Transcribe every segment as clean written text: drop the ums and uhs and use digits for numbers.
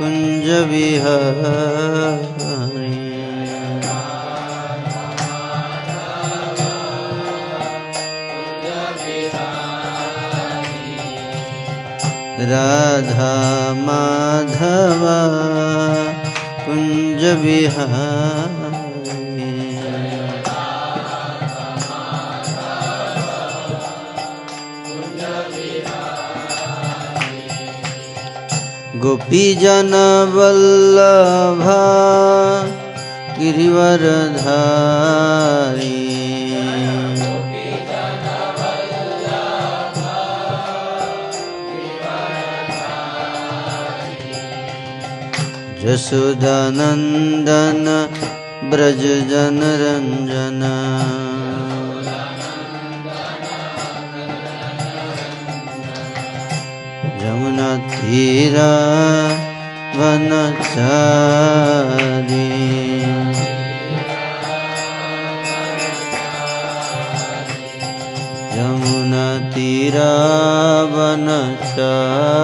कुंज बिहारी। राधा माधव कुंज बिहारी। गोपी जन वल्लभ गिरिवरधारी। यशोदानंदन ब्रज जन रंजन। यमुना तीरा वनचारी। यमुना तीरा वनचारी।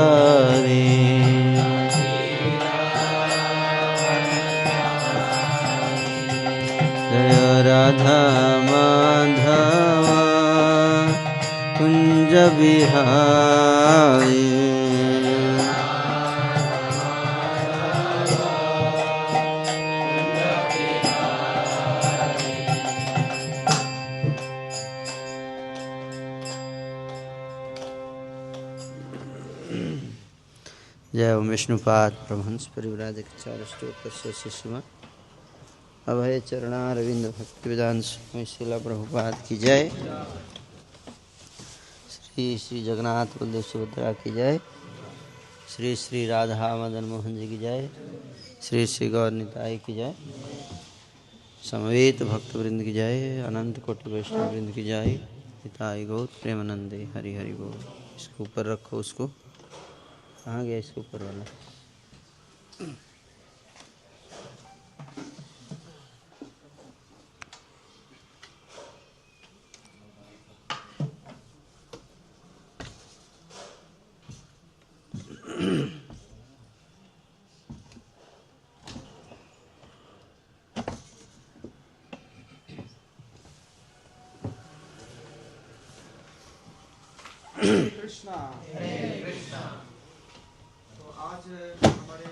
राधा माधव कुंज बिहारी। जय ओम विष्णुपाद परमहंस परिव्राजकाचार्य स्तोत्र शिष्यमा अभय चरणारविंद भक्तिवेदांत स्वामी श्रील प्रभुपाद की जय। श्री श्री जगन्नाथ बलदेव सुभद्रा की जय। श्री श्री राधा मदन मोहन जी की जय। श्री श्री गौर निताई की जय। समवेत भक्तवृंद की जय। अनंत कोटि वैष्णव वृंद की जय। निताई गौर प्रेमानंदे हरि हरि बोल। इसको ऊपर रखो। उसको कहाँ गया इसके ऊपर वाला? कृष्णा तो आज हमारे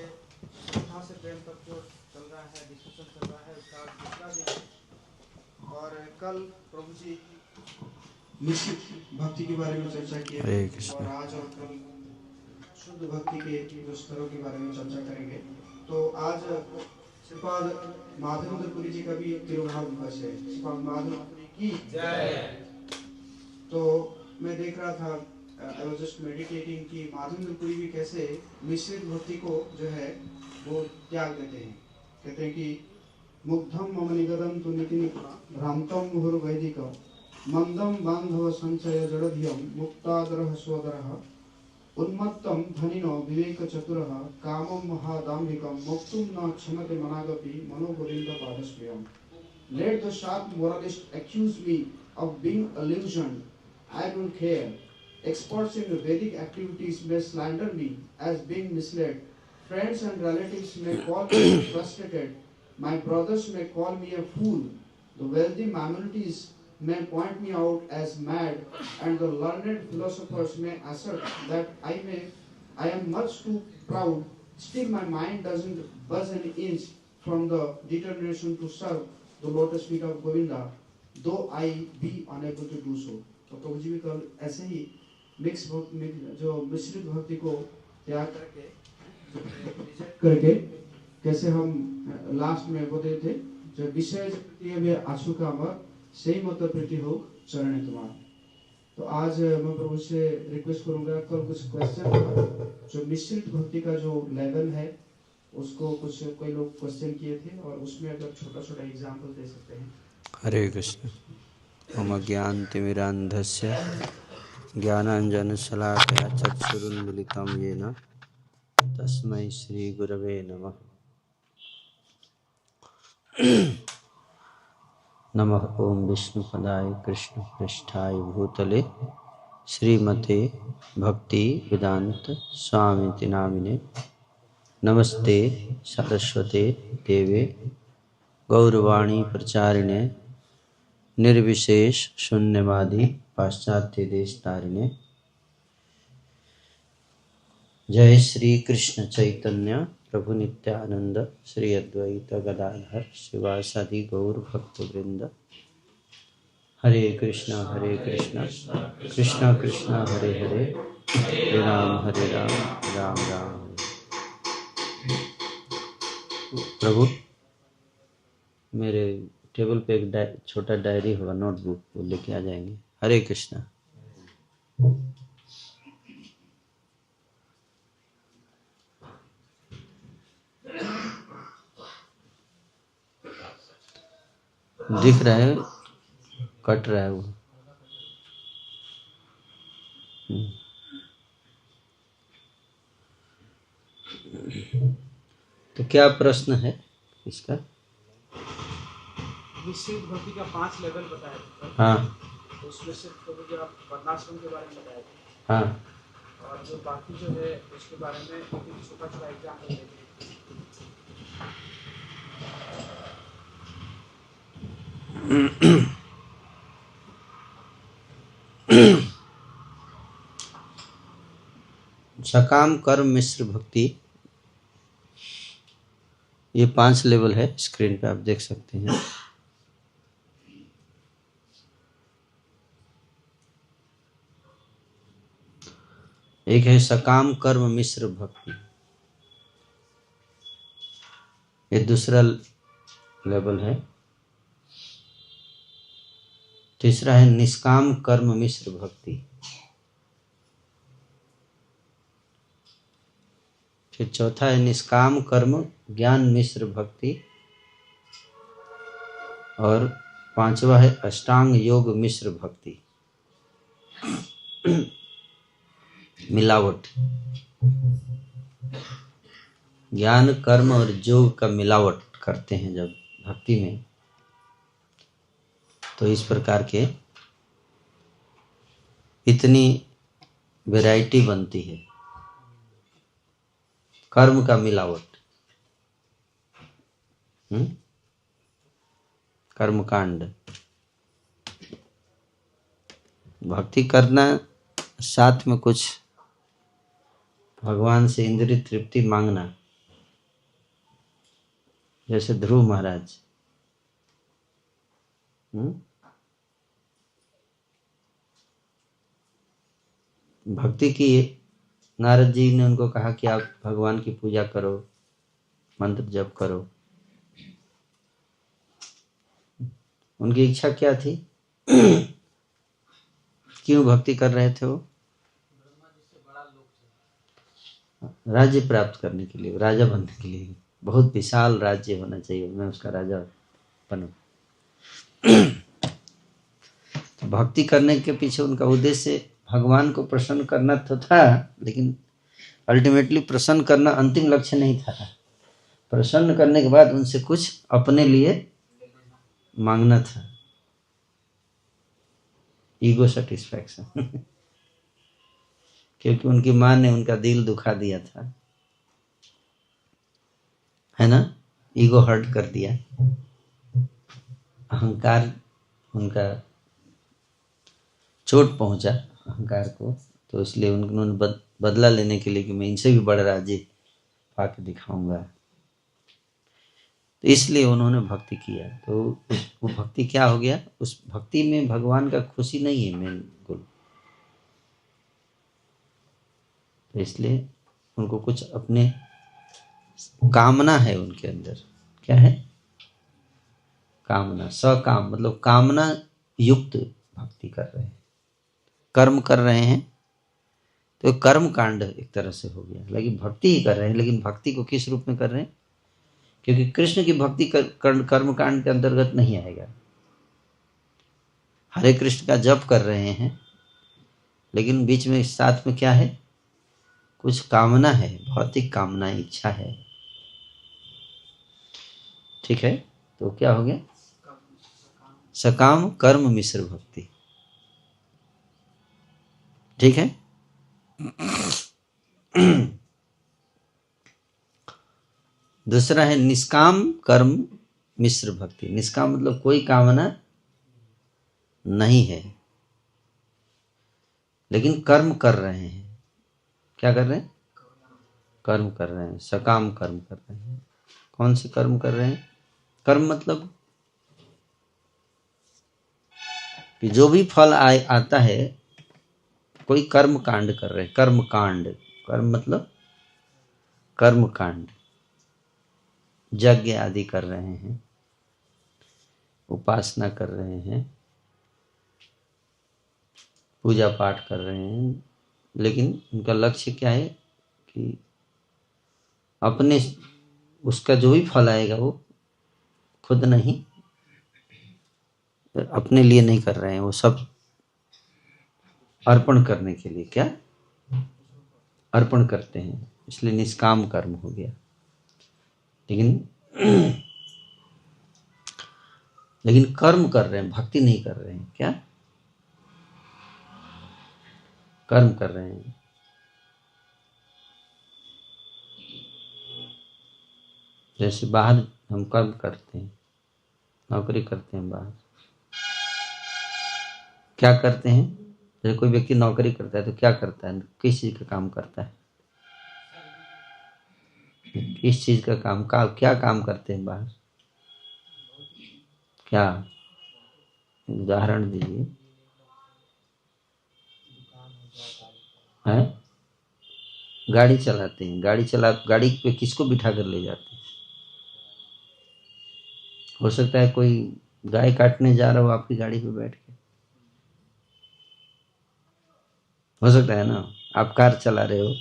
श्रद्धा से प्रेम तक जो चल रहा है, डिस्कशन चल रहा है, उसका दूसरा दिन है। और कल प्रभु जी मिश्रित भक्ति के बारे में चर्चा की और आज और कल शुद्ध भक्ति के जो स्तरों के बारे में चर्चा करेंगे। तो आज श्रीपाद माधवेंद्रपुरी जी का भी तिरुभाव दिवस है। श्रीपाद माधवेंद्रपुरी की जय। तो मैं देख रहा था, I was just meditating कि माधवेंद्रपुरी भी कैसे मिश्रित भक्ति को जो है वो त्याग देते हैं। कहते हैं कि मुग्धम मम निगदम तु नितिनिका भ्रांतम मुहुर वैदिकम मंदम बांधव संचय जड़धियम मुक्तादरः स्वदरः उन्मत्तम धनिनो विवेक चतुरः कामम महादाम्भिकम मुक्तुम न क्षमते मनागपि मनो Govind पादस्मयम्। Let the sharp moralist accuse me of being illusioned. I don't care. Experts in Vedic activities may slander me as being misled. Friends and relatives may call me frustrated. My brothers may call me a fool. The wealthy Maimonides may point me out as mad, and the learned philosophers may assert that I am much too proud. Still, my mind doesn't budge an inch from the determination to serve the lotus feet of Govinda, though I be unable to do so. तो प्रभु जी भी कल ऐसे ही जो मिश्रित भक्ति को त्याग करके कैसे हम लास्ट में बोलते थे, जो विषय प्रिय आशु का अमर सही मत प्रीति हो चरण तुम्हारा। तो आज मैं प्रभु से रिक्वेस्ट करूंगा, कल कुछ क्वेश्चन जो मिश्रित भक्ति का जो लेवल है उसको कुछ कोई लोग क्वेश्चन किए थे और उसमें अगर छोटा छोटा एग्जाम्पल दे सकते हैं। हरे कृष्ण। मम ज्ञानतिमिरान्धस्य ज्ञानाञ्जनशलाकया चक्षुरुन्मीलितं येन तस्मै श्रीगुरवे नमः। नमः ओम विष्णुपदाय कृष्णपृष्ठाय भूतले श्रीमते भक्ति वेदांत स्वामिति नामिने नमस्ते सरस्वते देवे गौरवाणी प्रचारिणे निर्विशेष शून्यवादी पाश्चात्य देश तारिणे। जय श्री कृष्ण चैतन्य प्रभु नित्यानंद श्री अद्वैत गदाधर शिवासादि गौर भक्त वृंद। हरे कृष्णा कृष्णा कृष्णा हरे हरे, हरे राम राम राम हरे। प्रभु मेरे टेबल पे एक छोटा डायरी होगा, नोटबुक, वो लेके आ जाएंगे। हरे कृष्णा। दिख रहा है, कट रहा है वो। तो क्या प्रश्न है इसका? मिश्रित भक्ति का 5 लेवल बताया था। हाँ, तो उसमें से तो जो आप वर्णाश्रम के बारे में बताया था, हाँ, और जो बाकी जो है उसके बारे में एक छोटा छोटा एग्जाम्पल देते सकाम कर्म मिश्र भक्ति, ये 5 लेवल है। स्क्रीन पे आप देख सकते हैं। एक है सकाम कर्म मिश्र भक्ति, ये दूसरा लेवल है। तीसरा है निष्काम कर्म मिश्र भक्ति। फिर चौथा है निष्काम कर्म ज्ञान मिश्र भक्ति। और 5वां है अष्टांग योग मिश्र भक्ति। मिलावट, ज्ञान कर्म और योग का मिलावट करते हैं जब भक्ति में, तो इस प्रकार के इतनी वैरायटी बनती है। कर्म का मिलावट, कर्मकांड। भक्ति करना, साथ में कुछ भगवान से इंद्रिय तृप्ति मांगना, जैसे ध्रुव महाराज। भक्ति की, नारद जी ने उनको कहा कि आप भगवान की पूजा करो, मंत्र जप करो। उनकी इच्छा क्या थी? क्यों भक्ति कर रहे थे वो? राज्य प्राप्त करने के लिए, राजा बनने के लिए। बहुत विशाल राज्य होना चाहिए, मैं उसका राजा बनूं। तो भक्ति करने के पीछे उनका उद्देश्य भगवान को प्रसन्न करना तो था, लेकिन अल्टीमेटली प्रसन्न करना अंतिम लक्ष्य नहीं था। प्रसन्न करने के बाद उनसे कुछ अपने लिए मांगना था, ईगो सेटिस्फैक्शन। क्योंकि उनकी माँ ने उनका दिल दुखा दिया था, है ना, ईगो हर्ट कर दिया, अहंकार उनका चोट पहुंचा अहंकार को। तो इसलिए उन्होंने बदला लेने के लिए कि मैं इनसे भी बड़ा राज्य पाके दिखाऊंगा, तो इसलिए उन्होंने भक्ति किया। तो वो भक्ति क्या हो गया? उस भक्ति में भगवान का खुशी नहीं है मेन गोल। तो इसलिए उनको कुछ अपने कामना है उनके अंदर। क्या है? कामना। सकाम मतलब कामना युक्त भक्ति कर रहे हैं, कर्म कर रहे हैं, तो कर्म कांड एक तरह से हो गया। लेकिन भक्ति ही कर रहे हैं, लेकिन भक्ति को किस रूप में कर रहे हैं? क्योंकि कृष्ण की भक्ति कर्म कांड के अंतर्गत नहीं आएगा। हरे कृष्ण का जप कर रहे हैं, लेकिन बीच में साथ में क्या है? कुछ कामना है, भौतिक कामना, इच्छा है। ठीक है, तो क्या हो गया? सकाम कर्म मिश्र भक्ति। ठीक है। दूसरा है निष्काम कर्म मिश्र भक्ति। निष्काम मतलब कोई कामना नहीं है लेकिन कर्म कर रहे हैं। क्या कर रहे हैं? कर्म कर रहे हैं, सकाम कर्म कर रहे हैं। कौन से कर्म कर रहे हैं? कर्म मतलब कि जो भी फल आता है, कोई कर्म कांड कर रहे हैं। कर्म कांड, कर्म मतलब कर्म कांड, यज्ञ आदि कर रहे हैं, उपासना कर रहे हैं, पूजा पाठ कर रहे हैं, लेकिन उनका लक्ष्य क्या है कि अपने उसका जो भी फल आएगा वो खुद नहीं, अपने लिए नहीं कर रहे हैं, वो सब अर्पण करने के लिए क्या अर्पण करते हैं, इसलिए निष्काम कर्म हो गया। लेकिन कर्म कर रहे हैं, भक्ति नहीं कर रहे हैं। क्या कर्म कर रहे हैं? जैसे बाहर हम कर्म करते हैं, नौकरी करते हैं बाहर, क्या करते हैं? जैसे कोई व्यक्ति नौकरी करता है तो क्या करता है? किस चीज का काम करता है? किस चीज का काम क्या काम करते हैं बाहर? क्या उदाहरण दीजिए। है गाड़ी चलाते हैं। गाड़ी पे किसको बिठा कर ले जाते हैं? हो सकता है कोई गाय काटने जा रहा हो आपकी गाड़ी पे बैठ के, हो सकता है ना। आप कार चला रहे हो,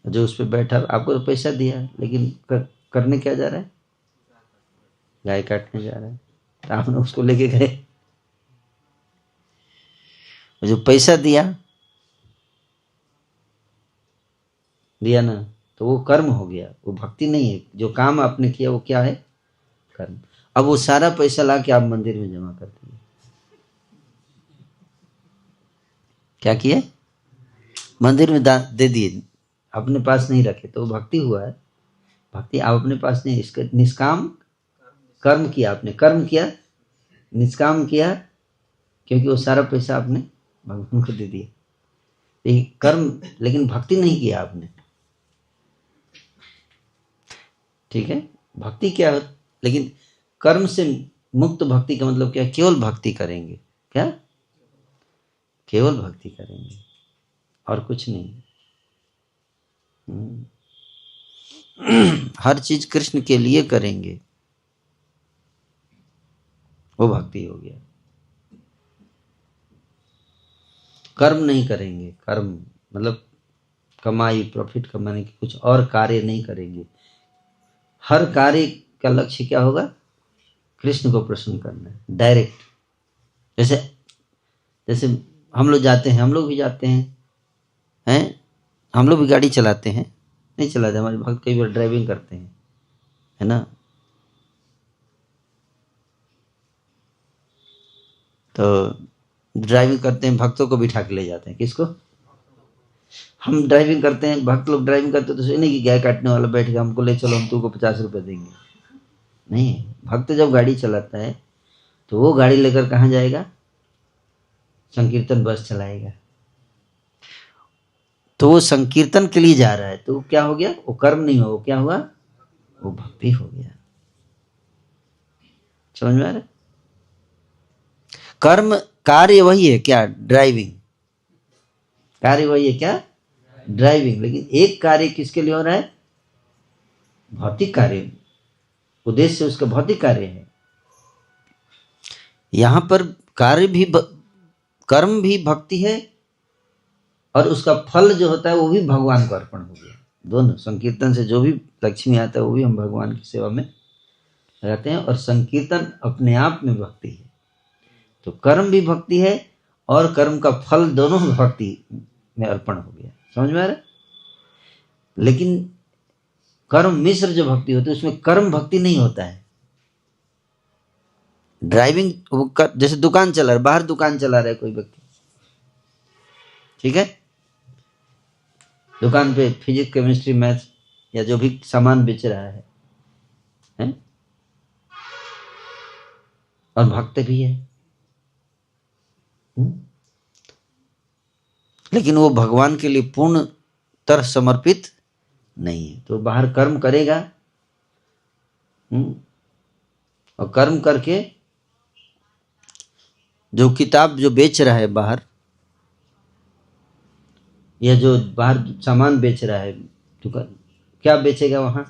जो उस पे बैठा, आपको तो पैसा दिया, लेकिन करने क्या जा रहा है? गाय काटने जा रहा है। तो आपने उसको लेके गए, जो पैसा दिया ना, तो वो कर्म हो गया, वो भक्ति नहीं है। जो काम आपने किया वो क्या है? कर्म। अब वो सारा पैसा ला के आप मंदिर में जमा कर दिए। क्या किए? मंदिर में दे दिए, अपने पास नहीं रखे, तो भक्ति हुआ है? भक्ति आप अपने पास नहीं, इसका निष्काम कर्म किया आपने। कर्म किया, निष्काम किया, क्योंकि वो सारा पैसा आपने भगवान को दे दिया। कर्म, लेकिन भक्ति नहीं किया आपने। ठीक है, भक्ति क्या है? लेकिन कर्म से मुक्त भक्ति का मतलब क्या? केवल भक्ति करेंगे। क्या? केवल भक्ति करेंगे और कुछ नहीं। हर चीज कृष्ण के लिए करेंगे, वो भक्ति हो गया। कर्म नहीं करेंगे। कर्म मतलब कमाई, प्रॉफिट कमाने की कुछ और कार्य नहीं करेंगे। हर कार्य का लक्ष्य क्या होगा? कृष्ण को प्रसन्न करना है, डायरेक्ट। जैसे हम लोग जाते हैं, हम लोग भी जाते हैं, हम लोग भी गाड़ी चलाते हैं, नहीं चलाते, हमारे भक्त कई बार ड्राइविंग करते हैं, है ना। तो ड्राइविंग करते हैं, भक्तों को बिठा के ले जाते हैं। किसको? हम ड्राइविंग करते हैं, भक्त लोग ड्राइविंग करते तो नहीं कि गाय काटने वाला बैठ गया, हमको ले चलो, हम तुमको 50 रुपए देंगे। नहीं, भक्त जब गाड़ी चलाता है तो वो गाड़ी लेकर कहाँ जाएगा? संकीर्तन बस चलाएगा। तो वो संकीर्तन के लिए जा रहा है, तो क्या हो गया? वो कर्म नहीं हुआ, वो क्या हुआ? वो भक्ति हो गया। समझ में आ रहा है? कर्म कार्य वही है क्या? ड्राइविंग कार्य वही है क्या? ड्राइविंग। लेकिन एक कार्य किसके लिए हो रहा है? भौतिक कार्य, उद्देश्य उसका भौतिक कार्य है। यहां पर कार्य भी कर्म भी भक्ति है, और उसका फल जो होता है वो भी भगवान को अर्पण हो गया। दोनों, संकीर्तन से जो भी लक्ष्मी आता है वो भी हम भगवान की सेवा में लगाते हैं, और संकीर्तन अपने आप में भक्ति है। तो कर्म भी भक्ति है और कर्म का फल दोनों भक्ति में अर्पण हो गया। समझ में आ रहा है? लेकिन कर्म मिश्र जो भक्ति होती है उसमें कर्म भक्ति नहीं होता है। ड्राइविंग जैसे दुकान चला रहा है, बाहर दुकान चला रहा है कोई व्यक्ति, ठीक है, दुकान पे फिजिक्स, केमिस्ट्री, मैथ्स या जो भी सामान बेच रहा है, हैं? और भक्त भी है, लेकिन वो भगवान के लिए पूर्ण तरह समर्पित नहीं है। तो बाहर कर्म करेगा, और कर्म करके जो किताब जो बेच रहा है बाहर, या जो बाहर सामान बेच रहा है, तो क्या बेचेगा वहां?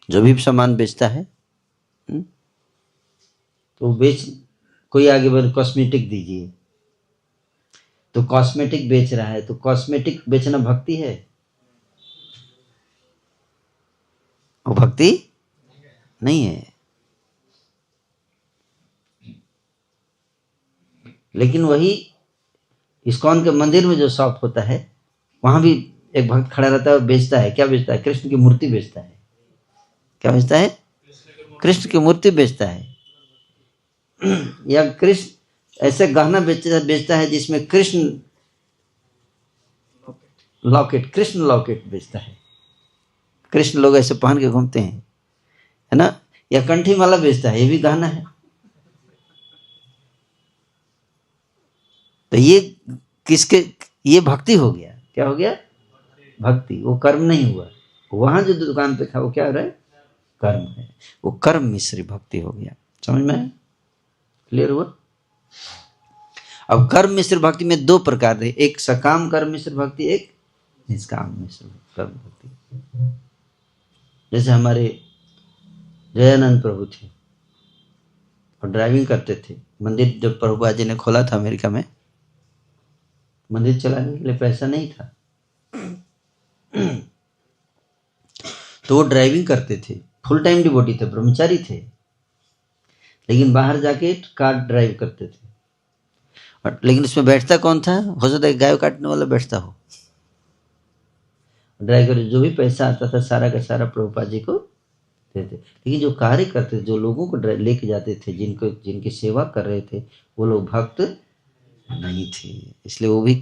जो भी सामान बेचता है, तो बेच, कोई आगे बोले कॉस्मेटिक दीजिए, तो कॉस्मेटिक बेच रहा है, तो कॉस्मेटिक बेचना भक्ति है? वो भक्ति नहीं है। लेकिन वही इस्कॉन के मंदिर में जो शॉप होता है, वहां भी एक भक्त खड़ा रहता है और बेचता है। क्या बेचता है? कृष्ण की मूर्ति बेचता है। क्या बेचता है? कृष्ण की मूर्ति बेचता है। या कृष्ण ऐसे गहना बेचता है जिसमें कृष्ण लॉकेट, कृष्ण लॉकेट बेचता है। कृष्ण लोग ऐसे पहन के घूमते हैं, है ना। या कंठी माला बेचता है, ये भी गहना है। तो ये किसके, ये भक्ति हो गया। क्या हो गया? भक्ति। वो कर्म नहीं हुआ। वहां जो दुकान पे था वो क्या हो रहा है? कर्म है। वो कर्म मिश्री भक्ति हो गया। समझ में क्लियर हुआ? अब कर्म मिश्र भक्ति में दो प्रकार है, एक सकाम कर्म मिश्र भक्ति, एक निष्काम मिश्र कर्म भक्ति। जैसे हमारे जयानंद प्रभु थे और ड्राइविंग करते थे। मंदिर जब प्रभुपाद जी ने खोला था अमेरिका में, मंदिर चलाने के लिए पैसा नहीं था, तो वो ड्राइविंग करते थे। फुल टाइम डिवोटी थे, ब्रह्मचारी थे, लेकिन बाहर जाके कार ड्राइव करते थे। और लेकिन उसमें बैठता कौन था? हो सकता है गाय काटने वाला बैठता हो। ड्राइवर जो भी पैसा आता था सारा का सारा प्रभुपाद जी को देते। लेकिन जो कार्य करते थे, जो लोगों को लेके जाते थे, जिनकी सेवा कर रहे थे, वो लोग भक्त नहीं थे, इसलिए वो भी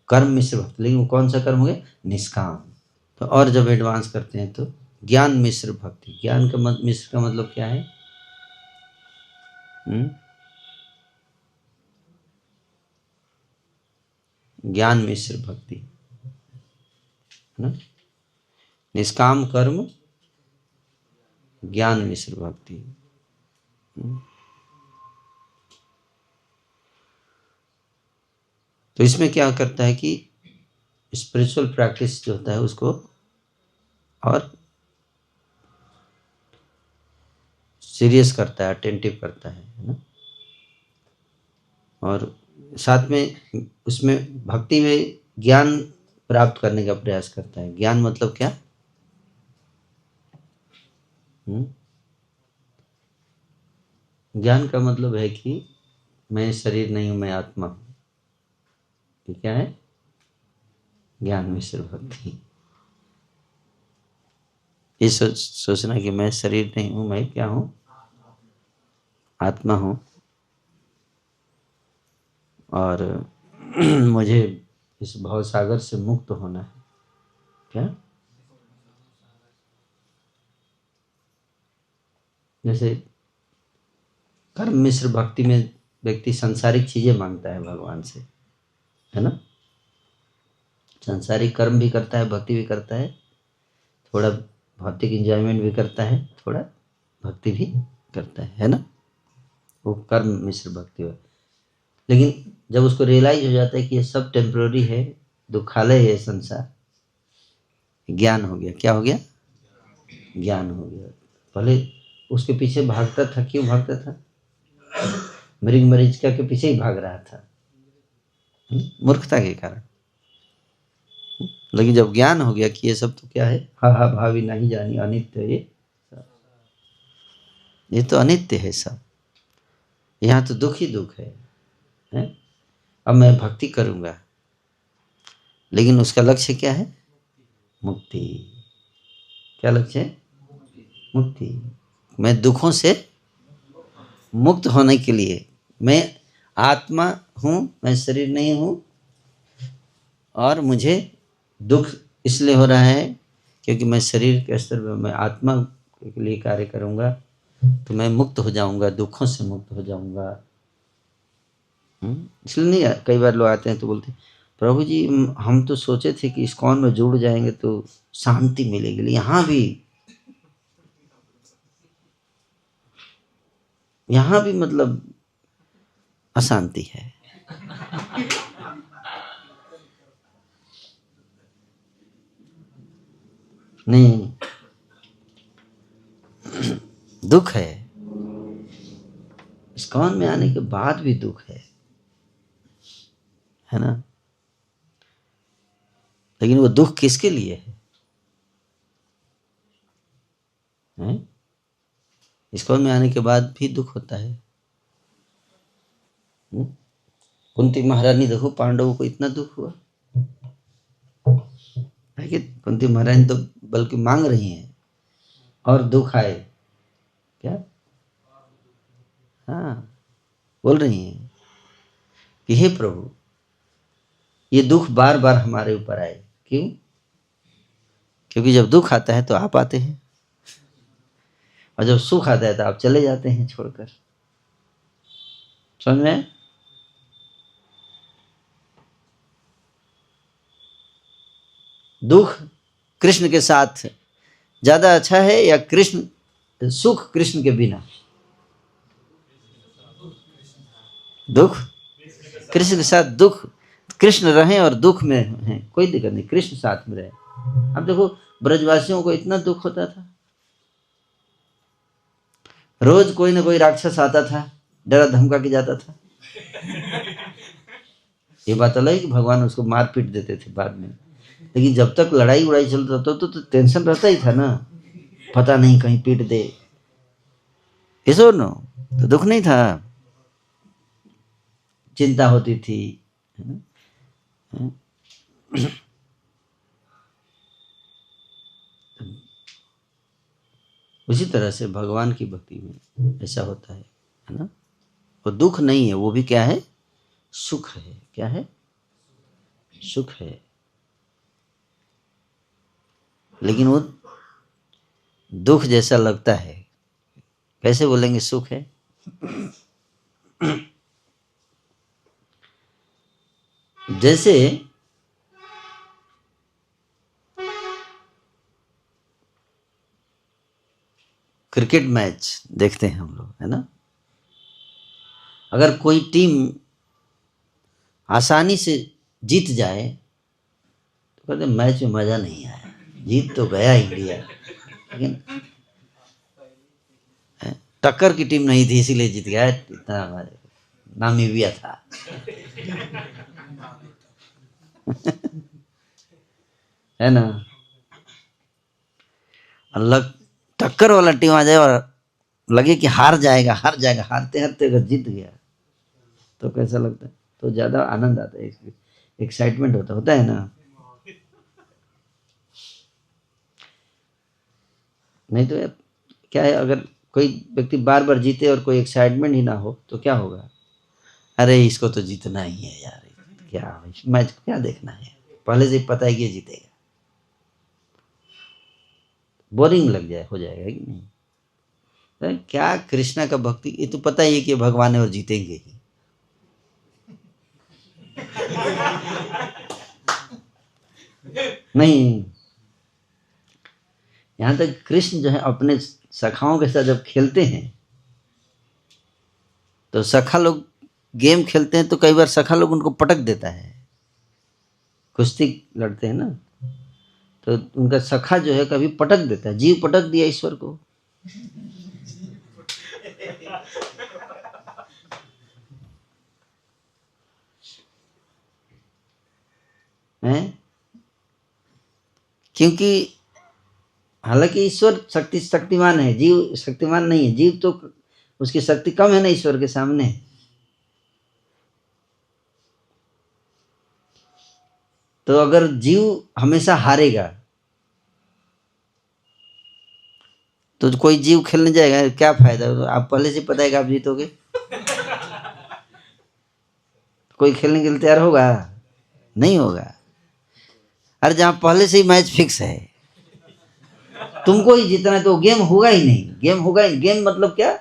कर्म मिश्र भक्त। लेकिन वो कौन सा कर्म हो गया? निष्काम। तो और जब एडवांस करते हैं तो ज्ञान मिश्र भक्ति। ज्ञान का मिश्र का मतलब क्या है? ज्ञान मिश्र भक्ति, है ना। निष्काम कर्म, ज्ञान मिश्र भक्ति। तो इसमें क्या करता है कि स्पिरिचुअल प्रैक्टिस जो होता है उसको और सीरियस करता है, अटेंटिव करता है ना। और साथ में उसमें भक्ति में ज्ञान प्राप्त करने का प्रयास करता है। ज्ञान मतलब क्या? ज्ञान का मतलब है कि मैं शरीर नहीं हूं, मैं आत्मा हूं। ये क्या है? ज्ञान मिश्र भक्ति। ये सोचना कि मैं शरीर नहीं हूं, मैं क्या हूं? आत्मा हूं, और मुझे इस भवसागर से मुक्त होना है। क्या? जैसे कर्म मिश्र भक्ति में व्यक्ति सांसारिक चीजें मांगता है भगवान से, है ना। सांसारिक कर्म भी करता है, भक्ति भी करता है, थोड़ा भौतिक एंजॉयमेंट भी करता है, थोड़ा भक्ति भी करता है ना। वो कर्म मिश्र भक्ति है। लेकिन जब उसको रियलाइज हो जाता है कि ये सब टेम्पररी है, दुखालय है संसार, ज्ञान हो गया। क्या हो गया? ज्ञान हो गया। पहले उसके पीछे भागता था, क्यों भागता था? मरीज मरीचिका के पीछे ही भाग रहा था, मूर्खता के कारण। लेकिन जब ज्ञान हो गया कि ये सब तो क्या है, हा हा भावी नहीं जानी, अनित्य है ये तो अनित्य है सब, यहाँ तो दुख ही दुख है? अब मैं भक्ति करूंगा, लेकिन उसका लक्ष्य क्या है? मुक्ति। क्या लक्ष्य है? मुक्ति। मैं दुखों से मुक्त होने के लिए, मैं आत्मा हूं, मैं शरीर नहीं हूं, और मुझे दुख इसलिए हो रहा है क्योंकि मैं शरीर के स्तर पर मैं आत्मा के लिए कार्य करूँगा तो मैं मुक्त हो जाऊँगा, दुखों से मुक्त हो जाऊँगा। इसलिए नहीं, कई बार लोग आते हैं तो बोलते हैं प्रभु जी हम तो सोचे थे कि इस्कॉन में जुड़ जाएंगे तो शांति मिलेगी, यहाँ भी मतलब अशांति है। नहीं, दुख है, इस्कॉन में आने के बाद भी दुख है ना। लेकिन वो दुख किसके लिए है? इस्कॉन में आने के बाद भी दुख होता है। कुंती महारानी देखो, पांडवों को इतना दुख हुआ है कि कुंती महारानी तो बल्कि मांग रही हैं और दुख आए क्या, हाँ बोल रही हैं कि हे प्रभु ये दुख बार बार हमारे ऊपर आए। क्यों? क्योंकि जब दुख आता है तो आप आते हैं और जब सुख आता है तो आप चले जाते हैं छोड़कर। समझ में? दुख कृष्ण के साथ ज्यादा अच्छा है या कृष्ण सुख कृष्ण के बिना? दुख कृष्ण के साथ, दुख कृष्ण रहे और दुख में हैं कोई दिक्कत नहीं, कृष्ण साथ में रहे। अब देखो ब्रजवासियों को इतना दुख होता था, रोज कोई ना कोई राक्षस आता था, डरा धमका के जाता था। ये बात अलग है कि भगवान उसको मार पीट देते थे बाद में, लेकिन जब तक लड़ाई उड़ाई चलता था तो टेंशन रहता ही था ना, पता नहीं कहीं पीट दे, ऐसा नो तो दुख नहीं था, चिंता होती थी। उसी तरह से भगवान की भक्ति में ऐसा होता है ना। वो दुख नहीं है, वो भी क्या है, सुख है। क्या है? सुख है। लेकिन वो दुख जैसा लगता है, कैसे बोलेंगे सुख है? जैसे क्रिकेट मैच देखते हैं हम लोग, है ना। अगर कोई टीम आसानी से जीत जाए तो कहते मैच में मजा नहीं आया, जीत तो गया इंडिया, लेकिन टक्कर की टीम नहीं थी इसीलिए जीत गया, इतना हमारे नामीबिया था। है ना। अलग टक्कर वाला टीम आ जाए और लगे कि हार जाएगा, हारते हारते अगर जीत गया तो कैसा लगता है? तो ज्यादा आनंद आता है, एक्साइटमेंट होता है ना। नहीं तो क्या है, अगर कोई व्यक्ति बार बार जीते और कोई एक्साइटमेंट ही ना हो तो क्या होगा? अरे इसको तो जीतना ही है यार, क्या मैच क्या देखना है, पहले से पता है कि ये जीतेगा, बोरिंग लग जाए, हो जाएगा कि नहीं। तो क्या कृष्णा का भक्ति, ये तो पता ही है कि भगवान है और जीतेंगे ही। नहीं, यहां तक कृष्ण जो है अपने सखाओं के साथ जब खेलते हैं तो सखा लोग गेम खेलते हैं तो कई बार सखा लोग उनको पटक देता है, कुश्ती लड़ते हैं ना, तो उनका सखा जो है कभी पटक देता है, जीव पटक दिया ईश्वर को। हैं? क्योंकि हालांकि ईश्वर शक्तिमान है, जीव शक्तिमान नहीं है, जीव तो उसकी शक्ति कम है ना ईश्वर के सामने। तो अगर जीव हमेशा हारेगा तो कोई जीव खेलने जाएगा, क्या फायदा? आप पहले से पता है कि आप जीतोगे, कोई खेलने के लिए तैयार होगा? नहीं होगा। अरे जहां पहले से ही मैच फिक्स है, तुमको ही जीतना है, तो गेम होगा ही नहीं, गेम होगा ही। गेम मतलब क्या?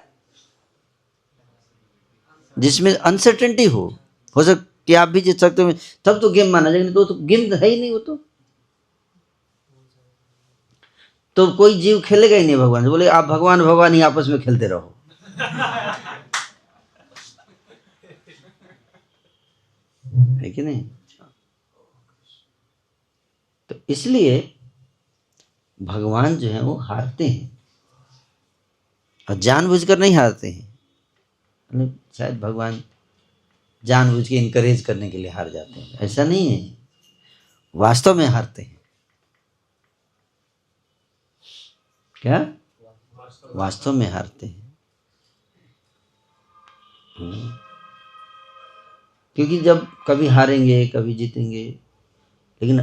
जिसमें अनसर्टेनिटी हो सकता कि आप भी जीत सकते हो, तब तो गेम माना जाएगा, तो गेम है ही नहीं वो। तो कोई जीव खेलेगा ही नहीं भगवान से। बोले आप भगवान भगवान ही आपस में खेलते रहो। है कि नहीं? तो इसलिए भगवान जो है वो हारते हैं, और जानबूझकर नहीं हारते हैं। मतलब शायद भगवान जानबूझ के इनकरेज करने के लिए हार जाते हैं, ऐसा नहीं है, वास्तव में हारते हैं। क्या? वास्तव में हारते हैं। क्योंकि जब कभी हारेंगे कभी जीतेंगे, लेकिन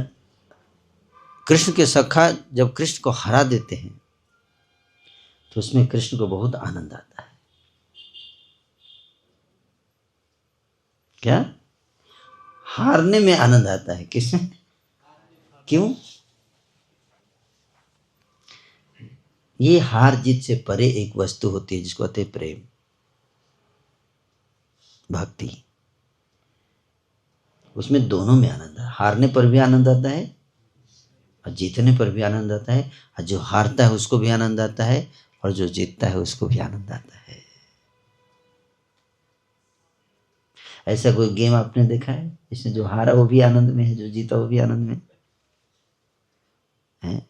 कृष्ण के सखा जब कृष्ण को हरा देते हैं तो उसमें कृष्ण को बहुत आनंद आता है। क्या? हारने में आनंद आता है। किसमें? क्यों? ये हार जीत से परे एक वस्तु होती है जिसको कहते हैं प्रेम, भक्ति। उसमें दोनों में आनंद है। हारने पर भी आनंद आता है और जीतने पर भी आनंद आता है, और जो हारता है उसको भी आनंद आता है, और जो जीतता है उसको भी आनंद आता है। ऐसा कोई गेम आपने देखा है इसमें जो हारा वो भी आनंद में है, जो जीता वो भी आनंद में है?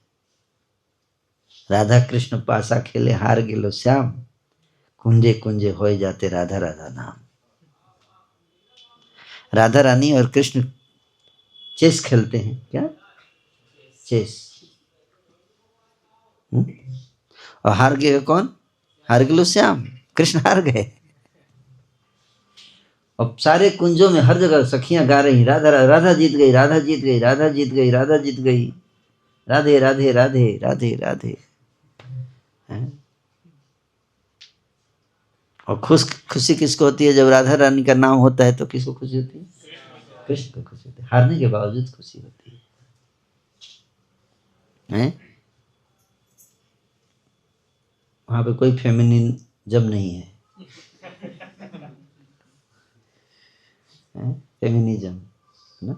राधा कृष्ण पासा खेले हार गेलो श्याम, कुंजे कुंजे होए जाते राधा राधा नाम। राधा रानी और कृष्ण चेस खेलते हैं। क्या? चेस। और हार गए कौन? हार गेलो श्याम, कृष्ण हार गए। अब सारे कुंजों में हर जगह सखियां गा रही, राधा राधा जीत गई, राधा जीत गई, राधा जीत गई, राधा जीत गई, राधे राधे राधे राधे राधे। और खुशी किसको होती है? जब राधा रानी का नाम होता है तो किसको खुशी होती है? कृष्ण को खुशी होती है। हारने के बावजूद खुशी होती है। वहां पे कोई फेमिनिन जब नहीं है, फेमिनिज्म है ना।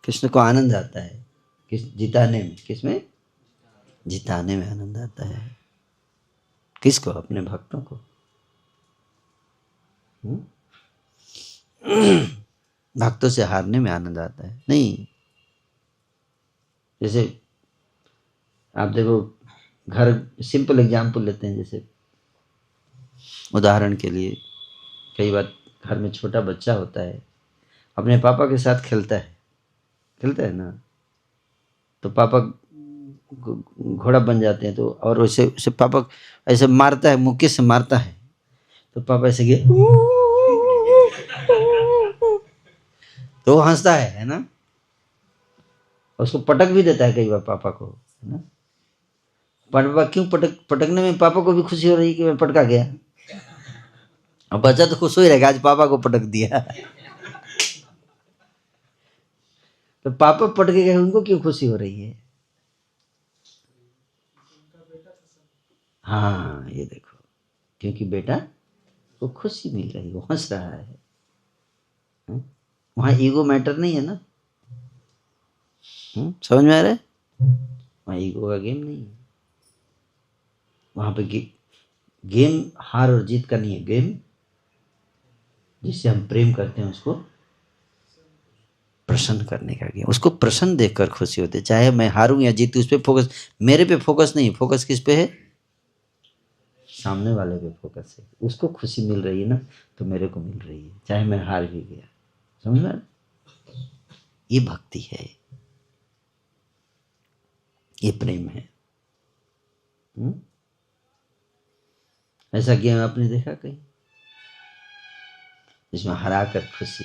कृष्ण को आनंद आता है किस जिताने में? किसमें? जिताने में आनंद आता है। किसको? अपने भक्तों को। भक्तों से हारने में आनंद आता है नहीं। जैसे आप देखो, घर, सिंपल एग्जाम्पल लेते हैं, जैसे उदाहरण के लिए, कई बार घर में छोटा बच्चा होता है, अपने पापा के साथ खेलता है ना, तो पापा घोड़ा बन जाते हैं, तो और वैसे वैसे पापा ऐसे मारता है, मुक्के से मारता है, तो पापा ऐसे तो वो हंसता है ना। उसको पटक भी देता है कई बार पापा को, है ना। पापा क्यों पटकने में पापा को भी खुशी हो रही है कि मैं पटका गया, और बच्चा तो खुश हो ही रहेगा आज पापा को पटक दिया। तो पापा पटके गए, उनको क्यों खुशी हो रही है? हाँ, ये देखो, क्योंकि बेटा को खुशी मिल रही, वो हंस रहा है। वहां ईगो मैटर नहीं है ना। समझ में आ रहा है? वहां ईगो का गेम नहीं है। वहां पे गेम हार और जीत का नहीं है। गेम जिससे हम प्रेम करते हैं उसको प्रसन्न करने का गेम। उसको प्रसन्न देखकर खुशी होती है, चाहे मैं हारूं या जीतूं, उस पर फोकस, मेरे पे फोकस नहीं, फोकस किस पे है? सामने वाले पे फोकस है। उसको खुशी मिल रही है ना, तो मेरे को मिल रही है, चाहे मैं हार भी गया। समझ में? ये भक्ति है, ये प्रेम है। ऐसा गेम आपने देखा कहीं जिसमें हरा कर खुशी,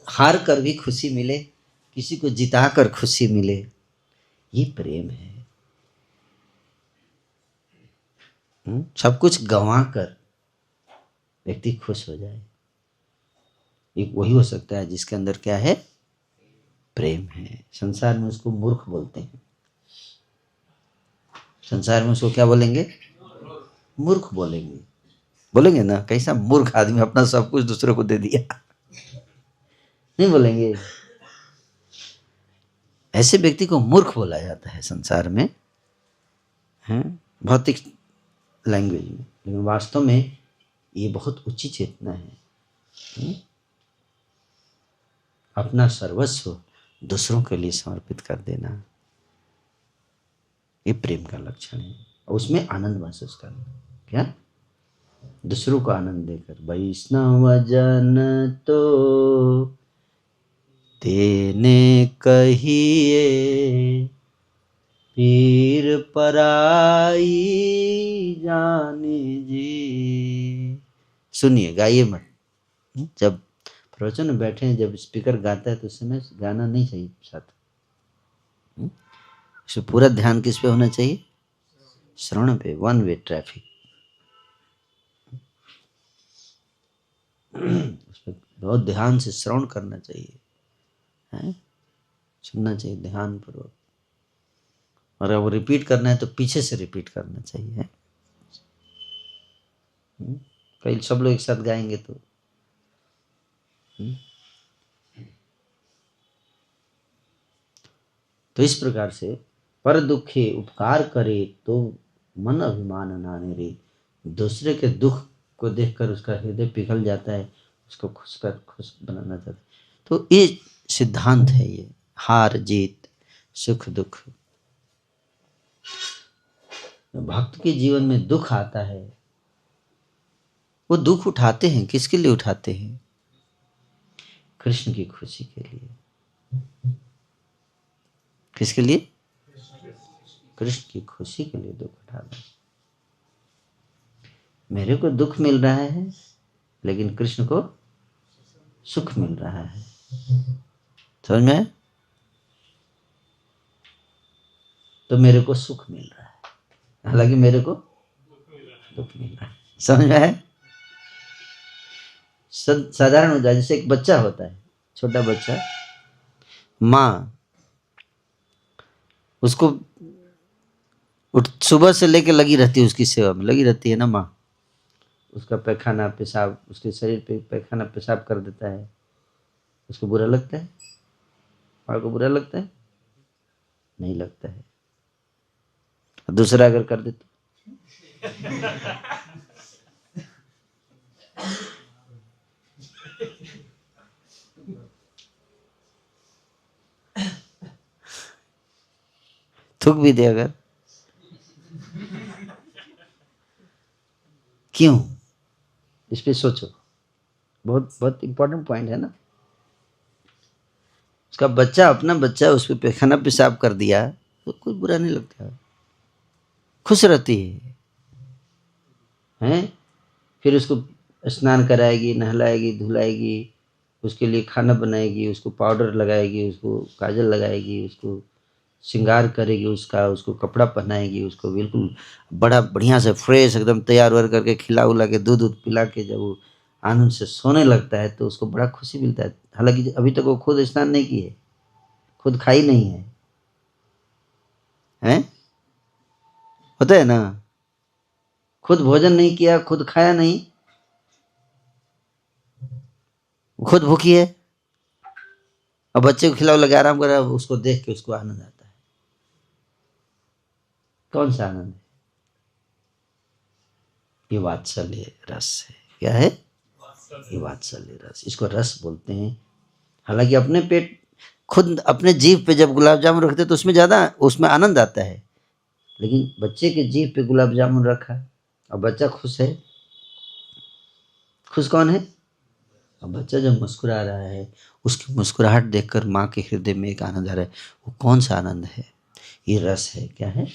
हार कर भी खुशी मिले, किसी को जिता कर खुशी मिले? ये प्रेम है। सब कुछ गंवा कर व्यक्ति खुश हो जाए, एक वही हो सकता है जिसके अंदर क्या है? प्रेम है। संसार में उसको मूर्ख बोलते हैं। संसार में उसको क्या बोलेंगे? मूर्ख बोलेंगे। बोलेंगे ना, कैसा मूर्ख आदमी, अपना सब कुछ दूसरों को दे दिया। नहीं बोलेंगे? ऐसे व्यक्ति को मूर्ख बोला जाता है संसार में, है भौतिक लैंग्वेज में, लेकिन वास्तव में ये बहुत उच्च चेतना है। अपना सर्वस्व दूसरों के लिए समर्पित कर देना, ये प्रेम का लक्षण है। और उसमें आनंद महसूस करना। क्या? दूसरों को आनंद देकर। वैष्णव जन तो तेने कहिए, पीर पराई जाने जी। सुनिए, गाइए मत। जब प्रवचन में बैठे हैं, जब स्पीकर गाता है तो उस समय गाना नहीं चाहिए साथ। इसमें पूरा ध्यान किस पे होना चाहिए? श्रवण पे, वन वे ट्रैफिक। उस पर बहुत ध्यान से श्रवण करना चाहिए, है? सुनना चाहिए ध्यान पूर्वक। और अगर रिपीट करना है तो पीछे से रिपीट करना चाहिए। कई सब लोग एक साथ गाएंगे तो इस प्रकार से पर दुखे उपकार करे तो मन अभिमान नाने रे। दूसरे के दुख को देखकर उसका हृदय पिघल जाता है, उसको खुश बनाना चाहता है। तो ये सिद्धांत है, ये हार जीत, सुख दुख। भक्त के जीवन में दुख आता है, वो दुख उठाते हैं, किसके लिए उठाते हैं? कृष्ण की खुशी के लिए। किसके लिए? कृष्ण की खुशी के लिए दुख उठाना। मेरे को दुख मिल रहा है लेकिन कृष्ण को सुख मिल रहा है। समझ में? तो मेरे को सुख मिल रहा है, हालांकि मेरे को दुख मिल रहा है। समझ में है? साधारण हो जाए, जैसे एक बच्चा होता है, छोटा बच्चा, माँ उसको सुबह से लेके लगी रहती है, उसकी सेवा में लगी रहती है ना माँ। उसका पैखाना पेशाब, उसके शरीर पे पैखाना पेशाब कर देता है, उसको बुरा लगता है? माँ को बुरा लगता है? नहीं लगता है। दूसरा अगर कर दे तो थूक भी दे अगर, क्यों? इस पे सोचो, बहुत बहुत इंपॉर्टेंट पॉइंट है ना। उसका बच्चा, अपना बच्चा, उस पर पैखाना पेशाब कर दिया तो कुछ बुरा नहीं लगता, खुश रहती है? फिर उसको स्नान कराएगी, नहलाएगी, धुलाएगी, उसके लिए खाना बनाएगी, उसको पाउडर लगाएगी, उसको काजल लगाएगी, उसको श्रृंगार करेगी, उसको कपड़ा पहनाएगी, उसको बिल्कुल बड़ा बढ़िया से फ्रेश एकदम तैयार वार करके खिला उला के दूध पिला के जब वो आनंद से सोने लगता है तो उसको बड़ा खुशी मिलता है। हालांकि अभी तक वो खुद स्नान नहीं की है, खुद खाई नहीं है, हैं? होता है ना, खुद भोजन नहीं किया, खुद खाया नहीं, खुद भूखी है और बच्चे को खिलाओ लगे आराम कर रहा है, उसको देख के उसको आनंद आता है। कौन सा आनंद है? ये वात्सल्य रस है। क्या है ये? वात्सल्य रस। इसको रस बोलते हैं। हालांकि अपने पेट, खुद अपने जीभ पे जब गुलाब जामुन रखते तो उसमें ज्यादा, उसमें आनंद आता है, लेकिन बच्चे के जीभ पे गुलाब जामुन रखा और बच्चा खुश है। खुश कौन है? अब बच्चा जब मुस्कुरा रहा है, उसकी मुस्कुराहट देखकर माँ के हृदय में एक आनंद आ रहा है। वो कौन सा आनंद है? ये रस है। क्या है?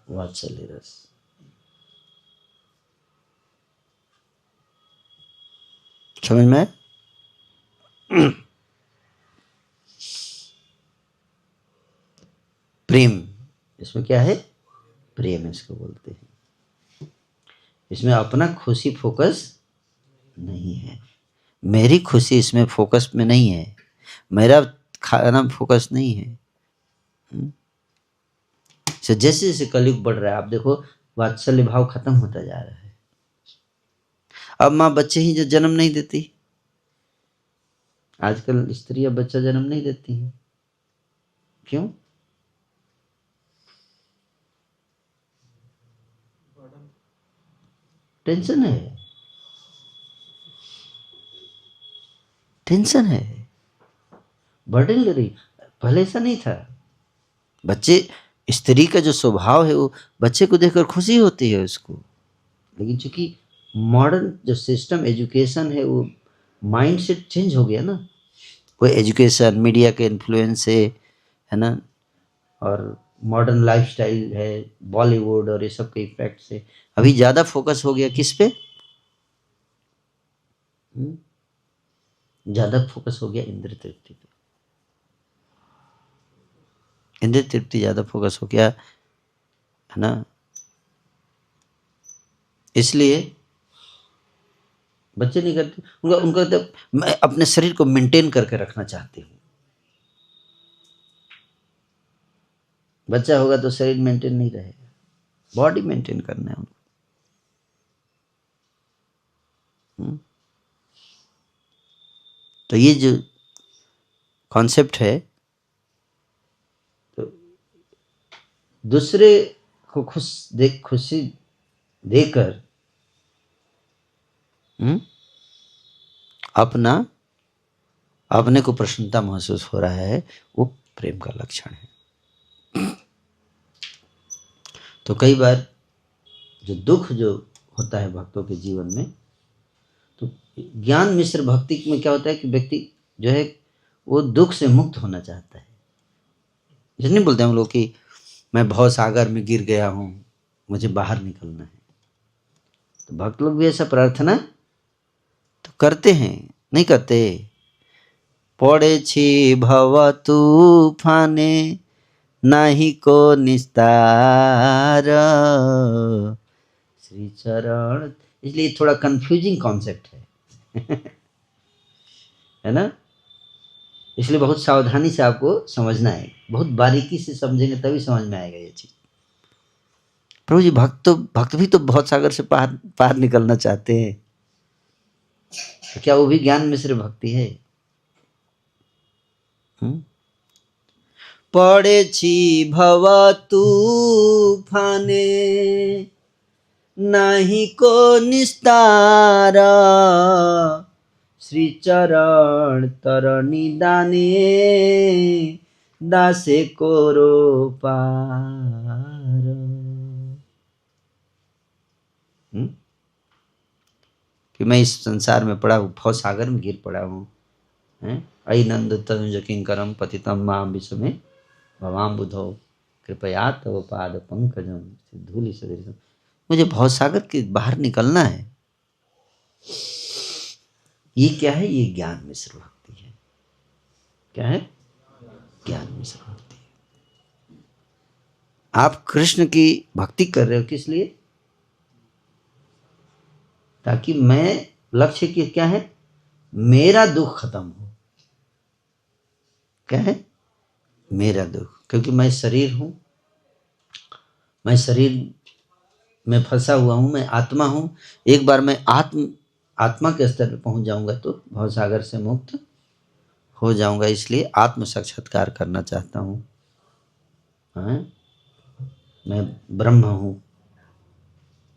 वात्सल्य रस। समझ में? प्रेम, इसमें क्या है? प्रेम इसको बोलते हैं। इसमें अपना खुशी फोकस नहीं है, मेरी खुशी इसमें फोकस में नहीं है। मेरा खाना फोकस नहीं है। जैसे जैसे कलयुग बढ़ रहा है, आप देखो वात्सल्य भाव खत्म होता जा रहा है। अब माँ बच्चे ही जो जन्म नहीं देती, आजकल स्त्रियां बच्चा जन्म नहीं देती हैं। क्यों? टेंशन है, टेंशन है, बर्डन ले रही। पहले ऐसा नहीं था। बच्चे, स्त्री का जो स्वभाव है वो बच्चे को देखकर खुशी होती है उसको, लेकिन चूंकि मॉडर्न जो सिस्टम एजुकेशन है वो माइंड सेट चेंज हो गया ना। वो एजुकेशन मीडिया के इन्फ्लुएंस से है ना, और मॉडर्न लाइफस्टाइल है, बॉलीवुड और ये सब के इफेक्ट से अभी ज़्यादा फोकस हो गया किस पे? ज़्यादा फोकस हो गया इंद्रिय तृप्ति पे। इंद्रिय तृप्ति ज़्यादा फोकस हो गया है ना, इसलिए बच्चे नहीं करते। उनका तो मैं अपने शरीर को मेंटेन करके रखना चाहती हूँ। बच्चा होगा तो शरीर मेंटेन नहीं रहेगा, बॉडी मेंटेन करना है उनको। तो ये जो कॉन्सेप्ट है, तो दूसरे को खुशी देकर अपने को प्रसन्नता महसूस हो रहा है, वो प्रेम का लक्षण है। तो कई बार जो दुख जो होता है भक्तों के जीवन में, तो ज्ञान मिश्र भक्ति में क्या होता है कि व्यक्ति जो है वो दुख से मुक्त होना चाहता है। जैसे नहीं बोलते हम लोग कि मैं भव सागर में गिर गया हूं, मुझे बाहर निकलना है। तो भक्त लोग भी ऐसा प्रार्थना तो करते हैं, नहीं करते? पड़े छी भव तूफाने नाही को निस्तार श्री चरण। इसलिए थोड़ा कंफ्यूजिंग कॉन्सेप्ट है है ना, इसलिए बहुत सावधानी से आपको समझना है, बहुत बारीकी से समझेंगे तभी समझ में आएगा ये चीज। प्रभु जी भक्त भी तो बहुत सागर से पार निकलना चाहते हैं, तो क्या वो भी ज्ञान मिश्र भक्ति है? पड़े छी भव तूफाने नाही को निस्तार श्री चरण तरणी दाने दासे कोरो पार। कि मैं इस संसार में पड़ा हूँ, भव सागर में गिर पड़ा हूँ। अयि नंद तनुज किंकरम पतितम माम विषमे भवाम बुधो कृपया तव पाद पंकजम धूलि सदृशम। मुझे भव सागर के बाहर निकलना है। ये क्या है? ये ज्ञान मिश्र भक्ति है। क्या है? ज्ञान मिश्र भक्ति। आप कृष्ण की भक्ति कर रहे हो किस लिए? ताकि मैं, लक्ष्य की क्या है? मेरा दुख खत्म हो। क्या है? मेरा दुख, क्योंकि मैं शरीर हूं, मैं शरीर में फंसा हुआ हूं, मैं आत्मा हूं। एक बार मैं आत्मा के स्तर पर पहुंच जाऊंगा तो भवसागर से मुक्त हो जाऊंगा। इसलिए आत्म साक्षात्कार करना चाहता हूं। मैं ब्रह्म हूं,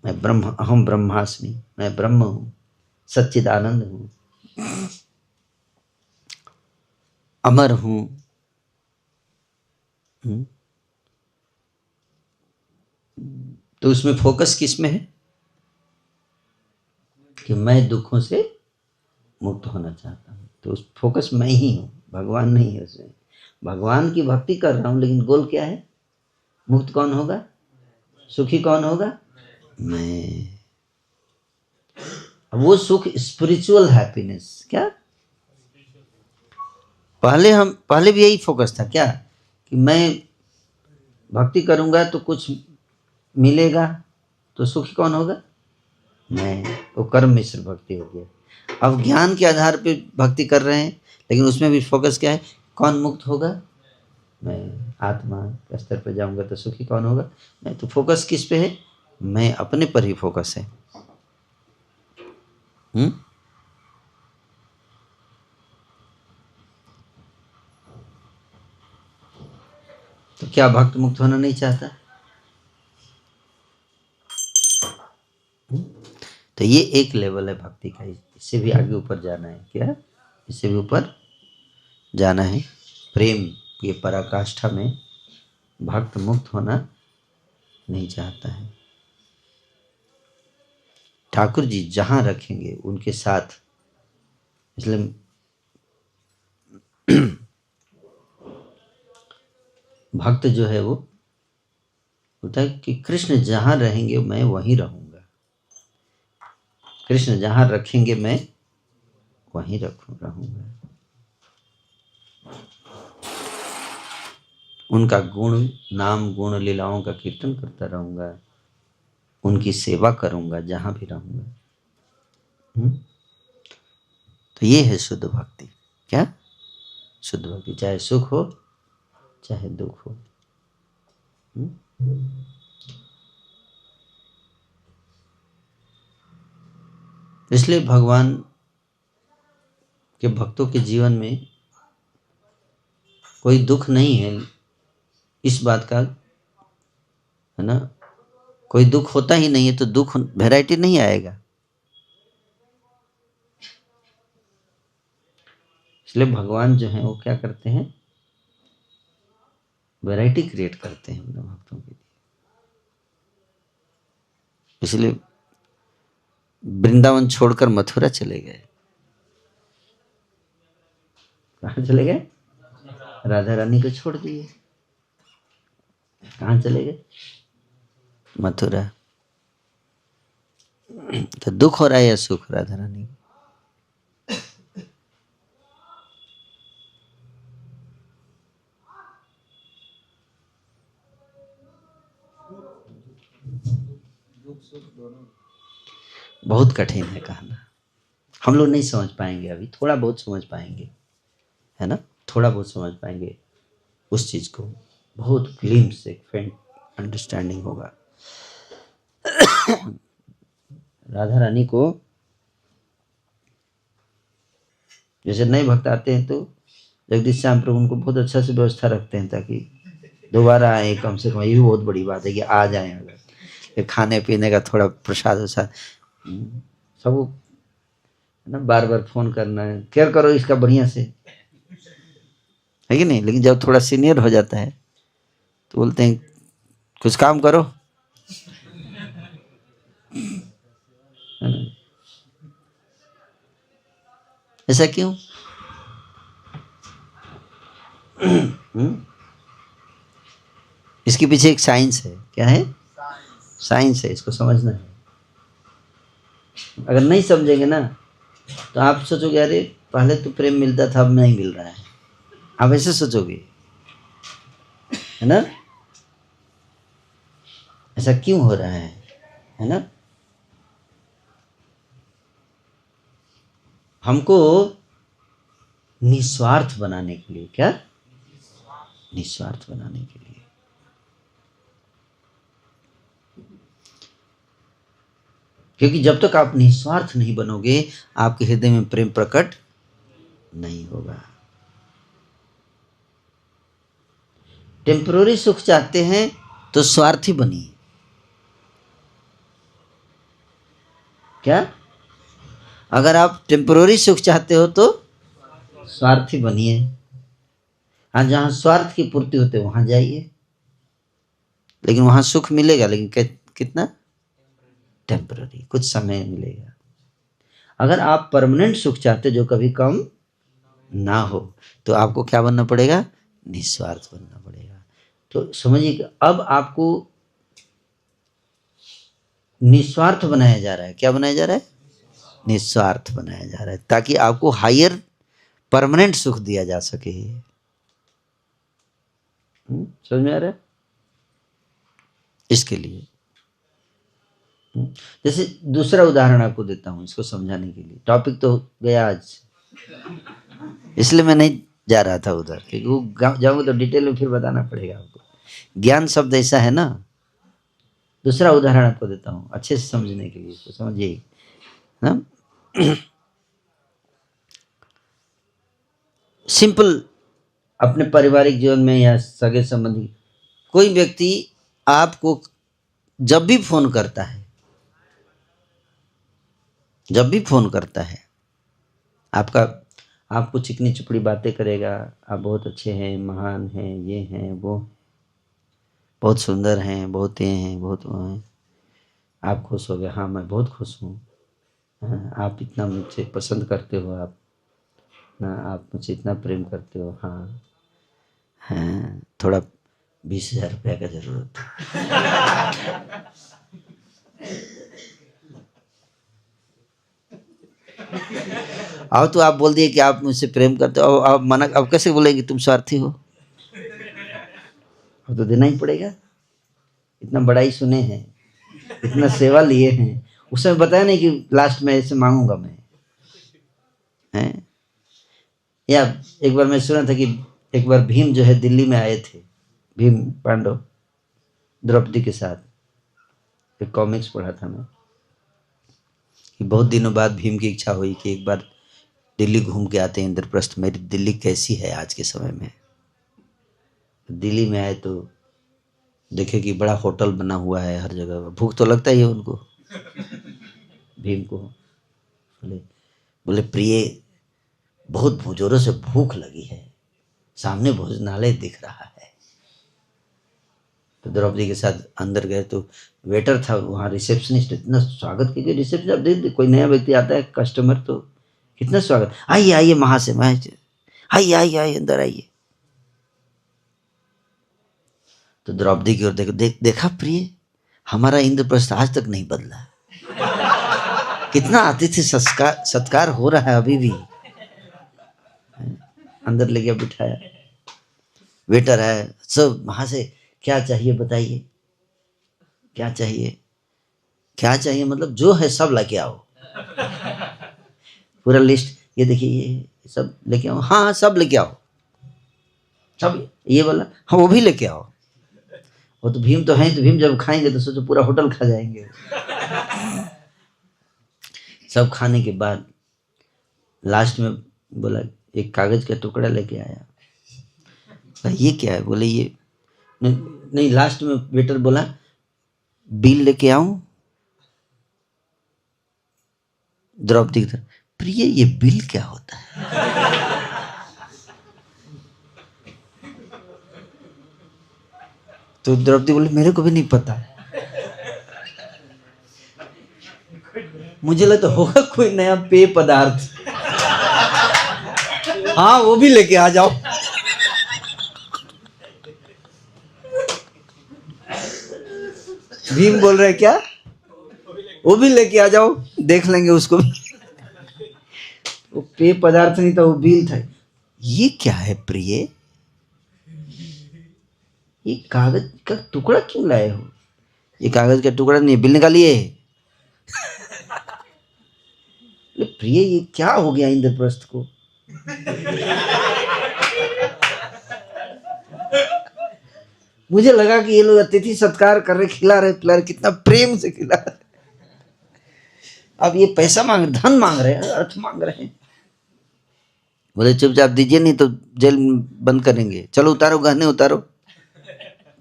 मैं ब्रह्म, अहम ब्रह्मास्मि, मैं ब्रह्म हूं, सच्चिदानंद हूं, अमर हूं। तो उसमें फोकस किस में है? कि मैं दुखों से मुक्त होना चाहता हूं। तो उस फोकस मैं ही हूं, भगवान नहीं है उसमें। भगवान की भक्ति कर रहा हूं, लेकिन गोल क्या है? मुक्त कौन होगा? सुखी कौन होगा? मैं। वो सुख स्पिरिचुअल हैप्पीनेस। क्या? पहले भी यही फोकस था क्या? कि मैं भक्ति करूंगा तो कुछ मिलेगा, तो सुखी कौन होगा? मैं। वो कर्म मिश्र भक्ति हो गया। अब ज्ञान के आधार पे भक्ति कर रहे हैं, लेकिन उसमें भी फोकस क्या है? कौन मुक्त होगा? मैं आत्मा के स्तर पर जाऊंगा तो सुखी कौन होगा? मैं। तो फोकस किस पे है? मैं अपने पर ही फोकस है। तो क्या भक्त मुक्त होना नहीं चाहता? तो ये एक लेवल है भक्ति का, इससे भी आगे ऊपर जाना है। क्या? इससे भी ऊपर जाना है। प्रेम की पराकाष्ठा में भक्त मुक्त होना नहीं चाहता है। ठाकुर जी जहां रखेंगे उनके साथ, इसलिए भक्त जो है वो होता है कि कृष्ण जहां रहेंगे मैं वहीं रहूंगा, कृष्ण जहां रखेंगे मैं वहीं रहूंगा। उनका गुण नाम गुण लीलाओं का कीर्तन करता रहूंगा, उनकी सेवा करूंगा जहां भी रहूंगा। तो ये है शुद्ध भक्ति। क्या? शुद्ध भक्ति, चाहे सुख हो चाहे दुख हो। इसलिए भगवान के भक्तों के जीवन में कोई दुख नहीं है, इस बात का है ना। कोई दुख होता ही नहीं है तो दुख वैरायटी नहीं आएगा। इसलिए भगवान जो है वो क्या करते हैं? वैरायटी क्रिएट करते हैं अपने भक्तों के लिए। इसलिए वृंदावन छोड़कर मथुरा चले गए। कहाँ चले गए? राधा रानी को छोड़ दिए। कहाँ चले गए? मथुरा। तो दुख हो रहा है या सुख राधा रानी? बहुत कठिन है कहना, हम लोग नहीं समझ पाएंगे अभी, थोड़ा बहुत समझ पाएंगे, है ना। थोड़ा बहुत समझ पाएंगे उस चीज को, बहुत ग्लिम्स, एक फेंट अंडरस्टैंडिंग होगा। राधा रानी को जैसे नए भक्त आते हैं तो जगदीश श्याम प्रभु उनको बहुत अच्छा से व्यवस्था रखते हैं ताकि दोबारा आए कम से कम। ये भी बहुत बड़ी बात है कि आ जाए। अगर खाने पीने का थोड़ा प्रसाद वसाद सब ना, बार बार फोन करना है, केयर करो इसका बढ़िया से, है कि नहीं। लेकिन जब थोड़ा सीनियर हो जाता है तो बोलते हैं कुछ काम करो, है ना। ऐसा क्यों? इसके पीछे एक साइंस है। क्या है? साइंस है, इसको समझना है। अगर नहीं समझेंगे ना तो आप सोचोगे अरे पहले तो प्रेम मिलता था अब नहीं मिल रहा है, आप ऐसे सोचोगे, है ना। ऐसा क्यों हो रहा है ना। हमको निस्वार्थ बनाने के लिए, क्या? निस्वार्थ बनाने के लिए। क्योंकि जब तक आप निस्वार्थ नहीं बनोगे आपके हृदय में प्रेम प्रकट नहीं होगा। टेम्पररी सुख चाहते हैं तो स्वार्थी बनिए। क्या? अगर आप टेम्पररी सुख चाहते हो तो स्वार्थी बनिए। हाँ, जहां स्वार्थ की पूर्ति होते वहां जाइए, लेकिन वहां सुख मिलेगा, लेकिन कितना? टेम्पररी, कुछ समय मिलेगा। अगर आप परमानेंट सुख चाहते जो कभी कम ना हो तो आपको क्या बनना पड़ेगा? निस्वार्थ बनना पड़ेगा। तो समझिए कि अब आपको निस्वार्थ बनाया जा रहा है। क्या बनाया जा रहा है? निस्वार्थ बनाया जा रहा है, ताकि आपको हायर परमानेंट सुख दिया जा सके। समझ में आ रहा है? इसके लिए जैसे दूसरा उदाहरण आपको देता हूं इसको समझाने के लिए। टॉपिक तो गया आज, इसलिए मैं नहीं जा रहा था उधर, क्योंकि वो जाऊंगा तो डिटेल में फिर बताना पड़ेगा आपको। ज्ञान शब्द ऐसा है ना। दूसरा उदाहरण आपको देता हूँ अच्छे से समझने के लिए, तो समझिए ना। सिंपल, अपने पारिवारिक जीवन में या सगे संबंधी, कोई व्यक्ति आपको जब भी फोन करता है, जब भी फोन करता है आपको चिकनी चुपड़ी बातें करेगा, आप बहुत अच्छे हैं, महान हैं, ये हैं, वो बहुत सुंदर हैं, बहुत ये हैं, बहुत वो हैं। आप खुश हो गए, हाँ मैं बहुत खुश हूँ, आप इतना मुझे पसंद करते हो, आप ना, आप मुझे इतना प्रेम करते हो, हाँ हाँ, थोड़ा 20,000 रुपया का जरूरत है। अब तो आप बोल दिए कि आप मुझसे प्रेम करते हो, अब मना, अब कैसे बोलेंगे तुम स्वार्थी हो? अब तो देना ही पड़ेगा। इतना बड़ाई सुने हैं, इतना सेवा लिए हैं, उस समय बताया नहीं कि लास्ट में ऐसे मांगूंगा मैं, हैं? या एक बार मैं सुना था कि एक बार भीम जो है दिल्ली में आए थे, भीम पांडव द्रौपदी के साथ। एक कॉमिक्स पढ़ा था मैं कि बहुत दिनों बाद भीम की इच्छा हुई कि एक बार दिल्ली घूम के आते हैं, इंद्रप्रस्थ, मेरी दिल्ली कैसी है आज के समय में। दिल्ली में आए तो देखे कि बड़ा होटल बना हुआ है हर जगह, भूख तो लगता ही है उनको, भीम को। बोले बोले प्रिय, बहुत जोरों से भूख लगी है, सामने भोजनालय दिख रहा है। तो द्रौपदी के साथ अंदर गए तो वेटर था वहाँ, रिसेप्शनिस्ट इतना स्वागत कीजिए, रिसेप्शन अब देख कोई नया व्यक्ति आता है कस्टमर तो कितना स्वागत, आइए आइए महाशय, आइए आइए आइए अंदर आइए। तो द्रौपदी की ओर देखा प्रिय, हमारा इंद्रप्रस्थ आज तक नहीं बदला, कितना अतिथि सत्कार हो रहा है अभी भी। अंदर ले गया, बिठाया, वेटर है, सब महाशय क्या चाहिए बताइए, क्या चाहिए, क्या चाहिए मतलब जो है सब लेके आओ, पूरा लिस्ट, ये देखिए ये सब लेके आओ, हाँ सब लेके आओ, सब ये वाला, हाँ वो भी लेके आओ। वो तो भीम तो हैं, तो भीम जब खाएंगे तो सोचो पूरा होटल खा जाएंगे। सब खाने के बाद लास्ट में बोला एक कागज का टुकड़ा लेके आया, ये क्या है? बोले ये नहीं, लास्ट में वेटर बोला बिल लेके आऊं। द्रौपदी की तरफ, प्रिय ये बिल क्या होता है? तो द्रौपदी बोले मेरे को भी नहीं पता, मुझे लगता होगा कोई नया पेय पदार्थ, हाँ वो भी लेके आ जाओ। भीम बोल रहे क्या, वो भी लेके आ जाओ, देख लेंगे उसको भी। वो पेय पदार्थ नहीं था, वो बिल था। ये क्या है प्रिय, ये कागज का टुकड़ा क्यों लाए हो? ये कागज का टुकड़ा नहीं, बिल निकालिए। प्रिय ये क्या हो गया इंद्रप्रस्थ को? मुझे लगा कि ये लोग अतिथि सत्कार कर रहे, खिला रहे पिला रहे, कितना प्रेम से खिला रहे, अब ये पैसा मांग, धन मांग रहे हैं, अर्थ मांग रहे हैं। बोले चुपचाप दीजिए नहीं तो जेल बंद करेंगे, चलो उतारो गहने उतारो।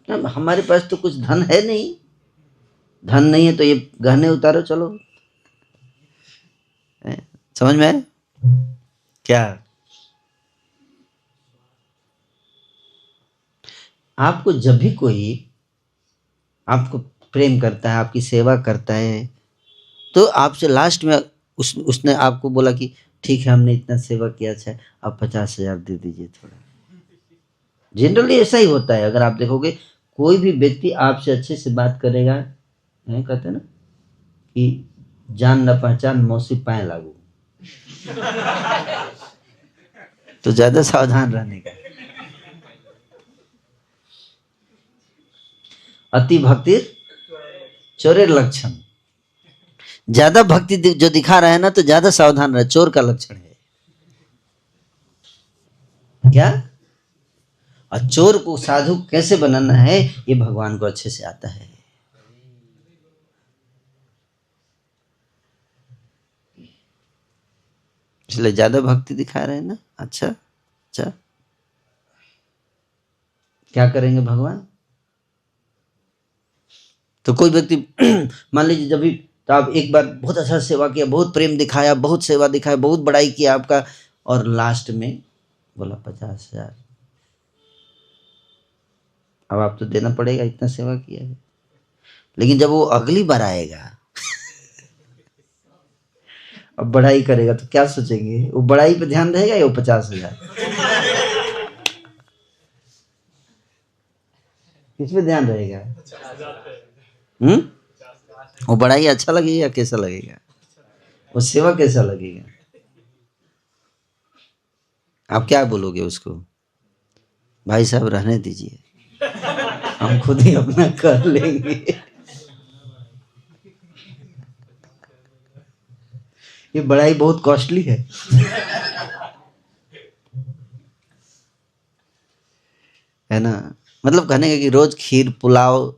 हमारे पास तो कुछ धन है नहीं, धन नहीं है तो ये गहने उतारो, चलो। समझ में आया क्या? आपको जब भी कोई आपको प्रेम करता है, आपकी सेवा करता है, तो आपसे लास्ट में उसने आपको बोला कि ठीक है हमने इतना सेवा किया, अच्छा आप 50,000 दे दीजिए थोड़ा। जनरली ऐसा ही होता है। अगर आप देखोगे कोई भी व्यक्ति आपसे अच्छे से बात करेगा, कहते हैं ना कि जान न पहचान मौसी पाए लागू, तो ज्यादा सावधान रहने का। अति भक्ति चोरेर लक्षण, ज्यादा भक्ति जो दिखा रहा है ना तो ज्यादा सावधान रहे, चोर का लक्षण है। क्या? और चोर को साधु कैसे बनाना है ये भगवान को अच्छे से आता है। इसलिए ज्यादा भक्ति दिखा रहे हैं ना। अच्छा अच्छा, क्या करेंगे भगवान? तो कोई व्यक्ति मान लीजिए जब भी, तो आप एक बार बहुत अच्छा सेवा किया, बहुत प्रेम दिखाया, बहुत सेवा दिखाया, बहुत बड़ाई किया आपका, और लास्ट में बोला 50,000। अब आप तो देना पड़ेगा, इतना सेवा किया है। लेकिन जब वो अगली बार आएगा अब बड़ाई करेगा तो क्या सोचेंगे? वो बड़ाई पे ध्यान रहेगा या वो 50,000? किस पे ध्यान रहेगा? वो बड़ाई अच्छा लगेगा या कैसा लगेगा? वो सेवा कैसा लगेगा? आप क्या बोलोगे उसको? भाई साहब रहने दीजिए, हम खुद ही अपना कर लेंगे। ये बड़ाई बहुत कॉस्टली है। है ना? मतलब कहने का कि रोज खीर पुलाव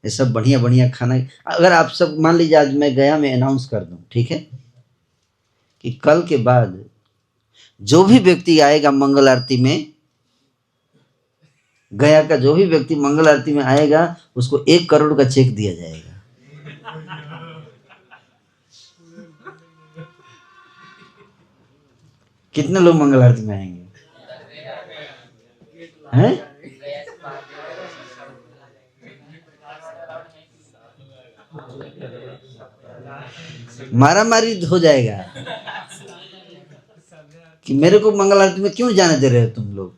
ये सब बढ़िया बढ़िया खाना। अगर आप सब मान लीजिए आज मैं गया, मैं अनाउंस कर दूं, ठीक है, कि कल के बाद जो भी व्यक्ति आएगा मंगल आरती में, गया का जो भी व्यक्ति मंगल आरती में आएगा उसको 1 करोड़ का चेक दिया जाएगा। कितने लोग मंगल आरती में आएंगे? हैं? मारा मारी हो जाएगा कि मेरे को मंगल आरती में क्यों जाने दे रहे हो तुम लोग।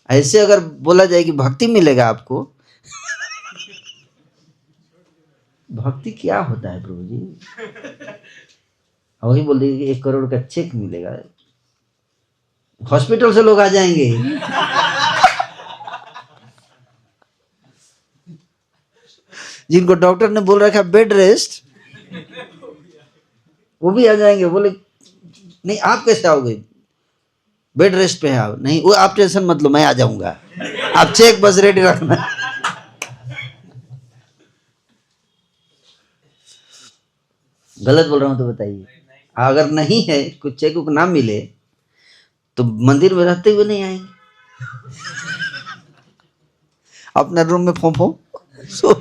ऐसे अगर बोला जाए कि भक्ति मिलेगा आपको, भक्ति क्या होता है प्रभु जी? वही बोल दिए कि 1 करोड़ का चेक मिलेगा, हॉस्पिटल से लोग आ जाएंगे। जिनको डॉक्टर ने बोल रखा बेड रेस्ट, वो भी आ जाएंगे। बोले नहीं आप कैसे आओगे, बेड रेस्ट पे आओ। नहीं वो आप टेंशन मत लो, मैं आ जाऊंगा, आप चेक बस रेडी रखना। गलत बोल रहा हूं तो बताइए। अगर नहीं है, कुछ चेक को ना मिले तो मंदिर में रहते हुए नहीं आएंगे, अपना रूम में फों सो।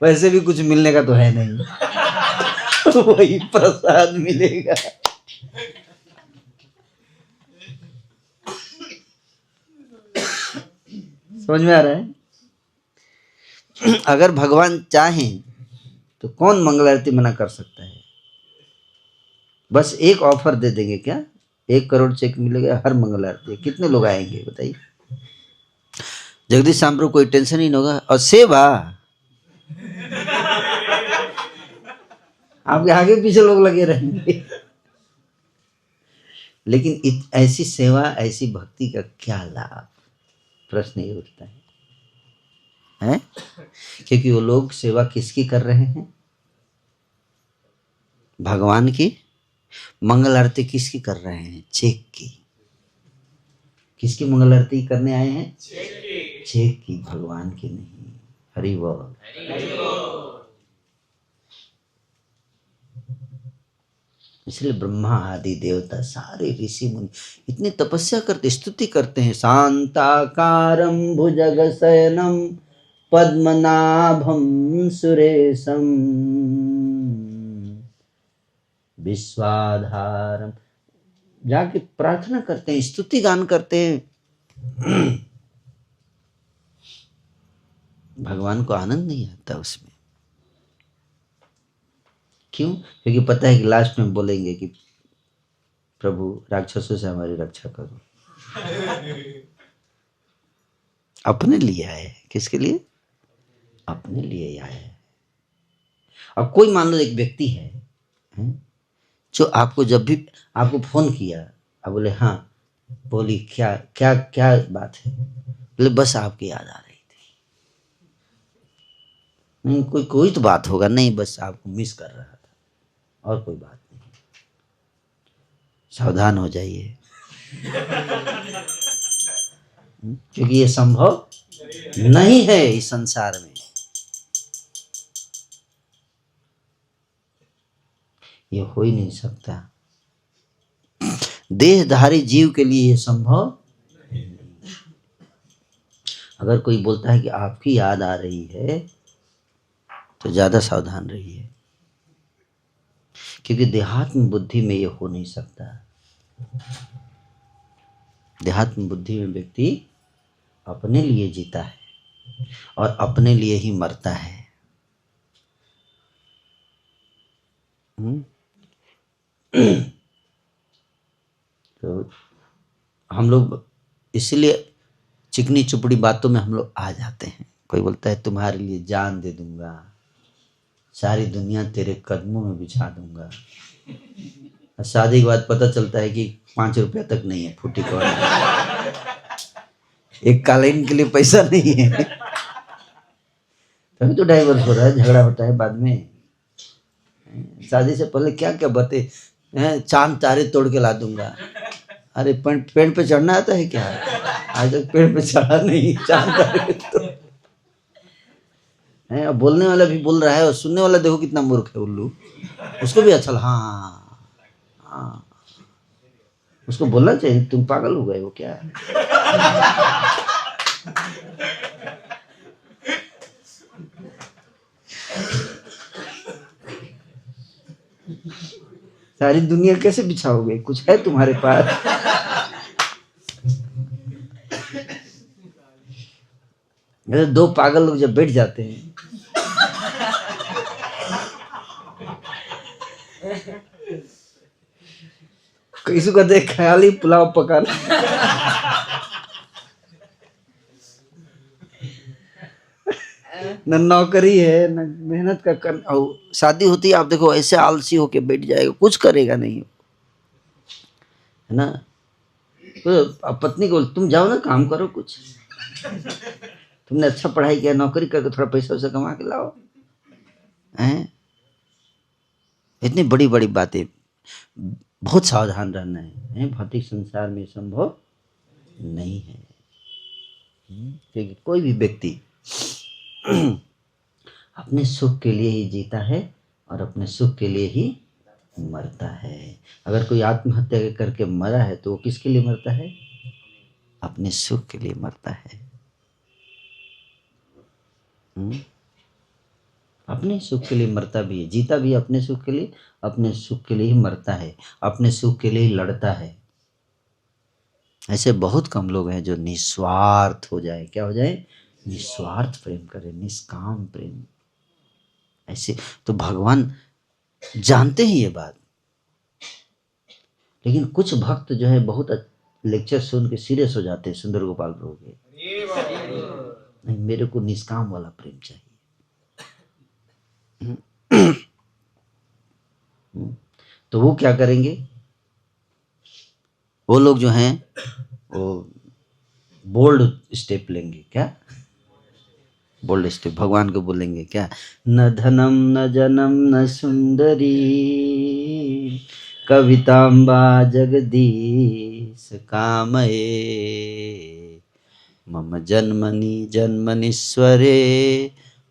वैसे भी कुछ मिलने का तो है नहीं, वही प्रसाद मिलेगा। समझ में आ रहा है? अगर भगवान चाहें तो कौन मंगल आरती मना कर सकता है? बस एक ऑफर दे देंगे क्या, 1 करोड़ चेक मिलेगा हर मंगल आरती। कितने लोग आएंगे बताइए? जगदीश सांबरू कोई टेंशन ही नहीं होगा। और सेवा आपके आगे पीछे लोग लगे रहेंगे। लेकिन ऐसी सेवा, ऐसी भक्ति का क्या लाभ? प्रश्न ये उठता है? क्योंकि वो लोग सेवा किसकी कर रहे हैं? भगवान की। मंगल आरती किसकी कर रहे हैं? चेक की। किसकी मंगल आरती करने आए हैं? चेक की, भगवान की नहीं। हरि बोल। इसलिए ब्रह्मा आदि देवता सारे ऋषि मुनि इतनी तपस्या करते, स्तुति करते हैं। शांताकारं भुजगशयनं पद्मनाभं सुरेशं विश्वाधारम, जाके प्रार्थना करते हैं, स्तुति गान करते हैं। भगवान को आनंद नहीं आता उसमें। क्यों? क्योंकि पता है कि लास्ट में बोलेंगे कि प्रभु राक्षसों से हमारी रक्षा करो। अपने लिए आए। किसके लिए? अपने लिए आए हैं। अब कोई मान लो एक व्यक्ति है जो आपको जब भी आपको फोन किया, आप बोले हाँ बोली, क्या क्या क्या बात है? बोले बस आपकी याद आ रही थी। नहीं कोई तो बात होगा। नहीं बस आपको मिस कर रहा था, और कोई बात नहीं। सावधान हो जाइए, क्योंकि ये संभव नहीं है इस संसार में। ये हो ही नहीं सकता। देहधारी जीव के लिए ये संभव। अगर कोई बोलता है कि आपकी याद आ रही है तो ज्यादा सावधान रहिए, क्योंकि देहात्म बुद्धि में ये हो नहीं सकता। देहात्म बुद्धि में व्यक्ति अपने लिए जीता है और अपने लिए ही मरता है। तो हम लोग इसलिए चिकनी चुपड़ी बातों में हम लोग आ जाते हैं। कोई बोलता है तुम्हारे लिए जान दे दूंगा, सारी दुनिया तेरे कदमों में बिछा दूंगा, और शादी के बाद पता चलता है कि 5 रुपया तक नहीं है, फूटी को एक कालीन के लिए पैसा नहीं है। तभी तो डाइवर्स हो रहा है, झगड़ा होता है बाद में। शादी से पहले क्या क्या बातें, चांद तारे तोड़ के ला दूंगा। अरे पेड़ पे चढ़ना आता है क्या? आज तक पेड़ पे चढ़ा नहीं, चांद तारे तो है। अब बोलने वाला भी बोल रहा है और सुनने वाला देखो कितना मूर्ख है, उल्लू। उसको भी अच्छा, हाँ हाँ, उसको बोलना चाहिए तुम पागल हो गए हो क्या? सारी दुनिया कैसे बिछाओगे? कुछ है तुम्हारे पास? दो पागल लोग जब बैठ जाते हैं, किसी को देख ख्याली पुलाव पकाना। न नौकरी है न मेहनत का कर, और शादी होती है आप देखो ऐसे आलसी होके बैठ जाएगा, कुछ करेगा नहीं, है ना। तो पत्नी को तुम जाओ ना, काम करो कुछ, तुमने अच्छा पढ़ाई किया, नौकरी करके थोड़ा पैसा वैसा कमा के लाओ। हैं? इतनी बड़ी बड़ी बातें, बहुत सावधान रहना है। भौतिक संसार में संभव नहीं है, क्योंकि कोई भी व्यक्ति अपने सुख के लिए ही जीता है और अपने सुख के लिए ही मरता है। अगर कोई आत्महत्या करके मरा है तो वो किसके लिए मरता है? अपने सुख के लिए मरता है। अपने सुख के लिए मरता भी है, जीता भी अपने सुख के लिए, अपने सुख के लिए ही मरता है, अपने सुख के लिए ही लड़ता है। ऐसे बहुत कम लोग हैं जो निस्वार्थ हो जाए। क्या हो जाए? निस्वार्थ प्रेम करे, निष्काम प्रेम। ऐसे तो भगवान जानते हैं ये बात, लेकिन कुछ भक्त जो है बहुत लेक्चर सुन के सीरियस हो जाते हैं। सुंदर गोपाल प्रभु के, नहीं मेरे को निष्काम वाला प्रेम चाहिए। तो वो क्या करेंगे? वो लोग जो हैं वो बोल्ड स्टेप लेंगे। क्या बोल्ड स्टेप? भगवान को बोलेंगे क्या? न धनम न जनम न सुंदरी कवितांबा जगदीश कामये मम जन्मनि जन्मनीश्वरे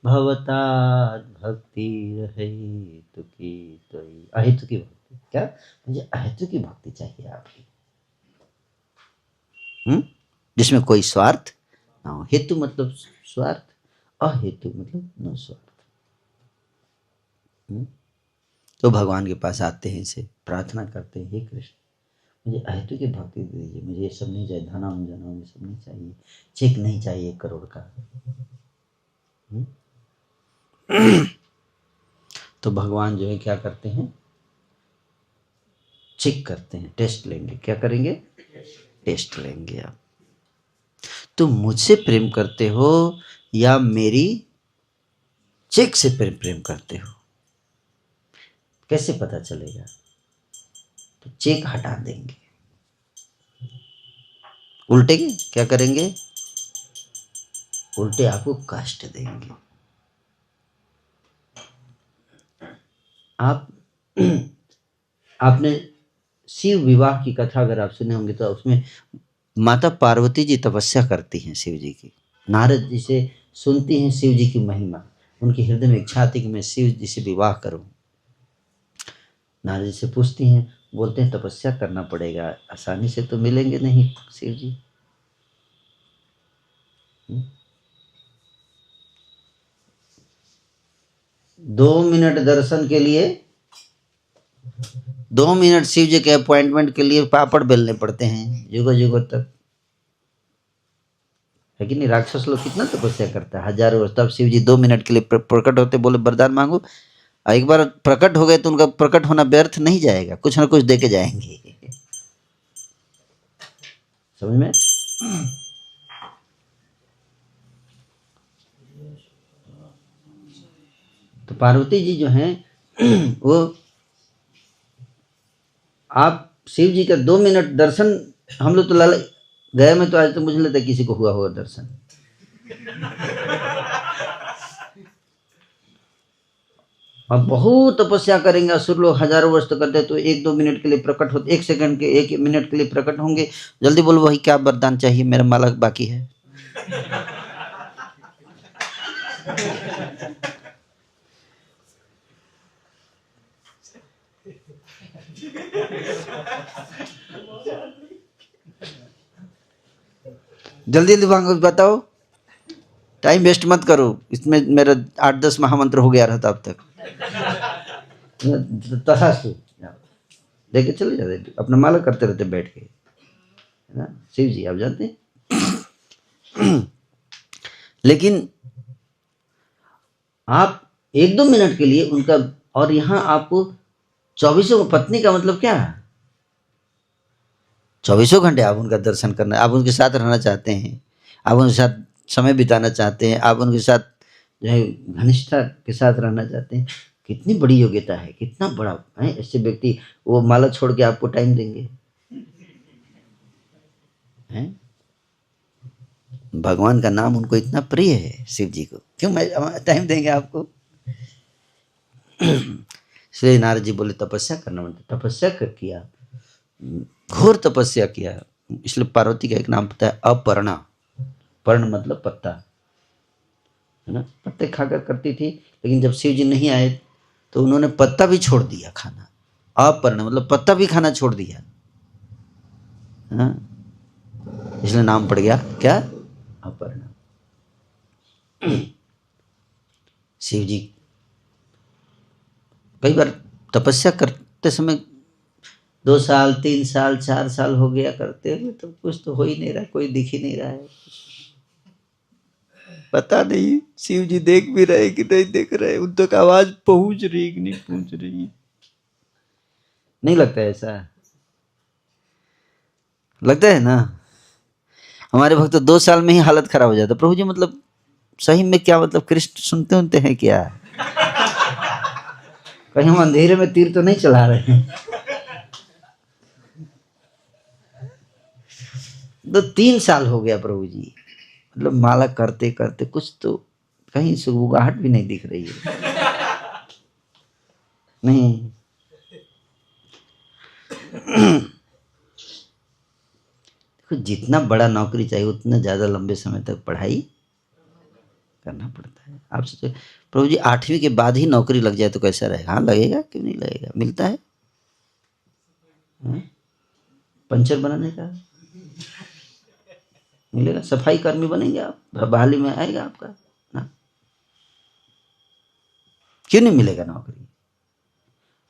भवतात् भक्ति हेतु की तोई। अहेतु की भक्ति। क्या? मुझे अहेतु की भक्ति चाहिए आपकी, जिसमें कोई स्वार्थ ना हो। हेतु मतलब स्वार्थ, अहेतु मतलब न स्वार्थ। तो भगवान के पास आते हैं, इसे प्रार्थना करते हैं, हे कृष्ण मुझे अहेतु की भक्ति दे दीजिए, मुझे ये सब नहीं चाहिए, धनम जनम ये सब नहीं चाहिए, चेक नहीं चाहिए 1 करोड़ का। तो भगवान जो है क्या करते हैं? चेक करते हैं, टेस्ट लेंगे। क्या करेंगे? टेस्ट लेंगे। आप तुम मुझसे प्रेम करते हो या मेरी चेक से प्रेम करते हो? कैसे पता चलेगा? तो चेक हटा देंगे, उल्टे क्या करेंगे? उल्टे आपको कष्ट देंगे। आपने शिव विवाह की कथा अगर आप सुने होंगे तो उसमें माता पार्वती जी तपस्या करती हैं शिव जी की। नारद जी से सुनती हैं शिव जी की महिमा। उनके हृदय में इच्छा थी कि मैं शिव जी से विवाह करूं। नारद जी से पूछती हैं, बोलते हैं तपस्या करना पड़ेगा, आसानी से तो मिलेंगे नहीं शिव जी। 2 मिनट दर्शन के लिए, 2 मिनट शिव जी के अपॉइंटमेंट के लिए पापड़ बेलने पड़ते हैं युगों युगों तक, है कि नहीं। राक्षस लोग कितना तपस्या करता है, हजारों वर्ष। तब शिव जी 2 मिनट के लिए प्रकट होते, बोले वरदान मांगो। एक बार प्रकट हो गए तो उनका प्रकट होना व्यर्थ नहीं जाएगा, कुछ ना कुछ दे के जाएंगे। समझ में? तो पार्वती जी जो हैं वो, आप शिव जी का 2 मिनट दर्शन, हम लोग तो गया में तो आज तो मुझे लगता है किसी को हुआ होगा दर्शन। अब बहुत तपस्या करेंगे असुर लोग, हजारों वर्ष तक करते, तो 1-2 मिनट के लिए प्रकट होते, 1 सेकंड के 1 मिनट के लिए प्रकट होंगे। जल्दी बोलो भाई क्या वरदान चाहिए, मेरा माला बाकी है। जल्दी जल्दी मांगो, बताओ, टाइम वेस्ट मत करो। इसमें मेरा 8-10 महामंत्र हो गया रहता अब तक। तथास्तु लेके चले जाते, अपना माला करते रहते बैठ के, है ना। शिव जी आप जानते हैं। लेकिन आप 1-2 मिनट के लिए उनका, और यहाँ आपको 24 पत्नी का मतलब क्या है, 24 घंटे आप उनका दर्शन करना, आप उनके साथ रहना चाहते हैं, आप उनके साथ समय बिताना चाहते हैं, आप उनके साथ जो है घनिष्ठता के साथ रहना चाहते हैं। कितनी बड़ी योग्यता है, कितना बड़ा है। ऐसे व्यक्ति वो माला छोड़ के आपको टाइम देंगे, हैं? भगवान का नाम उनको इतना प्रिय है शिव जी को, क्यों मैं टाइम देंगे आपको। इसलिए नारद जी बोले तपस्या करना, मतलब तपस्या किया, घोर तपस्या किया। इसलिए पार्वती का एक नाम पता है अपर्णा। पर्ण मतलब पत्ता, है ना, पत्ते खाकर करती थी। लेकिन जब शिव जी नहीं आए तो उन्होंने पत्ता भी छोड़ दिया खाना। अपर्णा मतलब पत्ता भी खाना छोड़ दिया, हाँ, इसलिए नाम पड़ गया क्या, अपर्णा। शिव जी कई बार तपस्या करते समय 2 साल 3 साल 4 साल हो गया करते हुए, तो कुछ तो हो ही नहीं रहा, कोई दिख ही नहीं रहा है। पता नहीं शिव जी देख भी रहे कि नहीं देख रहे, उन तक आवाज पहुंच रही कि नहीं पहुंच रही। नहीं लगता है ऐसा, लगता है ना। हमारे भक्त तो 2 साल में ही हालत खराब हो जाता। प्रभु जी मतलब सही में क्या, मतलब कृष्ण सुनते हैं क्या, कहीं हम अंधेरे में तीर तो नहीं चला रहे हैं। 2-3 साल हो गया प्रभु जी, मतलब माला करते करते कुछ तो कहीं सुगबुगाहट भी नहीं दिख रही है। नहीं देखो, जितना बड़ा नौकरी चाहिए उतना ज्यादा लंबे समय तक पढ़ाई करना पड़ता है। आप सोचो प्रभु जी 8वीं के बाद ही नौकरी लग जाए तो कैसा रहेगा। हाँ लगेगा, क्यों नहीं लगेगा, मिलता है। पंचर बनाने का मिलेगा, सफाई कर्मी बनेंगे आप, बहाली में आएगा आपका ना, क्यों नहीं मिलेगा नौकरी।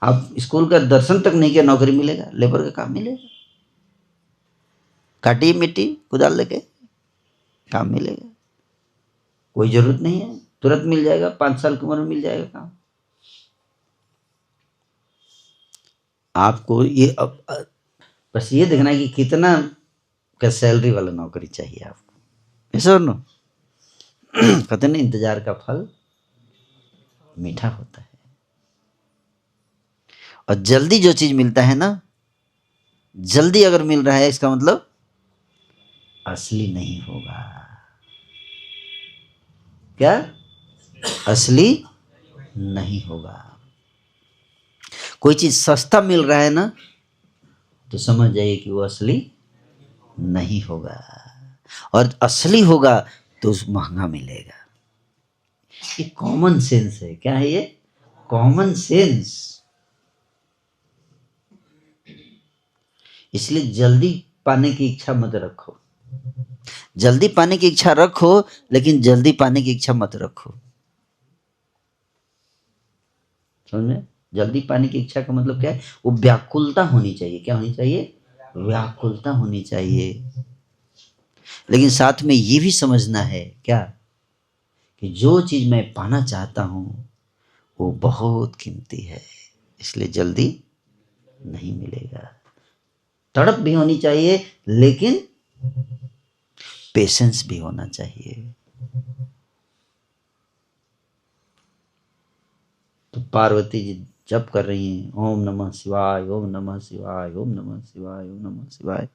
आप स्कूल का दर्शन तक नहीं किया, नौकरी मिलेगा, लेबर का काम मिलेगा, काटी मिट्टी कुदाल लेके काम मिलेगा, कोई जरूरत नहीं है, तुरंत मिल जाएगा, 5 साल की उम्र में मिल जाएगा काम आपको। ये बस ये देखना है कि कितना का सैलरी वाला नौकरी चाहिए आपको, ऐसा नो। कहते ना इंतजार का फल मीठा होता है। और जल्दी जो चीज मिलता है ना, जल्दी अगर मिल रहा है इसका मतलब असली नहीं होगा। क्या असली नहीं होगा। कोई चीज सस्ता मिल रहा है ना, तो समझ जाइए कि वो असली नहीं होगा, और असली होगा तो महंगा मिलेगा। ये कॉमन सेंस है। क्या है ये? Common sense. इसलिए जल्दी पाने की इच्छा मत रखो। जल्दी पाने की इच्छा रखो, लेकिन जल्दी पाने की इच्छा मत रखो। समझे? जल्दी पाने की इच्छा का मतलब क्या है? वो व्याकुलता होनी चाहिए। क्या होनी चाहिए? व्याकुलता होनी चाहिए। लेकिन साथ में ये भी समझना है क्या, कि जो चीज मैं पाना चाहता हूं वो बहुत कीमती है, इसलिए जल्दी नहीं मिलेगा। तड़प भी होनी चाहिए, लेकिन पेशेंस भी होना चाहिए। तो पार्वती जी जप कर रही हैं, ओम नमः शिवाय, ओम नमः शिवाय, ओम नमः शिवाय, ओम नमः शिवाय।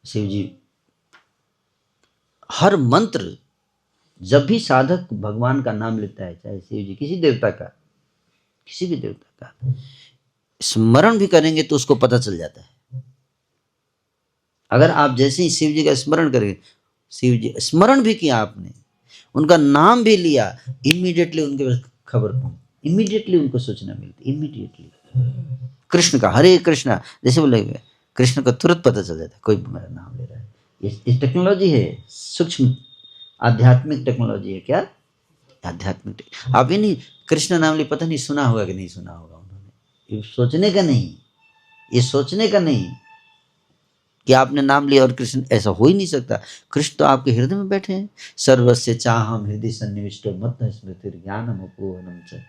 शिव जी हर मंत्र, जब भी साधक भगवान का नाम लेता है, चाहे शिव जी किसी देवता का, किसी भी देवता का स्मरण भी करेंगे तो उसको पता चल जाता है। अगर आप जैसे ही शिव जी का स्मरण करेंगे, शिव जी स्मरण भी किया आपने, उनका नाम भी लिया, इमीडिएटली उनके पास खबर पहुंच, इमीडिएटली उनको सूचना मिलती, इमीडिएटली। कृष्ण का हरे कृष्णा जैसे बोले, कृष्ण का तुरंत पता चल जाता है कोई मेरा नाम ले रहा है। ये टेक्नोलॉजी है, सूक्ष्म आध्यात्मिक टेक्नोलॉजी है। क्या? आध्यात्मिक। आप ही नहीं कृष्ण नाम लिए, पता नहीं सुना होगा कि नहीं सुना होगा उन्होंने। ये सोचने का नहीं, ये सोचने का नहीं कि आपने नाम लिया और कृष्ण, ऐसा हो ही नहीं सकता। कृष्ण तो आपके हृदय में बैठे हैं। सर्वस्य चाहम हृदय सन्निविष्टो मत्त स्मृति ज्ञानम अपूर्णम च।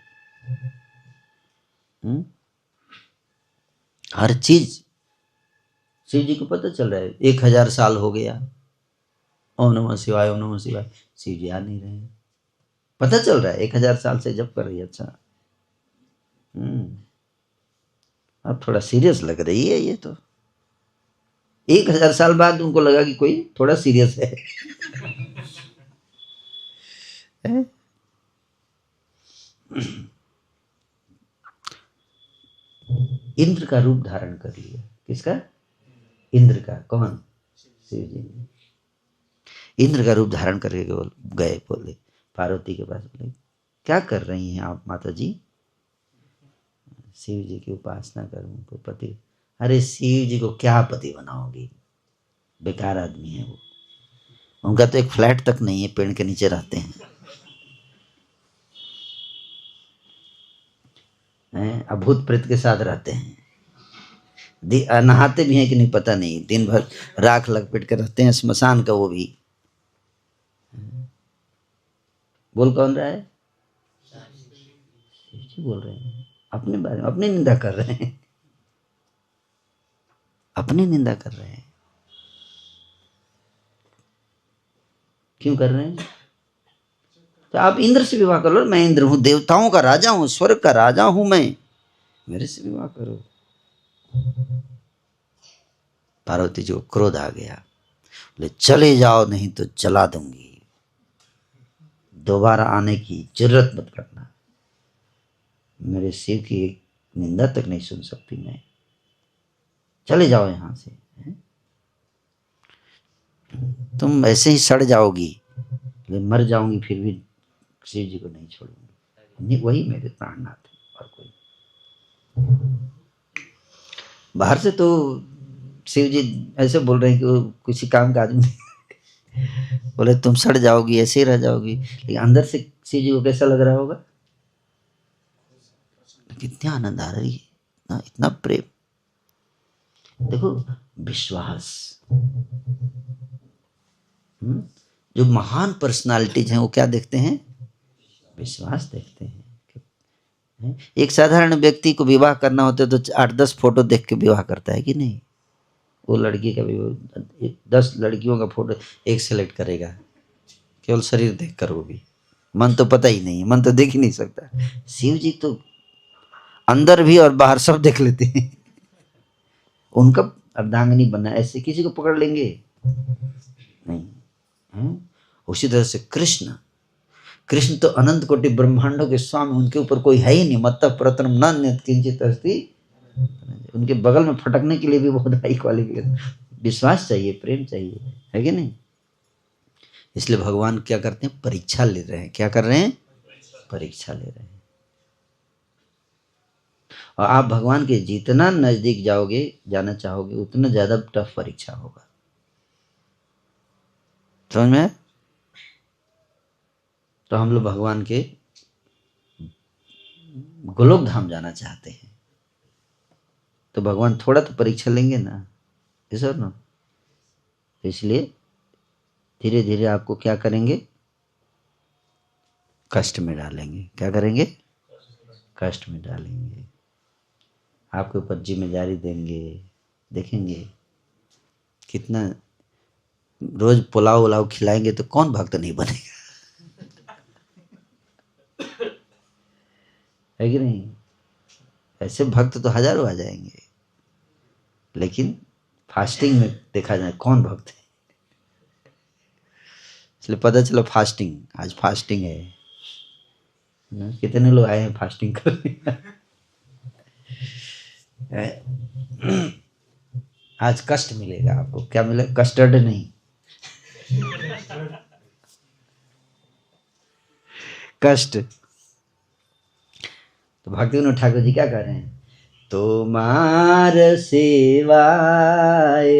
हर चीज शिव जी को पता चल रहा है। 1000 साल हो गया, ओम नमः शिवाय, ओम नमः शिवाय, शिव जी आ नहीं रहे हैं। पता चल रहा है 1000 साल से जब कर रही है। अच्छा, अब थोड़ा सीरियस लग रही है ये तो। 1000 साल बाद उनको लगा कि कोई थोड़ा सीरियस है। इंद्र का रूप धारण कर लिया। किसका? इंद्र का। कौन? शिव जी ने इंद्र का रूप धारण करके गए, बोले पार्वती के पास, बोले क्या कर रही हैं आप माता जी? शिव जी की उपासना करूं उनको पति। अरे शिव जी को क्या पति बनाओगी, बेकार आदमी है वो। उनका तो एक फ्लैट तक नहीं है, पेड़ के नीचे रहते हैं। अभूत प्रेत के साथ रहते हैं, नहाते भी हैं कि नहीं पता नहीं, दिन भर राख लपेट कर रहते हैं, स्मशान का वो भी। बोल कौन रहा है? बोल रहे हैं अपने बारे में, अपनी निंदा कर रहे हैं, अपनी निंदा कर रहे हैं। क्यों कर रहे हैं? तो आप इंद्र से विवाह कर लो। मैं इंद्र हूं, देवताओं का राजा हूं, स्वर्ग का राजा हूं मैं, मेरे से विवाह करो। पार्वती जी को क्रोध आ गया, बोले चले जाओ नहीं तो जला दूंगी, दोबारा आने की जरूरत मत करना, मेरे शिव की निंदा तक नहीं सुन सकती मैं, चले जाओ यहां से, तुम ऐसे ही सड़ जाओगी, मर जाऊंगी फिर भी शिव जी को नहीं छोड़ूंगी, वही मेरे प्राणनाथ है और कोई। बाहर से तो शिव जी ऐसे बोल रहे हैं कि वो किसी काम का आदमी बोले तुम सड़ जाओगी, ऐसे ही रह जाओगी, लेकिन अंदर से शिव जी को कैसा लग रहा होगा? कितना आनंद आ रही है, इतना प्रेम। देखो विश्वास, जो महान पर्सनालिटीज हैं वो क्या देखते हैं? विश्वास देखते हैं। एक साधारण व्यक्ति को विवाह करना होता है तो 8-10 फोटो देख के विवाह करता है कि नहीं? वो लड़की का भी 10 लड़कियों का फोटो एक सेलेक्ट करेगा, केवल शरीर देख कर, वो भी मन तो पता ही नहीं है, मन तो देख ही नहीं सकता। शिव जी तो अंदर भी और बाहर सब देख लेते हैं। उनका अर्धांगिनी बना, ऐसे किसी को पकड़ लेंगे नहीं है? उसी तरह से कृष्ण तो अनंत कोटि ब्रह्मांडों के स्वामी, उनके ऊपर कोई है ही नहीं। मत्तः परतरम न किंचित अस्ति उनके बगल में फटकने के लिए भी बहुत हाई क्वालिफिकेशन, विश्वास चाहिए, प्रेम चाहिए, है कि नहीं? इसलिए भगवान क्या करते हैं? परीक्षा ले रहे हैं। क्या कर रहे हैं? परीक्षा ले रहे हैं। और आप भगवान के जितना नजदीक जाओगे, जाना चाहोगे, उतना ज्यादा टफ परीक्षा होगा। समझ में? तो हम लोग भगवान के गोलोक धाम जाना चाहते हैं, तो भगवान थोड़ा तो परीक्षा लेंगे ना, ऐसा ना? इसलिए धीरे धीरे आपको क्या करेंगे? कष्ट में डालेंगे। क्या करेंगे? कष्ट में डालेंगे। आपके ऊपर जिम्मेदारी देंगे। देखेंगे कितना रोज पुलाव उलाव खिलाएंगे तो कौन भक्त नहीं बनेगा, है कि नहीं? ऐसे भक्त तो हजारों आ जाएंगे, लेकिन फास्टिंग में देखा जाए कौन भक्त है। इसलिए पता चला फास्टिंग, आज फास्टिंग है ना? कितने लोग आए हैं फास्टिंग करने? आज कष्ट मिलेगा आपको। क्या मिलेगा? कस्टर्ड नहीं, कष्ट। तो भक्ति विनोद ठाकुर जी क्या कर रहे हैं? तुम्हार सेवाए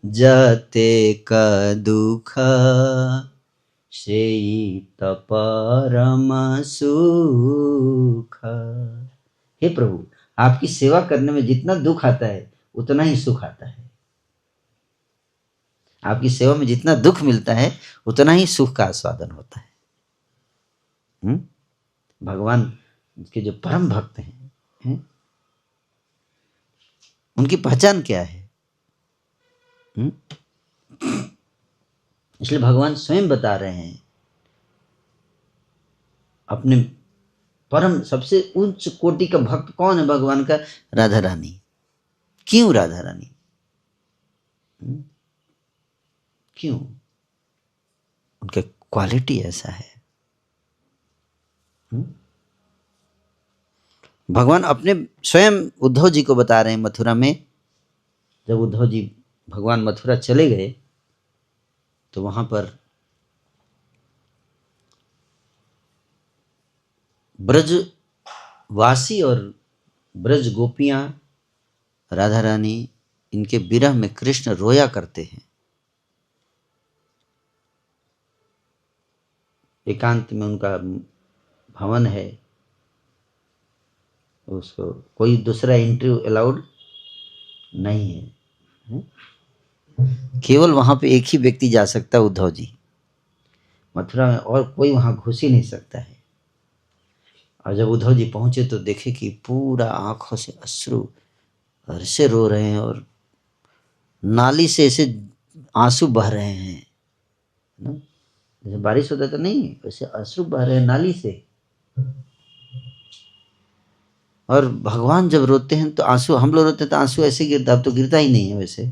जते का दुख सेई त परम सुख। हे प्रभु, आपकी सेवा करने में जितना दुख आता है उतना ही सुख आता है। आपकी सेवा में जितना दुख मिलता है उतना ही सुख का आस्वादन होता है। भगवान के जो परम भक्त हैं, उनकी पहचान क्या है? इसलिए भगवान स्वयं बता रहे हैं अपने परम सबसे उच्च कोटि का भक्त कौन है भगवान का? राधा रानी। क्यों राधा रानी? क्यों? उनका क्वालिटी ऐसा है। भगवान अपने स्वयं उद्धव जी को बता रहे हैं मथुरा में। जब उद्धव जी भगवान मथुरा चले गए तो वहां पर ब्रजवासी और ब्रज गोपियां, राधा रानी, इनके विरह में कृष्ण रोया करते हैं। एकांत में उनका भवन है, उसको कोई दूसरा एंट्री अलाउड नहीं है। केवल वहां पे एक ही व्यक्ति जा सकता है, उद्धव जी। मथुरा में और कोई वहां घुस ही नहीं सकता है। और जब उद्धव जी पहुंचे तो देखे कि पूरा आंखों से अश्रु ऐसे रो रहे हैं और नाली से ऐसे आंसू बह रहे हैं ना? जैसे बारिश होता तो नहीं, वैसे अश्रु बह रहे हैं नाली से। और भगवान जब रोते हैं तो आंसू, हम लोग रोते हैं तो आंसू ऐसे गिरता, अब तो गिरता ही नहीं है वैसे,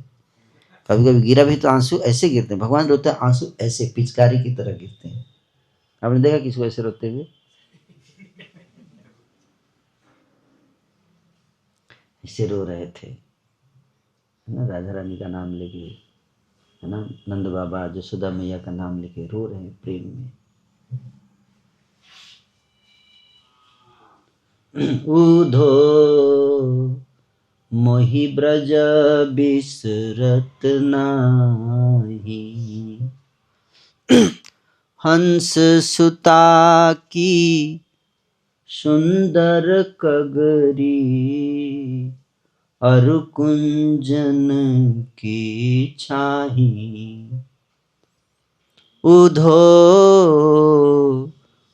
कभी कभी गिरा भी तो आंसू ऐसे गिरते हैं। भगवान रोते हैं आंसू ऐसे पिचकारी की तरह गिरते हैं। आपने देखा किसी को ऐसे रोते हुए? ऐसे रो रहे थे ना, राधा रानी का नाम लेके, है ना, नंद बाबा जसोदा मैया का नाम लेके रो रहे हैं प्रेम में। उधो मोहि ब्रज बिसरत नाही, हंस सुता की सुंदर कगरी, अरु कुंजन की छाही। उधो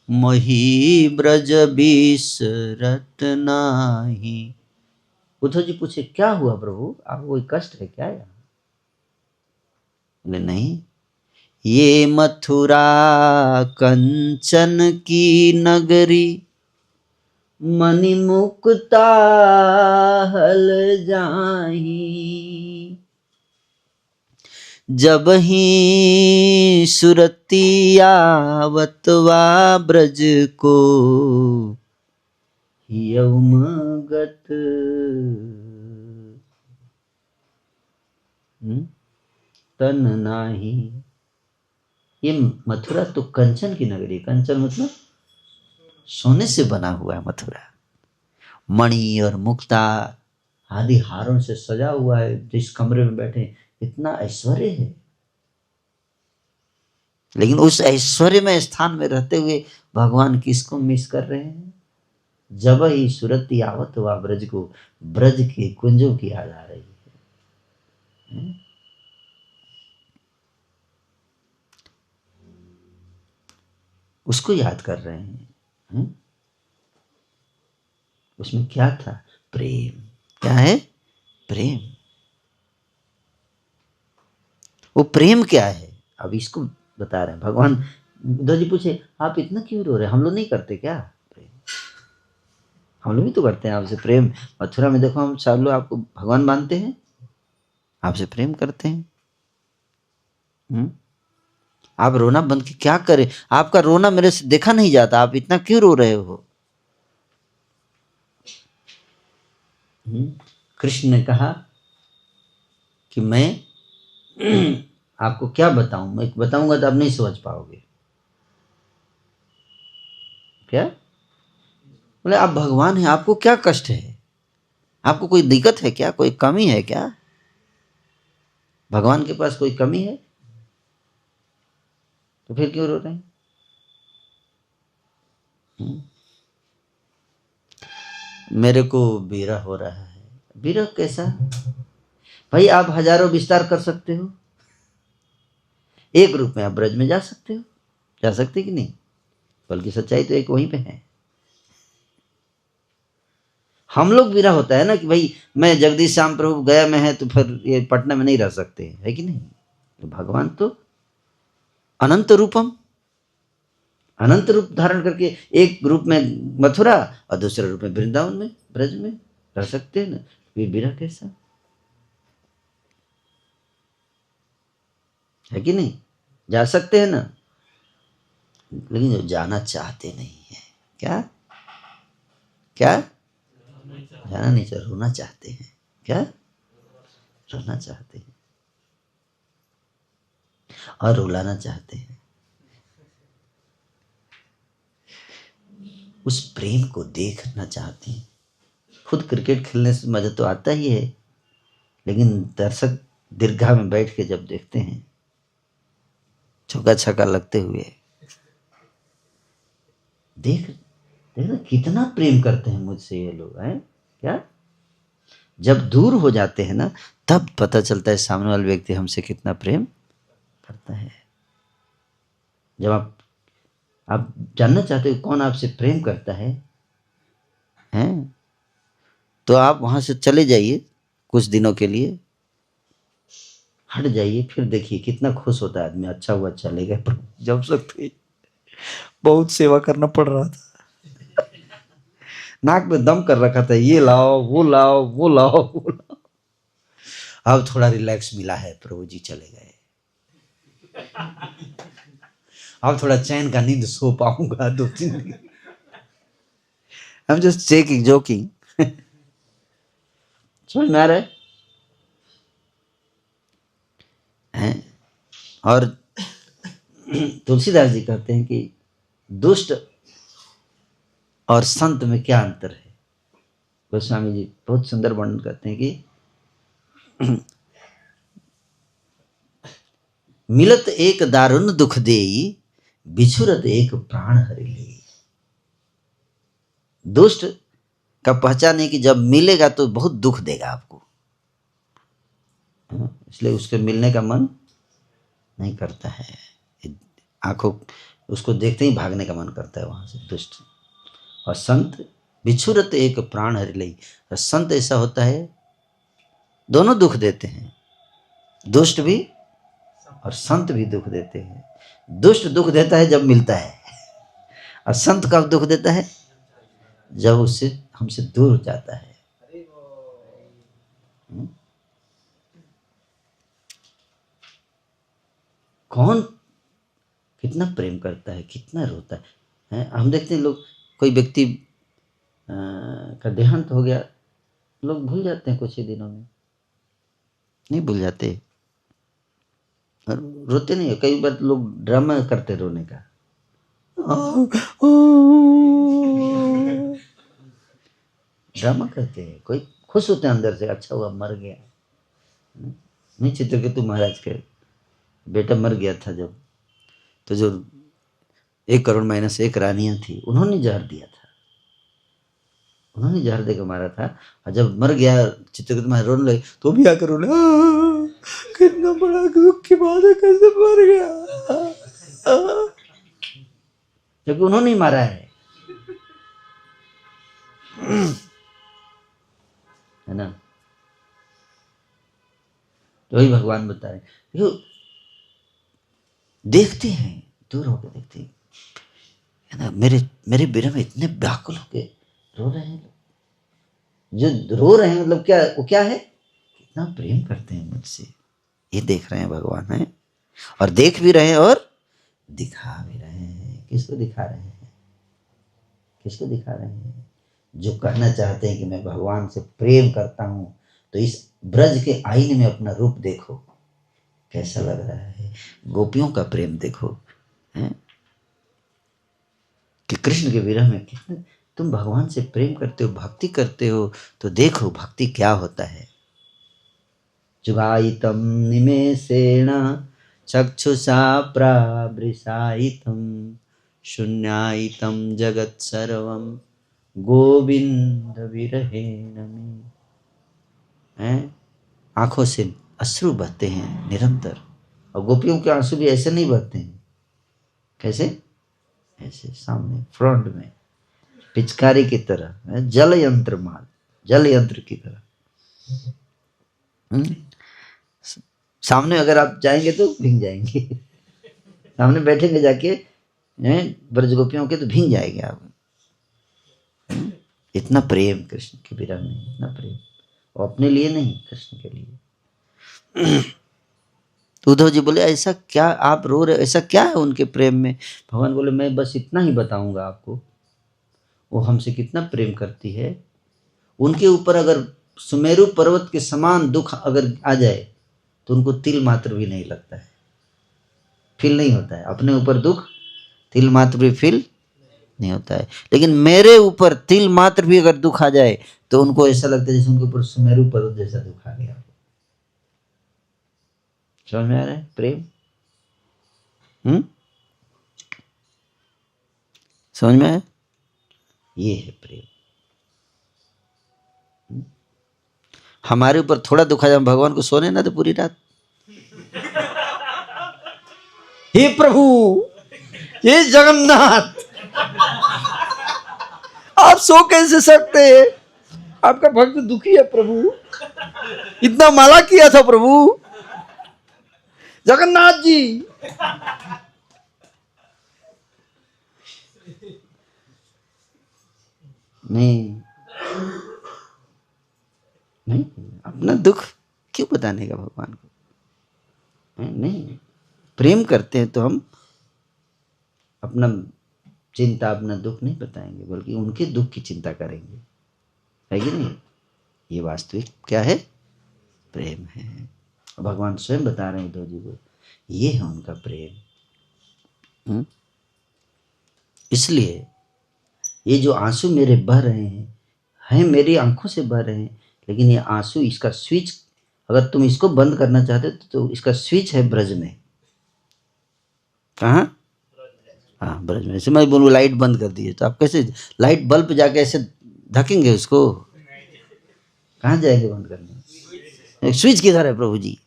मोहि ब्रज बिसरत नाही। उद्धव जी पूछे क्या हुआ प्रभु, आपको कोई कष्ट है क्या? यहाँ बोले नहीं, ये मथुरा कंचन की नगरी, मणि मुक्ता हल जाही। जब ही सुरती आवतवा ब्रज को, यौमगत तन नाही। ये मथुरा तो कंचन की नगरी, कंचन मतलब सोने से बना हुआ है मथुरा, मणि और मुक्ता आदि हारों से सजा हुआ है। जिस कमरे में बैठे इतना ऐश्वर्य है, लेकिन उस ऐश्वर्य में स्थान में रहते हुए भगवान किसको मिस कर रहे हैं? जब ही सुरति आवत हुआ ब्रज को, ब्रज के कुंजों की याद आ रही है। उसको याद कर रहे हैं। उसमें क्या था? प्रेम। क्या है? प्रेम। वो प्रेम क्या है अब इसको बता रहे हैं भगवान। उद्धव जी पूछे आप इतना क्यों रो रहे हैं? हम लोग नहीं करते क्या प्रेम? हम लोग भी तो करते हैं आपसे प्रेम। मथुरा में देखो हम सब लोग आपको भगवान मानते हैं, आपसे प्रेम करते हैं। आप रोना बंद के क्या करें? आपका रोना मेरे से देखा नहीं जाता, आप इतना क्यों रो रहे हो? कृष्ण ने कहा कि मैं आपको क्या बताऊं, मैं बताऊंगा तो आप नहीं समझ पाओगे। क्या बोले? आप भगवान हैं, आपको क्या कष्ट है? आपको कोई दिक्कत है क्या? कोई कमी है क्या? भगवान के पास कोई कमी है तो फिर क्यों रो रहे हैं? मेरे को विरह हो रहा है। विरह कैसा? भाई आप हजारों विस्तार कर सकते हो, एक रूप में आप ब्रज में जा सकते हो, जा सकते कि नहीं? बल्कि सच्चाई तो एक वहीं पे है। हम लोग विरह होता है ना कि भाई मैं जगदीश श्याम प्रभु गया में है तो फिर ये पटना में नहीं रह सकते, है कि नहीं? तो भगवान तो अनंत रूपम, अनंत रूप धारण करके एक रूप में मथुरा और दूसरे रूप में वृंदावन में ब्रज में रह सकते हैं ना, फिर विरह कैसा? है कि नहीं? जा सकते हैं ना, लेकिन जो जाना चाहते नहीं है। क्या क्या? जाना नहीं चाहते, रोना चाहते हैं। क्या? रोना चाहते हैं और रुलाना चाहते हैं। उस प्रेम को देखना चाहते हैं। खुद क्रिकेट खेलने से मजा तो आता ही है, लेकिन दर्शक दीर्घा में बैठ के जब देखते हैं चौका छक्का लगते हुए, देखना कितना प्रेम करते हैं मुझसे ये लोग हैं। क्या? जब दूर हो जाते हैं ना तब पता चलता है सामने वाला व्यक्ति हमसे कितना प्रेम करता है। जब आप जानना चाहते हो कौन आपसे प्रेम करता है, हैं? तो आप वहां से चले जाइए कुछ दिनों के लिए, हट जाइए, फिर देखिए कितना खुश होता है आदमी। अच्छा हुआ चले गए, जब सकते बहुत सेवा करना पड़ रहा था, नाक में दम कर रखा था, ये लाओ वो लाओ वो लाओ वो लाओ। अब थोड़ा रिलैक्स मिला है, प्रभु जी चले गए, अब थोड़ा चैन का नींद सो पाऊंगा 2-3 दिन। I'm just joking, joking. समझ में आ रहा है? और तुलसीदास जी कहते हैं कि दुष्ट और संत में क्या अंतर है? गोस्वामी जी बहुत सुंदर वर्णन करते हैं कि मिलत एक दारुण दुख देई, बिछुरत एक प्राण हरि ले। दुष्ट का पहचान है कि जब मिलेगा तो बहुत दुख देगा आपको, इसलिए उसके मिलने का मन नहीं करता है। आंखों उसको देखते ही भागने का मन करता है वहां से, दुष्ट। और संत बिछुरत एक प्राण हरि लई। संत ऐसा होता है, दोनों दुख देते हैं, दुष्ट भी और संत भी दुख देते हैं। दुष्ट दुख देता है जब मिलता है, और संत कब दुख देता है? जब उससे हमसे दूर हो जाता है। कौन कितना प्रेम करता है, कितना रोता है? हम देखते हैं लोग, कोई व्यक्ति का देहांत हो गया, लोग भूल जाते हैं कुछ ही दिनों में, नहीं भूल जाते, और रोते नहीं। कई बार लोग ड्रामा करते रोने का, ड्रामा करते हैं। कोई खुश होते हैं अंदर से, अच्छा हुआ मर गया। नहीं चित्रकेतु महाराज के बेटा मर गया था जब, तो जो 1 करोड़ -1 रानियां थी, उन्होंने जहर दिया था, उन्होंने जहर देकर मारा था। और जब मर गया चित्रकेतु महाराज रोने लगे, तो भी आकर रोने, कितना बड़ा दुख की बात है, कैसे मर गया, क्योंकि उन्होंने ही मारा है ना। तो वही भगवान बता रहे, देखो देखते हैं, दूर होकर देखते हैं, है ना। मेरे विरह में इतने व्याकुल होके रो रहे हैं, जो रो रहे हैं मतलब क्या, वो क्या है, कितना प्रेम करते हैं मुझसे, ये देख रहे हैं भगवान है। और देख भी रहे हैं और दिखा भी रहे हैं। किसको दिखा रहे हैं, किसको दिखा रहे हैं, जो कहना चाहते हैं कि मैं भगवान से प्रेम करता हूं, तो इस ब्रज के आईने में अपना रूप देखो कैसा लग रहा है, गोपियों का प्रेम देखो, है कि कृष्ण के विरह में कितने तुम भगवान से प्रेम करते हो, भक्ति करते हो, तो देखो भक्ति क्या होता है। जुगायितं निमेषेण चक्षुषा प्रावृषायितं शून्यायितं जगत्सर्वं गोविंद विरहेण मे। आंखों से अश्रु बहते हैं निरंतर, और गोपियों के आंसू भी ऐसे नहीं बहते हैं, कैसे, ऐसे सामने फ्रंट में पिचकारी की तरह, जल यंत्र माल, जल यंत्र की तरह। सामने अगर आप जाएंगे तो भीग जाएंगे, सामने बैठेंगे जाके ब्रज गोपियों के तो भीग जाएंगे आप। इतना प्रेम कृष्ण के विरह में, इतना प्रेम, और अपने लिए नहीं, कृष्ण के लिए। तो उद्धव जी बोले ऐसा क्या आप रो रहे, ऐसा क्या है उनके प्रेम में। भगवान बोले मैं बस इतना ही बताऊंगा आपको, वो हमसे कितना प्रेम करती है। उनके ऊपर अगर सुमेरु पर्वत के समान दुख अगर आ जाए तो उनको तिल मात्र भी नहीं लगता है, फील नहीं होता है। अपने ऊपर दुख तिल मात्र भी फील नहीं होता है, लेकिन मेरे ऊपर तिल मात्र भी अगर दुख आ जाए तो उनको ऐसा लगता है जैसे उनके ऊपर सुमेरु पर्वत जैसा दुख आ गया। समझ में आ रहा है प्रेम? समझ में आया? ये है प्रेम। हमारे ऊपर थोड़ा दुख आ जाए, भगवान को सोने ना तो पूरी रात, हे प्रभु, हे जगन्नाथ, आप सो कैसे सकते हैं, आपका भक्त दुखी है प्रभु, इतना माला किया था प्रभु, जगन्नाथ जी। नहीं नहीं, अपना दुख क्यों बताने का भगवान को, नहीं। प्रेम करते हैं तो हम अपना चिंता, अपना दुख नहीं बताएंगे, बल्कि उनके दुख की चिंता करेंगे, है कि नहीं। ये वास्तविक क्या है, प्रेम है। भगवान स्वयं बता रहे हैं उद्धव जी को, ये है उनका प्रेम। इसलिए ये जो आंसू मेरे बह रहे हैं मेरी आंखों से बह रहे हैं, लेकिन ये आंसू, इसका स्विच, अगर तुम इसको बंद करना चाहते हो तो इसका स्विच है ब्रज में। कहाँ? हाँ, ब्रज में। ऐसे मैं बोलूँ लाइट बंद कर दिए तो आप कैसे लाइट बल्ब जाके ऐसे धकेंगे उसको, कहाँ जाएंगे बंद करने, स्विच किधर है प्रभु जी,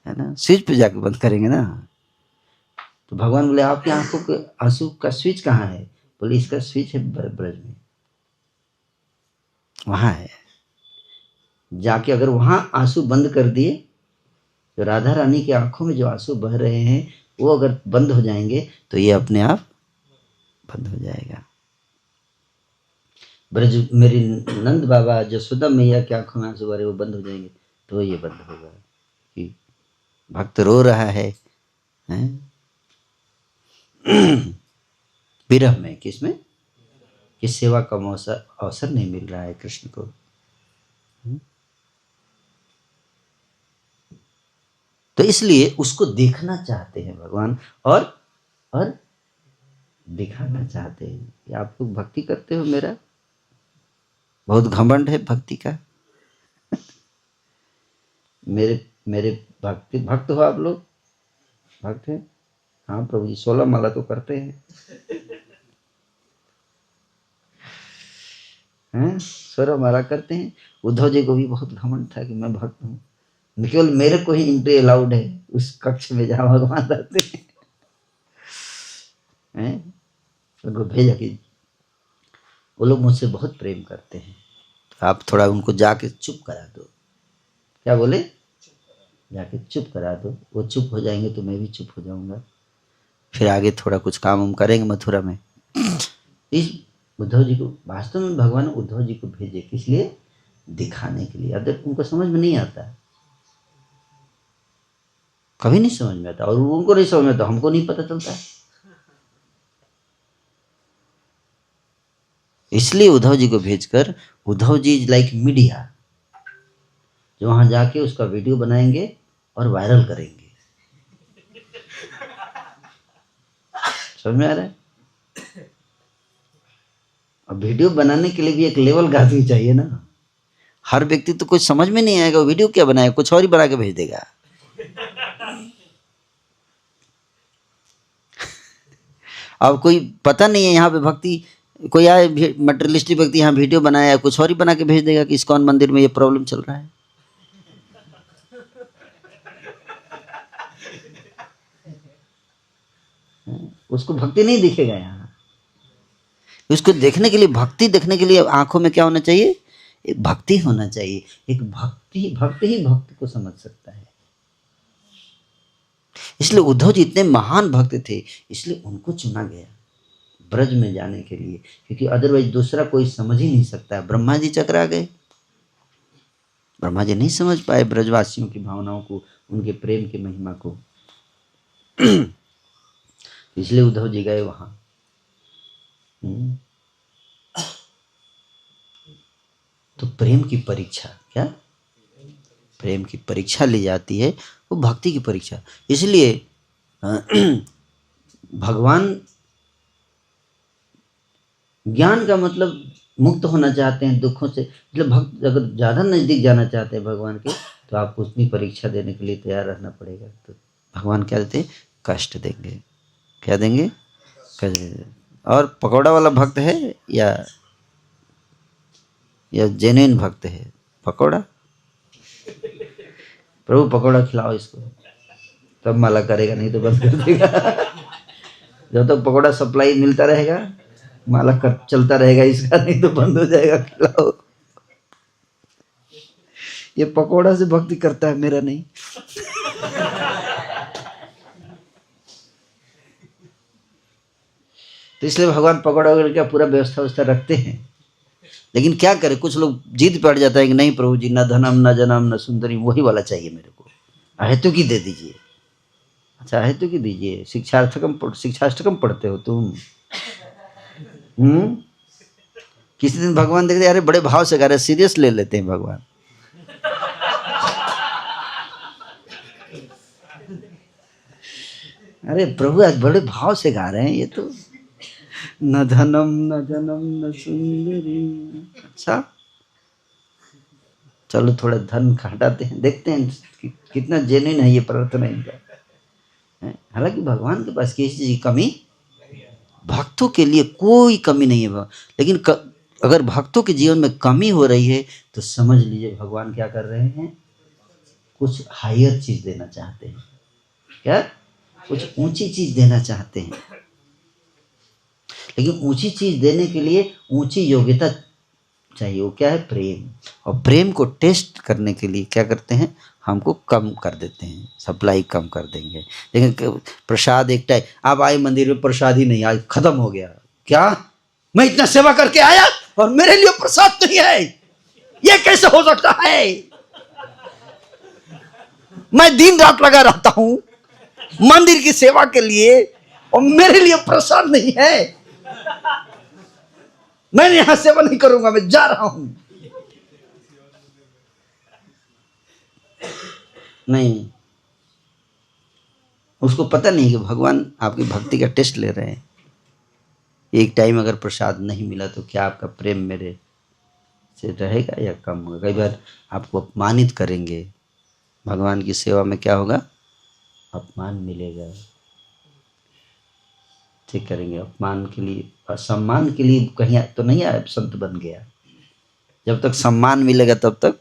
है ना, स्विच पे जाके बंद करेंगे ना। तो भगवान बोले आपकी आंखों के आंसू का स्विच कहाँ है, बोले इसका स्विच है ब्रज में, वहां है। जाके अगर वहां आंसू बंद कर दिए तो राधा रानी की आंखों में जो आंसू बह रहे हैं वो अगर बंद हो जाएंगे तो ये अपने आप बंद हो जाएगा। ब्रज मेरी नंद बाबा जसोदा मैया की आंखों में आंसू बह रहे वो बंद हो जाएंगे तो ये बंद होगा कि भक्त रो रहा है, विरह में, किसमें, कि सेवा का अवसर नहीं मिल रहा है कृष्ण को। तो इसलिए उसको देखना चाहते हैं भगवान और दिखाना चाहते हैं कि आप लोग भक्ति करते हो, मेरा बहुत घमंड है भक्ति का। मेरे मेरे भक्त हो आप लोग, भक्त हैं? हाँ प्रभु जी 16 माला तो करते हैं, हैं 16 माला करते हैं। उद्धव जी को भी बहुत घमंड था कि मैं भक्त हूँ, केवल मेरे को ही एंट्री अलाउड है उस कक्ष में जहाँ भगवान रहते हैं। उनको भेजा कि वो लोग मुझसे बहुत प्रेम करते हैं, तो आप थोड़ा उनको जाके चुप करा दो। क्या बोले? जाके चुप करा दो, वो चुप हो जाएंगे तो मैं भी चुप हो जाऊंगा, फिर आगे थोड़ा कुछ काम हम करेंगे मथुरा में। इस उद्धव जी को वास्तव में भगवान उद्धव जी को भेजे किस लिए? दिखाने के लिए। अगर उनको समझ में नहीं आता, कभी नहीं समझ में आता, और उनको नहीं समझ में आता, हमको नहीं पता चलता है। इसलिए उद्धव जी को भेजकर, Uddhav ji is like media, जो वहां जाके उसका वीडियो बनाएंगे और वायरल करेंगे। समझ में आ रहा है? अब वीडियो बनाने के लिए भी एक लेवल का आदमी चाहिए ना। हर व्यक्ति तो कुछ समझ में नहीं आएगा, वीडियो क्या बनाएगा, कुछ और ही बना के भेज देगा। अब कोई पता नहीं है यहाँ पे भक्ति, कोई आए मटेरियलिस्टिक व्यक्ति यहाँ वीडियो बनाया, कुछ और ही बना के भेज देगा कि इस्कॉन मंदिर में ये प्रॉब्लम चल रहा है। उसको भक्ति नहीं दिखेगा यहाँ। उसको देखने के लिए, भक्ति देखने के लिए आंखों में क्या होना चाहिए? एक भक्ति होना चाहिए। एक भक्त ही भक्त को समझ सकता है। इसलिए उद्धव जी इतने महान भक्त थे, इसलिए उनको चुना गया ब्रज में जाने के लिए, क्योंकि अदरवाइज दूसरा कोई समझ ही नहीं सकता। ब्रह्मा जी चकरा गए, ब्रह्मा जी नहीं समझ पाए ब्रजवासियों की भावनाओं को, उनके प्रेम की महिमा को। इसलिए उद्धव जी गए वहां। तो प्रेम की परीक्षा, क्या प्रेम की परीक्षा ली जाती है, वो भक्ति की परीक्षा। इसलिए भगवान ज्ञान का मतलब मुक्त होना चाहते हैं दुखों से, मतलब भक्त अगर ज्यादा नजदीक जाना चाहते हैं भगवान के, तो आपको उतनी परीक्षा देने के लिए तैयार रहना पड़ेगा। तो भगवान क्या देते हैं? कष्ट देंगे। क्या देंगे? कष्ट देंगे। और पकौड़ा वाला भक्त है या जेन्युइन भक्त है? पकौड़ा, प्रभु पकौड़ा खिलाओ इसको, तब माला करेगा, नहीं तो बंद कर देगा। जब तक पकौड़ा सप्लाई मिलता रहेगा माला कर चलता रहेगा इसका, नहीं तो बंद हो जाएगा। खिलाओ। ये पकौड़ा से भक्ति करता है, मेरा नहीं। तो इसलिए भगवान पकौड़ा वगैरह का पूरा व्यवस्था रखते हैं। लेकिन क्या करे, कुछ लोग जिद पड़ जाता है कि नहीं प्रभु जी, न धनम न जनम न सुंदरी, वही वाला चाहिए मेरे को, अहेतु की दे दीजिए। अच्छा अहेतु की दीजिए। शिक्षाष्टकम पढ़ते हो तुम? किसी दिन भगवान देखते अरे बड़े भाव से गा रहे, सीरियस ले लेते हैं भगवान। अरे प्रभु आज बड़े भाव से गा रहे हैं, ये तो न धनम न जनम न सुंदरी। अच्छा चलो थोड़ा धन हटाते हैं, देखते हैं कि कितना जेन्युइन है ये प्रार्थना इनका। हालांकि भगवान के पास किसी चीज की कमी, भक्तों के लिए कोई कमी नहीं है। लेकिन अगर भक्तों के जीवन में कमी हो रही है तो समझ लीजिए भगवान क्या कर रहे हैं, कुछ हायर चीज देना चाहते हैं। क्या? कुछ ऊंची चीज देना चाहते हैं। लेकिन ऊंची चीज देने के लिए ऊंची योग्यता चाहिए। वो क्या है? प्रेम। और प्रेम को टेस्ट करने के लिए क्या करते हैं? हमको कम कर देते हैं, सप्लाई कम कर देंगे। लेकिन प्रसाद एक टाइम, आप आए मंदिर में प्रसाद ही नहीं, आज खत्म हो गया। क्या? मैं इतना सेवा करके आया और मेरे लिए प्रसाद नहीं है, ये कैसे हो सकता है? मैं दिन रात लगा रहता हूं मंदिर की सेवा के लिए और मेरे लिए प्रसाद नहीं है। मैं यहां सेवा नहीं करूंगा, मैं जा रहा हूं। नहीं, उसको पता नहीं कि भगवान आपकी भक्ति का टेस्ट ले रहे हैं। एक टाइम अगर प्रसाद नहीं मिला तो क्या आपका प्रेम मेरे से रहेगा या कम होगा? कई बार आपको अपमानित करेंगे, भगवान की सेवा में क्या होगा? अपमान मिलेगा। ठीक करेंगे, अपमान के लिए और सम्मान के लिए कहीं तो नहीं आया संत बन गया। जब तक सम्मान मिलेगा तब तक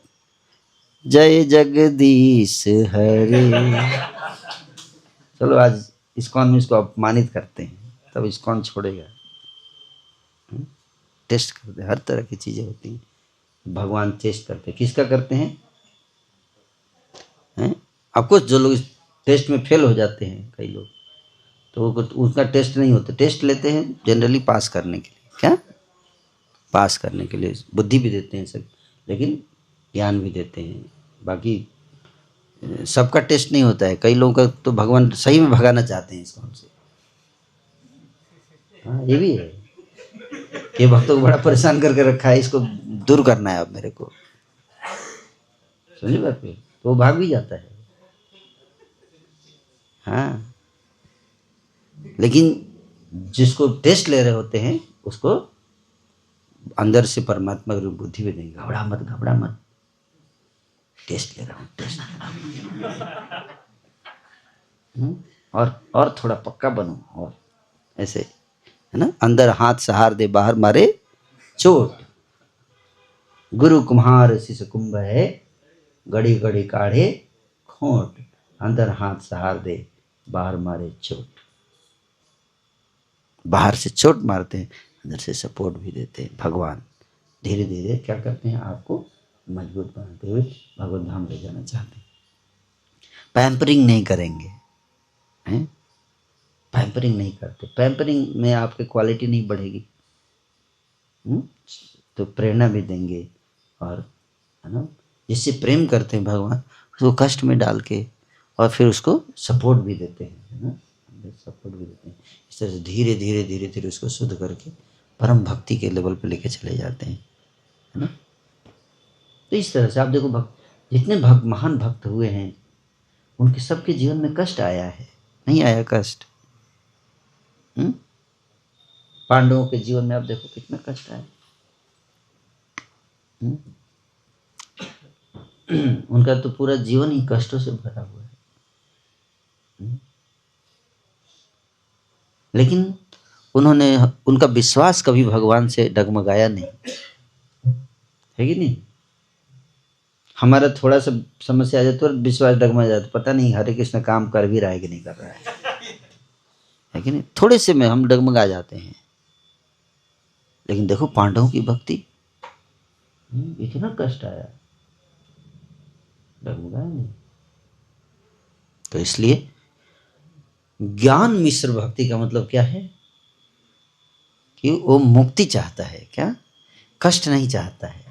जय जगदीश हरे। चलो आज इस्कॉन में इसको अपमानित करते हैं, तब इस्कॉन छोड़ेगा। टेस्ट करते हैं, हर तरह की चीजें होती हैं, भगवान टेस्ट करते हैं। किसका करते हैं? आपको जो लोग इस टेस्ट में फेल हो जाते हैं, कई लोग, तो उसका टेस्ट नहीं होता। टेस्ट लेते हैं जनरली पास करने के लिए। क्या? पास करने के लिए बुद्धि भी देते हैं सब, लेकिन ज्ञान भी देते हैं। बाकी सबका टेस्ट नहीं होता है। कई लोगों का तो भगवान सही में भगाना चाहते हैं इसको हमसे। हाँ, ये भी है। ये भक्तों को बड़ा परेशान करके रखा है, इसको दूर करना है अब मेरे को, समझे बात पे? तो वो भाग भी जाता है। हाँ, लेकिन जिसको टेस्ट ले रहे होते हैं उसको अंदर से परमात्मा की बुद्धि भी देंगे। घबरा मत, घबरा मत, टेस्ट ले रहा हूँ, टेस्ट ले रहा हूँ। और थोड़ा पक्का बनो, और ऐसे है ना। अंदर हाथ सहार दे, बाहर मारे चोट। गुरु कुम्हार शिष्य कुंभ है, गड़ी गड़ी काढ़े खोट। अंदर हाथ सहार दे, बाहर मारे चोट। बाहर से चोट मारते हैं, अंदर से सपोर्ट भी देते हैं भगवान। धीरे धीरे क्या करते हैं? आपको मजबूत बनाते हुए भगवत धाम ले जाना चाहते हैं। पैम्परिंग नहीं करेंगे, हैं? पैम्परिंग नहीं करते। पैम्परिंग में आपकी क्वालिटी नहीं बढ़ेगी। तो प्रेरणा भी देंगे, और है ना, जिससे प्रेम करते हैं भगवान उसको कष्ट में डाल के, और फिर उसको सपोर्ट भी देते हैं, है ना, सपोर्ट भी देते हैं। इस तरह से धीरे धीरे धीरे धीरे उसको शुद्ध करके परम भक्ति के लेवल पे लेके चले जाते हैं, है ना। तो इस तरह से आप देखो, जितने महान भक्त हुए हैं उनके सबके जीवन में कष्ट आया है, नहीं आया कष्ट? पांडवों के जीवन में आप देखो कितना कष्ट आया। उनका तो पूरा जीवन ही कष्टों से भरा हुआ है। लेकिन उन्होंने, उनका विश्वास कभी भगवान से डगमगाया नहीं, है कि नहीं? हमारा थोड़ा सा समस्या आ जाए तो विश्वास डगमगा जाता, पता नहीं हरे कृष्ण काम कर भी रहा है कि नहीं कर रहा है कि नहीं? थोड़े से में हम डगमगा जाते हैं। लेकिन देखो पांडवों की भक्ति, इतना कष्ट आया, डगमगाया नहीं। तो इसलिए ज्ञान मिश्र भक्ति का मतलब क्या है? कि वो मुक्ति चाहता है, क्या? कष्ट नहीं चाहता है।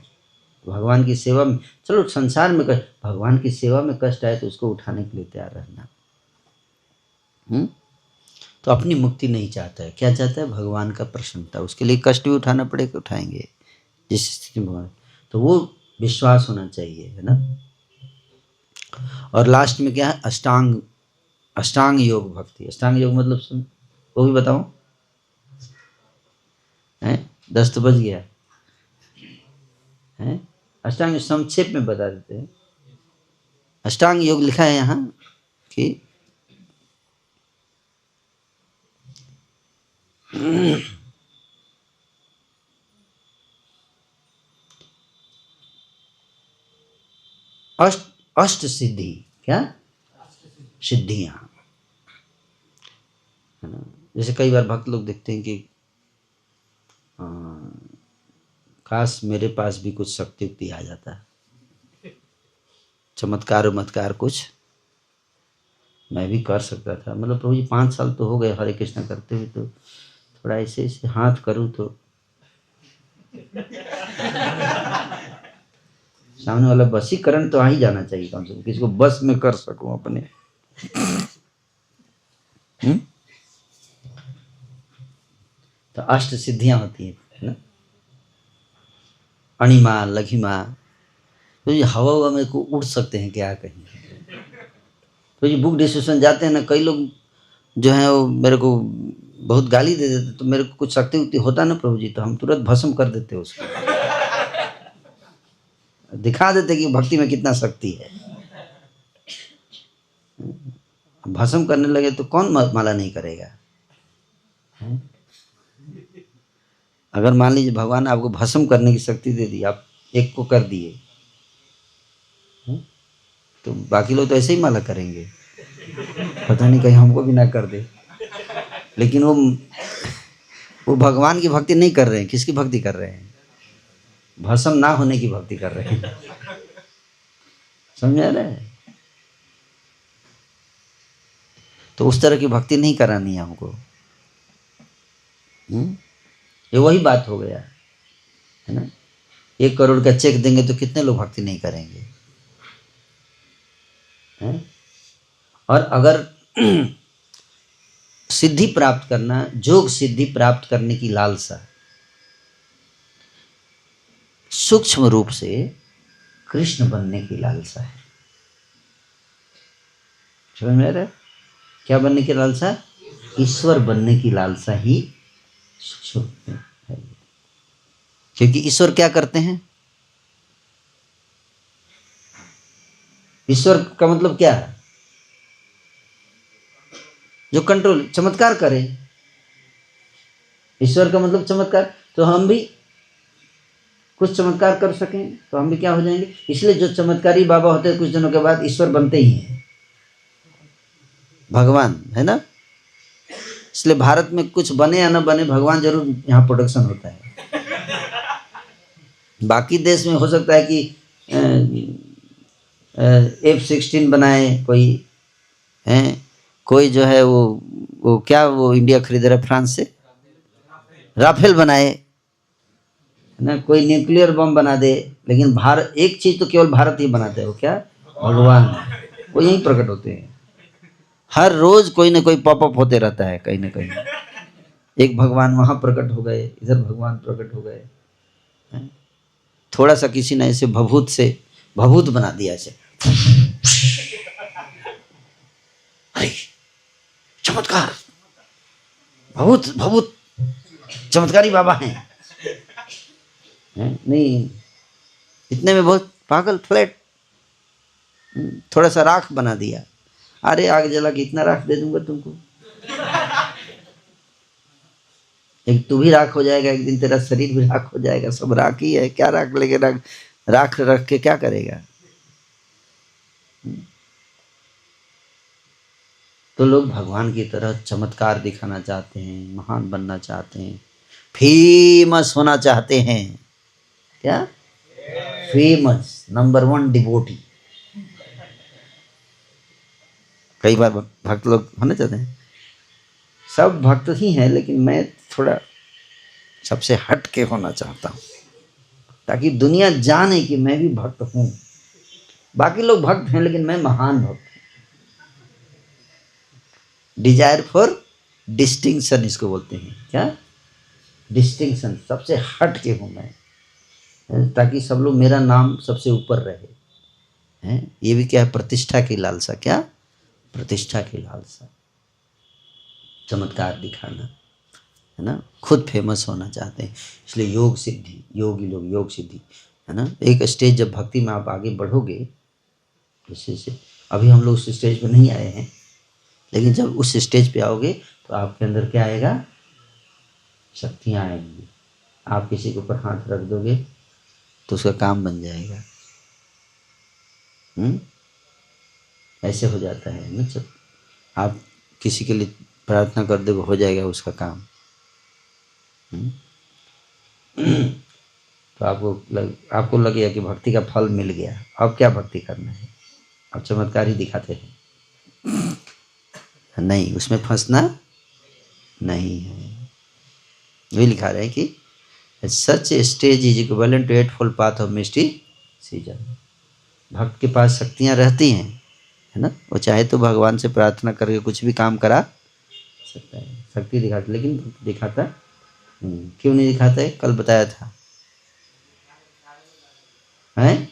भगवान की सेवा में, चलो संसार में कष्ट, भगवान की सेवा में कष्ट आए तो उसको उठाने के लिए तैयार रहना। तो अपनी मुक्ति नहीं चाहता है, क्या चाहता है? भगवान का प्रसन्नता। उसके लिए कष्ट भी उठाना पड़ेगा, उठाएंगे जिस स्थिति में भगवान। तो वो विश्वास होना चाहिए, है ना। और लास्ट में क्या है? अष्टांग योग भक्ति। अष्टांग योग मतलब सुन, वो भी बताओ है? 10 तो बज गया है। अष्टांग संक्षेप में बता देते हैं। अष्टांग योग लिखा है यहाँ कि अष्ट सिद्धि, क्या? सिद्धियां, है ना। जैसे कई बार भक्त लोग देखते हैं कि काश मेरे पास भी कुछ शक्ति उक्ति आ जाता, चमत्कार उमत्कार कुछ मैं भी कर सकता था। मतलब प्रभु जी 5 साल तो हो गए हरे कृष्ण करते हुए, तो थोड़ा ऐसे ऐसे हाथ करूँ तो सामने वाला वशीकरण तो आ ही जाना चाहिए, कम से कम किसी को बस में कर सकूं अपने। तो अष्ट सिद्धियां होती है ना। अणिमा लघिमा, तो ये हवा हवा में को उड़ सकते हैं क्या कहीं। तो ये बुक डिस्कशन जाते हैं ना, कई लोग जो है वो मेरे को बहुत गाली दे देते, तो मेरे को कुछ शक्ति उक्ति होता ना प्रभु जी, तो हम तुरंत भस्म कर देते उसको, दिखा देते कि भक्ति में कितना शक्ति है। भस्म करने लगे तो कौन माला नहीं करेगा। अगर मान लीजिए भगवान आपको भस्म करने की शक्ति दे दी, आप एक को कर दिए, तो बाकी लोग तो ऐसे ही माला करेंगे, पता नहीं कहीं हमको भी ना कर दे। लेकिन वो भगवान की भक्ति नहीं कर रहे हैं, किसकी भक्ति कर रहे हैं? भस्म ना होने की भक्ति कर रहे हैं। समझ आ रहा है? तो उस तरह की भक्ति नहीं करानी है हमको। ये वही बात हो गया है ना। 1 करोड़ का चेक देंगे तो कितने लोग भक्ति नहीं करेंगे है? और अगर सिद्धि प्राप्त करना, जोग सिद्धि प्राप्त करने की लालसा सूक्ष्म रूप से कृष्ण बनने की लालसा है। समझ में आ रहा है? क्या बनने की लालसा? ईश्वर बनने की लालसा ही सूक्ष्म रूप में है। क्योंकि ईश्वर क्या करते हैं? ईश्वर का मतलब क्या है? जो कंट्रोल, चमत्कार करे। ईश्वर का मतलब चमत्कार। तो हम भी कुछ चमत्कार कर सकें तो हम भी क्या हो जाएंगे। इसलिए जो चमत्कारी बाबा होते हैं कुछ दिनों के बाद ईश्वर बनते ही हैं, भगवान, है ना। इसलिए भारत में कुछ बने या न बने, भगवान जरूर यहाँ प्रोडक्शन होता है। बाकी देश में हो सकता है कि F-16 बनाए कोई, है कोई जो है वो क्या वो इंडिया खरीद रहा है फ्रांस से, राफेल बनाए ना, कोई न्यूक्लियर बम बना दे। लेकिन भारत एक चीज तो केवल भारत ही बनाते हैं, वो क्या? भगवान। वो यहीं प्रकट होते हैं। हर रोज कोई ना कोई पॉपअप होते रहता है कहीं ना कहीं। एक भगवान वहां प्रकट हो गए, इधर भगवान प्रकट हो गए। थोड़ा सा किसी ने ऐसे भभूत से भभूत बना दिया ऐसे, अरे चमत्कार, भभूत भभूत चमत्कारी बाबा हैं। नहीं, इतने में बहुत पागल फ्लैट, थोड़ा सा राख बना दिया। अरे आग जला के इतना राख दे दूंगा तुमको, एक तू भी राख हो जाएगा, एक दिन तेरा शरीर भी राख हो जाएगा। सब राख ही है, क्या राख लेके राख रख के क्या करेगा। तो लोग भगवान की तरह चमत्कार दिखाना चाहते हैं, महान बनना चाहते हैं, फेमस होना चाहते हैं। क्या? Famous, number 1 devotee. कई बार भक्त लोग होना चाहते हैं। सब भक्त ही हैं, लेकिन मैं थोड़ा सबसे हट के होना चाहता हूँ, ताकि दुनिया जाने कि मैं भी भक्त हूँ। बाकी लोग भक्त हैं, लेकिन मैं महान भक्त हूँ। डिजायर फॉर डिस्टिंक्शन इसको बोलते हैं। क्या? डिस्टिंक्शन, सबसे हट के हूँ मैं, ताकि सब लोग मेरा नाम सबसे ऊपर रहे हैं। ये भी क्या है? प्रतिष्ठा की लालसा। क्या? प्रतिष्ठा की लालसा, चमत्कार दिखाना, है ना। खुद फेमस होना चाहते हैं, इसलिए योग सिद्धि, योगी लोग योग सिद्धि, है ना। एक स्टेज जब भक्ति में आप आगे बढ़ोगे, जैसे अभी हम लोग उस स्टेज पे नहीं आए हैं, लेकिन जब उस स्टेज पे आओगे तो आपके अंदर क्या आएगा? शक्तियाँ आएंगी। आप किसी के ऊपर हाथ रख दोगे तो उसका काम बन जाएगा। ऐसे हो जाता है ना। जब आप किसी के लिए प्रार्थना कर दोगे, हो जाएगा उसका काम। तो आपको लगेगा कि भक्ति का फल मिल गया। अब क्या भक्ति करना है? अब चमत्कार ही दिखाते हैं। नहीं, उसमें फंसना नहीं है। वही लिखा रहे हैं कि such stage is equivalent to 8-fold path of मिस्टी सीजन। भक्त के पास शक्तियाँ रहती हैं, है ना। वो चाहे तो भगवान से प्रार्थना करके कुछ भी काम करा सकता है, शक्ति दिखाता, लेकिन दिखाता क्यों नहीं दिखाता है? कल बताया था, हैं?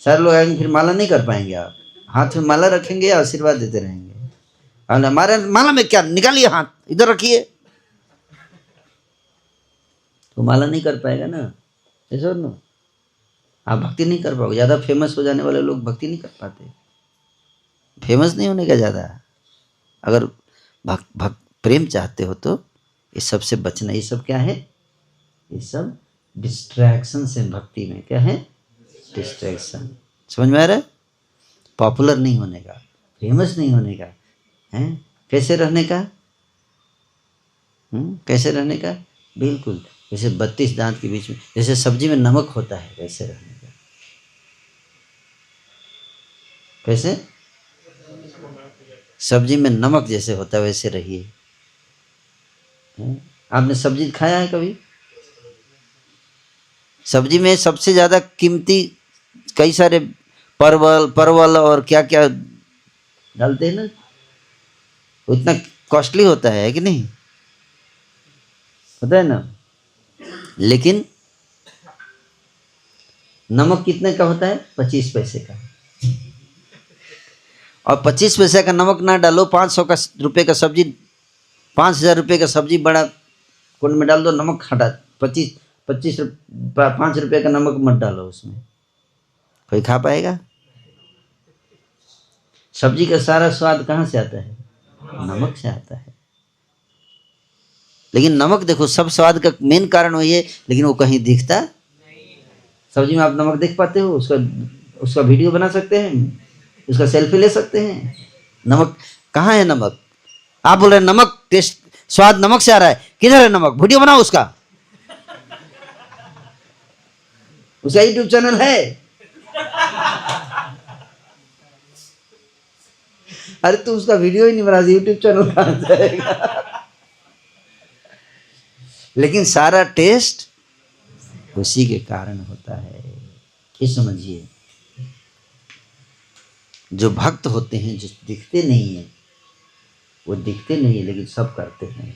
सारे लोग आएंगे, फिर माला नहीं कर पाएंगे आप। हाथ में माला रखेंगे, आशीर्वाद देते रहेंगे। और हमारे माला में क्या, निकालिए हाथ, इधर रखिए, तो माला नहीं कर पाएगा ना। ऐसा ना, आप भक्ति नहीं कर पाओगे। ज्यादा फेमस हो जाने वाले लोग भक्ति नहीं कर पाते। फेमस नहीं होने का ज्यादा, अगर भक्त प्रेम चाहते हो तो ये सब से बचना। ये सब क्या है? ये सब डिस्ट्रैक्शन से भक्ति में क्या है? डिस्ट्रैक्शन। समझ में आ रहा है? पॉपुलर नहीं होने का, फेमस नहीं होने का है, कैसे रहने का? कैसे रहने का? बिल्कुल जैसे 32 दांत के बीच में, जैसे सब्जी में नमक होता है, वैसे रहने का। कैसे? सब्जी में नमक जैसे होता है वैसे रहिए। आपने सब्जी खाया है कभी? सब्जी में सबसे ज्यादा कीमती कई सारे परवल और क्या क्या डालते हैं ना, वो इतना कॉस्टली होता है कि नहीं? होता है ना। लेकिन नमक कितने का होता है? 25 पैसे का। और 25 पैसे का नमक ना डालो, 500 रुपए का सब्जी, 5,000 रुपये का सब्जी बड़ा कुंड में डाल दो, नमक हटा 5 रुपये का नमक मत डालो उसमें, कोई खा पाएगा? सब्जी का सारा स्वाद कहाँ से आता है? नमक से आता है। लेकिन नमक देखो, सब स्वाद का मेन कारण वही है, लेकिन वो कहीं दिखता नहीं। सब्जी में आप नमक देख पाते हो? उसका वीडियो बना सकते हैं, उसका सेल्फी ले सकते हैं। नमक कहाँ है? नमक आप बोल रहे हैं नमक टेस्ट, स्वाद नमक से आ रहा है, किधर है नमक? वीडियो बनाओ उसका यूट्यूब चैनल है। अरे तू उसका वीडियो ही नहीं बना, यूट्यूब चैनल कहां से आएगा? लेकिन सारा टेस्ट उसी के कारण होता है। ये समझिए, जो भक्त होते हैं, जो दिखते नहीं है, वो दिखते नहीं है लेकिन सब करते हैं,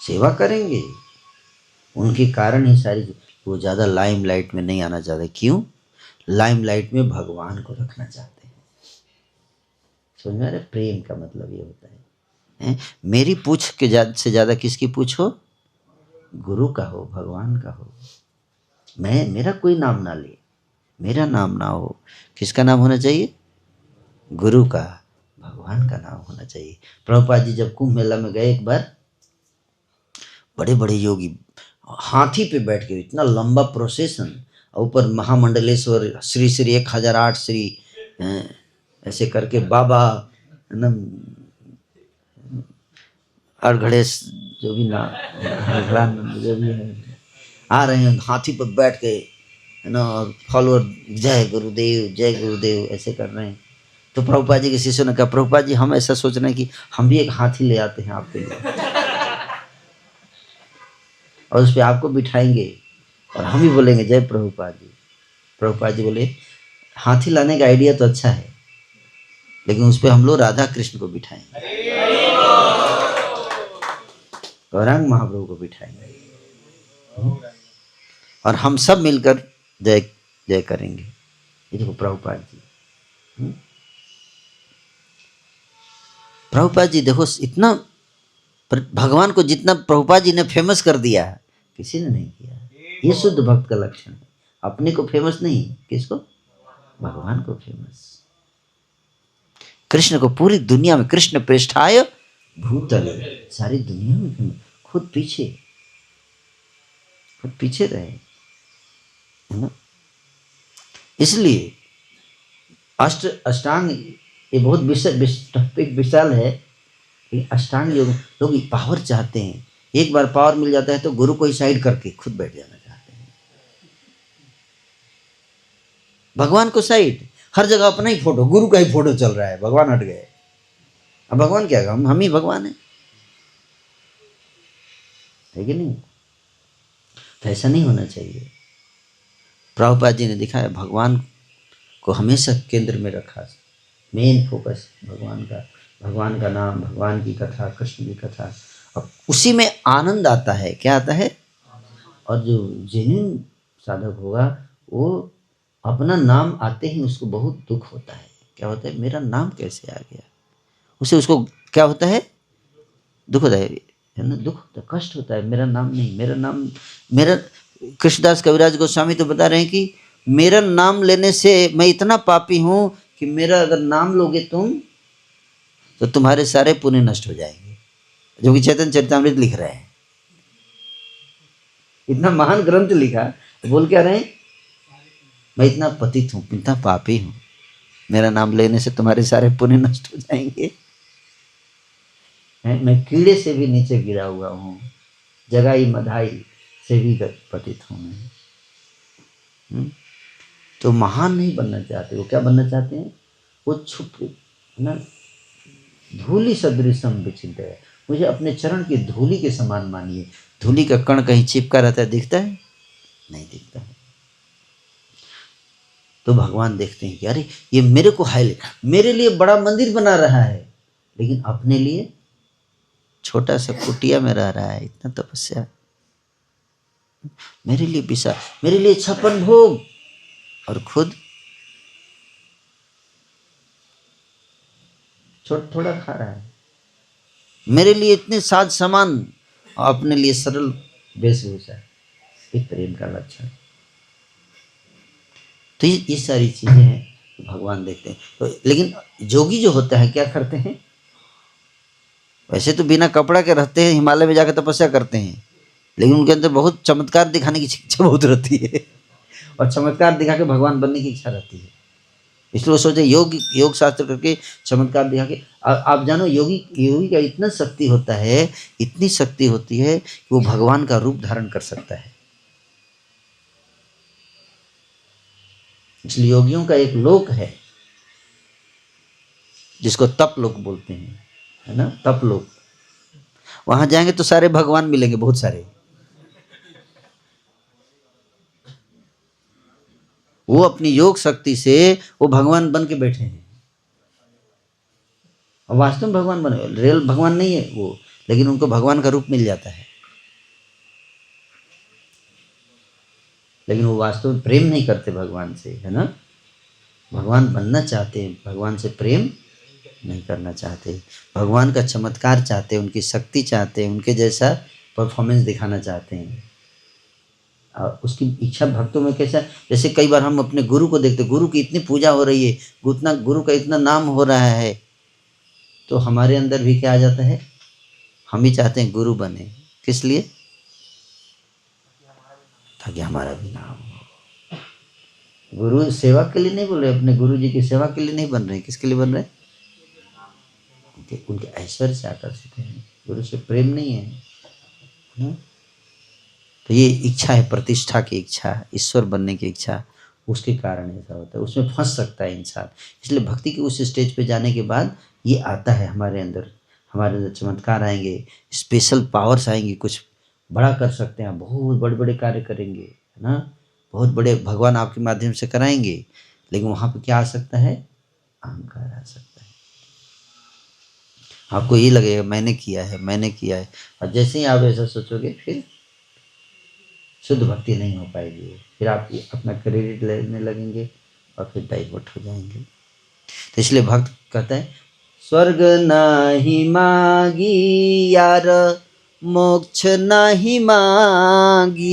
सेवा करेंगे, उनके कारण ही सारी। वो ज्यादा लाइमलाइट में नहीं आना चाहते। क्यों? लाइमलाइट में भगवान को रखना चाहते हैं। समझ में आ रहा है? प्रेम का मतलब ये होता है, मेरी पूछ के से ज्यादा किसकी पूछ हो? गुरु का हो, भगवान का हो। मेरा कोई नाम ना ले, मेरा नाम ना हो, किसका नाम होना चाहिए? गुरु का, भगवान का नाम होना चाहिए। प्रभुपाद जी जब कुंभ मेला में गए एक बार, बड़े बड़े योगी हाथी पे बैठ के, इतना लंबा प्रोसेशन, ऊपर महामंडलेश्वर श्री श्री 1008 श्री ऐसे करके बाबा अड़घड़ेश जो भी ना, जो भी है, आ रहे हैं हाथी पर बैठ के, है ना, और फॉलोअर जय गुरुदेव जय गुरुदेव ऐसे कर रहे हैं। तो प्रभुपाद जी के शिष्यों ने कहा, प्रभुपाद जी हम ऐसा सोच रहे हैं कि हम भी एक हाथी ले आते हैं आपके लिए, और उस पर आपको बिठाएंगे और हम ही बोलेंगे जय प्रभुपाद जी। प्रभुपाद जी बोले, हाथी लाने का आइडिया तो अच्छा है, लेकिन उस पर हम लोग राधा कृष्ण को बिठाएंगे, गौरांग महाप्रभु को बिठाएंगे, और हम सब मिलकर जय जय करेंगे। ये देखो प्रभुपाद जी, प्रभुपाद जी देखो, इतना भगवान को जितना प्रभुपाद जी ने फेमस कर दिया है, किसी ने नहीं किया। ये शुद्ध भक्त का लक्षण है। अपने को फेमस नहीं, किसको? भगवान को फेमस। कृष्ण को पूरी दुनिया में, कृष्ण प्रेष्ठाय भूतल, सारी दुनिया में फेमस। खुद पीछे रहे, है ना। इसलिए अष्टांग ये बहुत विशाल है। अष्टांग योग लोग पावर चाहते हैं, एक बार पावर मिल जाता है तो गुरु को ही साइड करके खुद बैठ जाना चाहते हैं। भगवान को साइड, हर जगह अपना ही फोटो, गुरु का ही फोटो चल रहा है, भगवान हट गए। अब भगवान क्या, हम ही भगवान है कि नहीं? तो ऐसा नहीं होना चाहिए। प्रभुपाद जी ने दिखाया, भगवान को हमेशा केंद्र में रखा, मेन फोकस भगवान का नाम, भगवान की कथा, कृष्ण की कथा, अब उसी में आनंद आता है। क्या आता है? और जो जेन्युइन साधक होगा, वो अपना नाम आते ही उसको बहुत दुख होता है। क्या होता है, मेरा नाम कैसे आ गया, उसको क्या होता है, दुख होता है ना, दुख होता है, कष्ट होता है, मेरा नाम नहीं, मेरा कृष्णदास कविराज गोस्वामी तो बता रहे हैं कि मेरा नाम लेने से मैं इतना पापी हूं कि मेरा अगर नाम लोगे तुम तो तुम्हारे सारे पुण्य नष्ट हो जाएंगे। जो कि चैतन्य चरितामृत लिख रहे हैं, इतना महान ग्रंथ लिखा, बोल क्या रहे हैं, मैं इतना पतित हूं, इतना पापी हूं, मेरा नाम लेने से तुम्हारे सारे पुण्य नष्ट हो जाएंगे। मैं कीड़े से भी नीचे गिरा हुआ हूँ, जगाई मधाई से भी पतित हूँ मैं। तो महान नहीं बनना चाहते, वो क्या बनना चाहते हैं, वो छुप ना, धूलि सदृशम विचिंत है, मुझे अपने चरण की धूलि के समान मानिए। धूलि का कण कहीं चिपका रहता है, दिखता है, नहीं दिखता है। तो भगवान देखते हैं कि अरे ये मेरे को मेरे लिए बड़ा मंदिर बना रहा है, लेकिन अपने लिए छोटा सा कुटिया में रह रहा है, इतना तपस्या, मेरे लिए पिसा, मेरे लिए 56 भोग, और खुद थोड़ा खा रहा है। मेरे लिए इतने साज सामान, अपने लिए सरल वेशभूषा, ये प्रेम का लक्षण। तो ये सारी चीजें हैं भगवान देखते हैं। तो लेकिन जोगी जो होता है क्या करते हैं, वैसे तो बिना कपड़ा के रहते हैं, हिमालय में जाकर तपस्या करते हैं, लेकिन उनके अंदर बहुत चमत्कार दिखाने की इच्छा बहुत रहती है, और चमत्कार दिखा के भगवान बनने की इच्छा रहती है। इसलिए वो सोचे योग शास्त्र करके चमत्कार दिखा के। आप जानो योगी का इतना शक्ति होता है, इतनी शक्ति होती है कि वो भगवान का रूप धारण कर सकता है। इसलिए योगियों का एक लोक है जिसको तप लोक बोलते हैं, है ना, तप लोक। वहां जाएंगे तो सारे भगवान मिलेंगे, बहुत सारे। वो अपनी योग शक्ति से वो भगवान बन के बैठे हैं, और वास्तव में भगवान बने, रियल भगवान नहीं है वो, लेकिन उनको भगवान का रूप मिल जाता है। लेकिन वो वास्तव में प्रेम नहीं करते भगवान से, है ना, भगवान बनना चाहते हैं, भगवान से प्रेम नहीं करना चाहते, भगवान का चमत्कार चाहते हैं, उनकी शक्ति चाहते हैं, उनके जैसा परफॉर्मेंस दिखाना चाहते हैं। और उसकी इच्छा भक्तों में कैसा, जैसे कई बार हम अपने गुरु को देखते, गुरु की इतनी पूजा हो रही है, उतना गुरु का इतना नाम हो रहा है, तो हमारे अंदर भी क्या आ जाता है, हम भी चाहते हैं गुरु बने। किस लिए, ताकि हमारा भी नाम हो। गुरु सेवा के लिए नहीं बोल रहे, अपने गुरु जी की सेवा के लिए नहीं बन रहे, किसके लिए बन रहे, उनके ऐश्वर्य से आकर्षित हैं, गुरु से प्रेम नहीं है ना? तो ये इच्छा है, प्रतिष्ठा की इच्छा, ईश्वर बनने की इच्छा, उसके कारण ऐसा होता है, उसमें फंस सकता है इंसान। इसलिए भक्ति के उस स्टेज पे जाने के बाद ये आता है हमारे अंदर चमत्कार आएंगे, स्पेशल पावर्स आएंगी, कुछ बड़ा कर सकते हैं, बहुत बड़े बड़े कार्य करेंगे, है ना, बहुत बड़े भगवान आपके माध्यम से कराएंगे। लेकिन वहाँ पे क्या आ सकता है, अहंकार आ सकता है। आपको ये लगेगा मैंने किया है, और जैसे ही आप ऐसा सोचोगे फिर शुद्ध भक्ति नहीं हो पाएगी, फिर आप अपना क्रेडिट लेने लगेंगे और फिर डाइवर्ट हो जाएंगे। तो इसलिए भक्त कहता है, स्वर्ग नहीं मांगी यार, मोक्ष नहीं मांगी,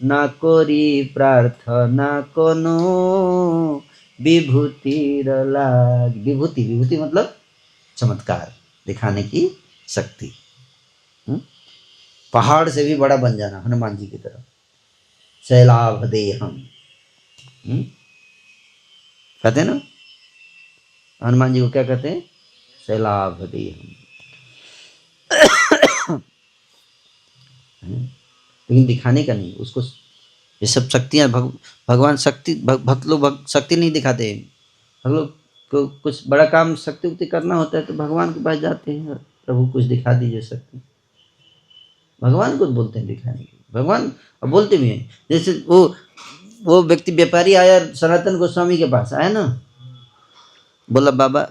ना कोरी प्रार्थना कोनो, विभूति लाग। विभूति मतलब चमत्कार दिखाने की शक्ति, पहाड़ से भी बड़ा बन जाना, हनुमान जी की तरह, शैलाभ देहम कहते हैं ना, हनुमान जी को क्या कहते हैं, शैलाभ देहम। लेकिन दिखाने का नहीं, उसको ये सब शक्तियां भगवान शक्ति, भक्त लोग शक्ति नहीं दिखाते। हम लोग को कुछ बड़ा काम शक्ति उक्ति करना होता है तो भगवान के पास जाते हैं, प्रभु कुछ दिखा दीजिए शक्ति, भगवान को बोलते हैं दिखाने के, भगवान अब बोलते भी हैं। जैसे वो व्यक्ति व्यापारी आया सनातन गोस्वामी के पास आया ना, बोला बाबा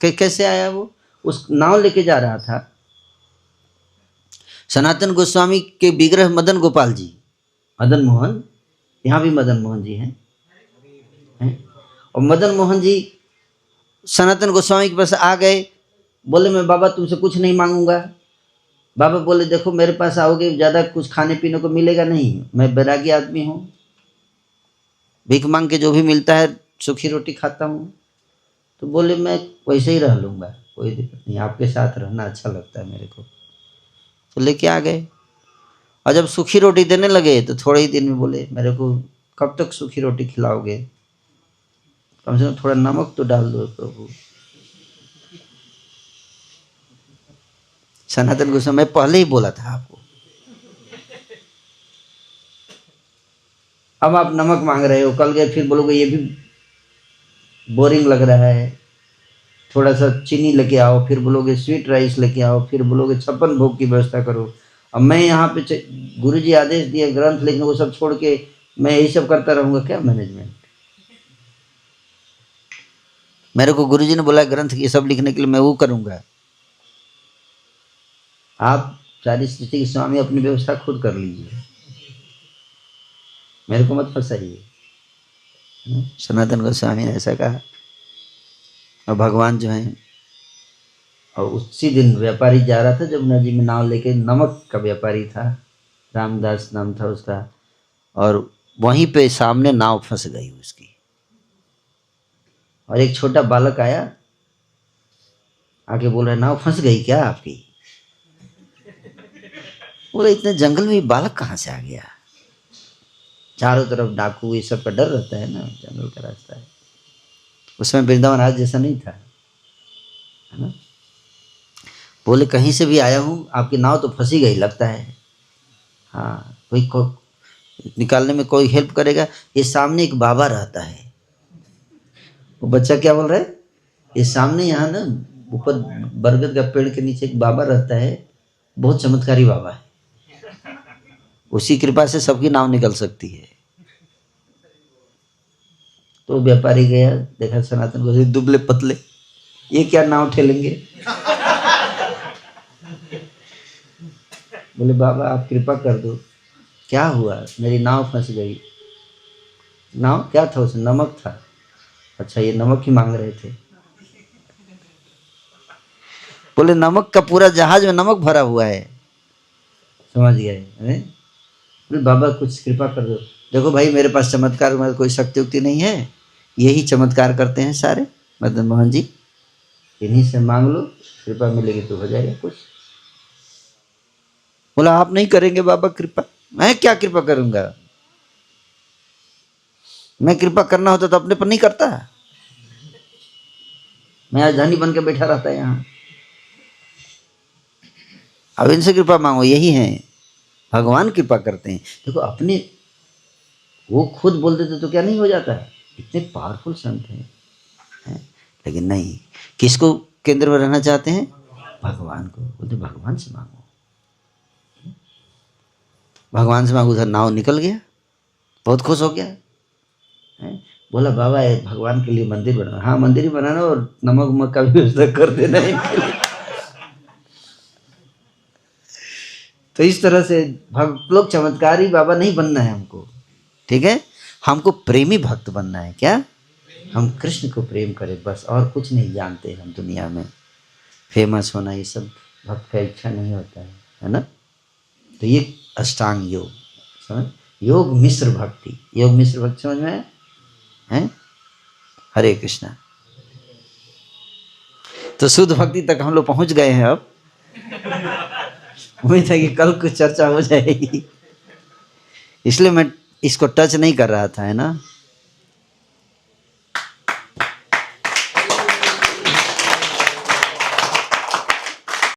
कैसे आया, वो उस नाव लेके जा रहा था, सनातन गोस्वामी के विग्रह मदन गोपाल जी, मदन मोहन, यहाँ भी मदन मोहन जी हैं। और मदन मोहन जी सनातन गोस्वामी के पास आ गए, बोले मैं बाबा तुमसे कुछ नहीं मांगूंगा। बाबा बोले देखो मेरे पास आओगे ज़्यादा कुछ खाने पीने को मिलेगा नहीं, मैं बैरागी आदमी हूँ, भीख मांग के जो भी मिलता है सूखी रोटी खाता हूँ। तो बोले मैं वैसे ही रह लूँगा, कोई दिक्कत नहीं, आपके साथ रहना अच्छा लगता है मेरे को। तो लेके आ गए, और जब सूखी रोटी देने लगे तो थोड़े ही दिन में बोले मेरे को कब तक सूखी रोटी खिलाओगे, कम से कम थोड़ा नमक तो डाल दो प्रभु। सनातन गोस्वामी, मैं पहले ही बोला था आपको, अब आप नमक मांग रहे हो, कल गए फिर बोलोगे ये भी बोरिंग लग रहा है, थोड़ा सा चीनी लेके आओ, फिर बोलोगे स्वीट राइस लेके आओ, फिर बोलोगे 56 भोग की व्यवस्था करो। अब मैं यहाँ पे गुरुजी आदेश दिए ग्रंथ लिखने को, सब छोड़ के मैं यही सब करता रहूंगा क्या मैनेजमेंट? मेरे को गुरुजी ने बोला ग्रंथ ये सब लिखने के लिए, मैं वो करूंगा। आप सारी सृष्टि के स्वामी, अपनी व्यवस्था खुद कर लीजिए, मेरे को मत फंसाइए। सनातन गोस्वामी ने ऐसा कहा। और भगवान जो है, और उसी दिन व्यापारी जा रहा था जमुना जी में नाव लेके, नमक का व्यापारी था, रामदास नाम था उसका, और वहीं पे सामने नाव फंस गई उसकी, और एक छोटा बालक आया आके बोल रहा है नाव फंस गई क्या आपकी? बोले इतने जंगल में बालक कहाँ से आ गया? चारों तरफ डाकू ये सब का डर रहता है ना, जंगल का रास्ता है। उसमें वृंदावन आज जैसा नहीं था, है ना। बोले कहीं से भी आया हूँ, आपकी नाव तो फंसी गई लगता है। हाँ, कोई निकालने में कोई हेल्प करेगा? ये सामने एक बाबा रहता है। वो बच्चा क्या बोल रहा है? ये सामने यहाँ ना ऊपर बरगद का पेड़ के नीचे एक बाबा रहता है, बहुत चमत्कारी बाबा है, उसी कृपा से सबकी नाव निकल सकती है। तो व्यापारी गया, देखा सनातन को दुबले पतले, ये क्या नाव ठेलेंगे? बोले बाबा आप कृपा कर दो। क्या हुआ? मेरी नाव फंस गई। नाव क्या था उसमें? नमक था। अच्छा ये नमक ही मांग रहे थे? बोले नमक का पूरा जहाज में नमक भरा हुआ है, समझ गए? बोले बाबा कुछ कृपा कर दो। देखो भाई मेरे पास चमत्कार में कोई शक्ति उक्ति नहीं है, यही चमत्कार करते हैं सारे मदन मोहन जी, इन्हीं से मांग लो, कृपा मिलेगी तो हो जाएगा कुछ। बोला आप नहीं करेंगे बाबा कृपा? मैं क्या कृपा करूंगा? मैं कृपा करना होता तो अपने पर नहीं करता, मैं आज धनी बन के बैठा रहता है यहाँ। अब इनसे कृपा मांगो, यही है भगवान कृपा करते हैं। देखो अपने वो खुद बोल देते तो क्या नहीं हो जाता है, इतने पावरफुल संत हैं, लेकिन नहीं, किसको केंद्र में रहना चाहते हैं? भगवान को। बोलते भगवान से मांगो, भगवान से मांगो। उधर नाव निकल गया, बहुत खुश हो गया है? बोला बाबा भगवान के लिए मंदिर बनाना। हाँ मंदिर ही बनाना, और नमक उमक का भी व्यवस्था कर देना इनके लिए। तो इस तरह से लोग चमत्कारी बाबा नहीं बनना है हमको, ठीक है? हमको प्रेमी भक्त बनना है। क्या? हम कृष्ण को प्रेम करें बस, और कुछ नहीं जानते हम दुनिया में। फेमस होना ये सब भक्त का इच्छा नहीं होता है ना। तो ये अष्टांग योग, समझ? योग मिश्र भक्ति, योग मिश्र भक्ति समझ में है? हरे कृष्णा। तो शुद्ध भक्ति तक हम लोग पहुंच गए हैं। अब उम्मीद है कि कल कुछ चर्चा हो जाएगी, इसलिए मैं इसको टच नहीं कर रहा था, है ना।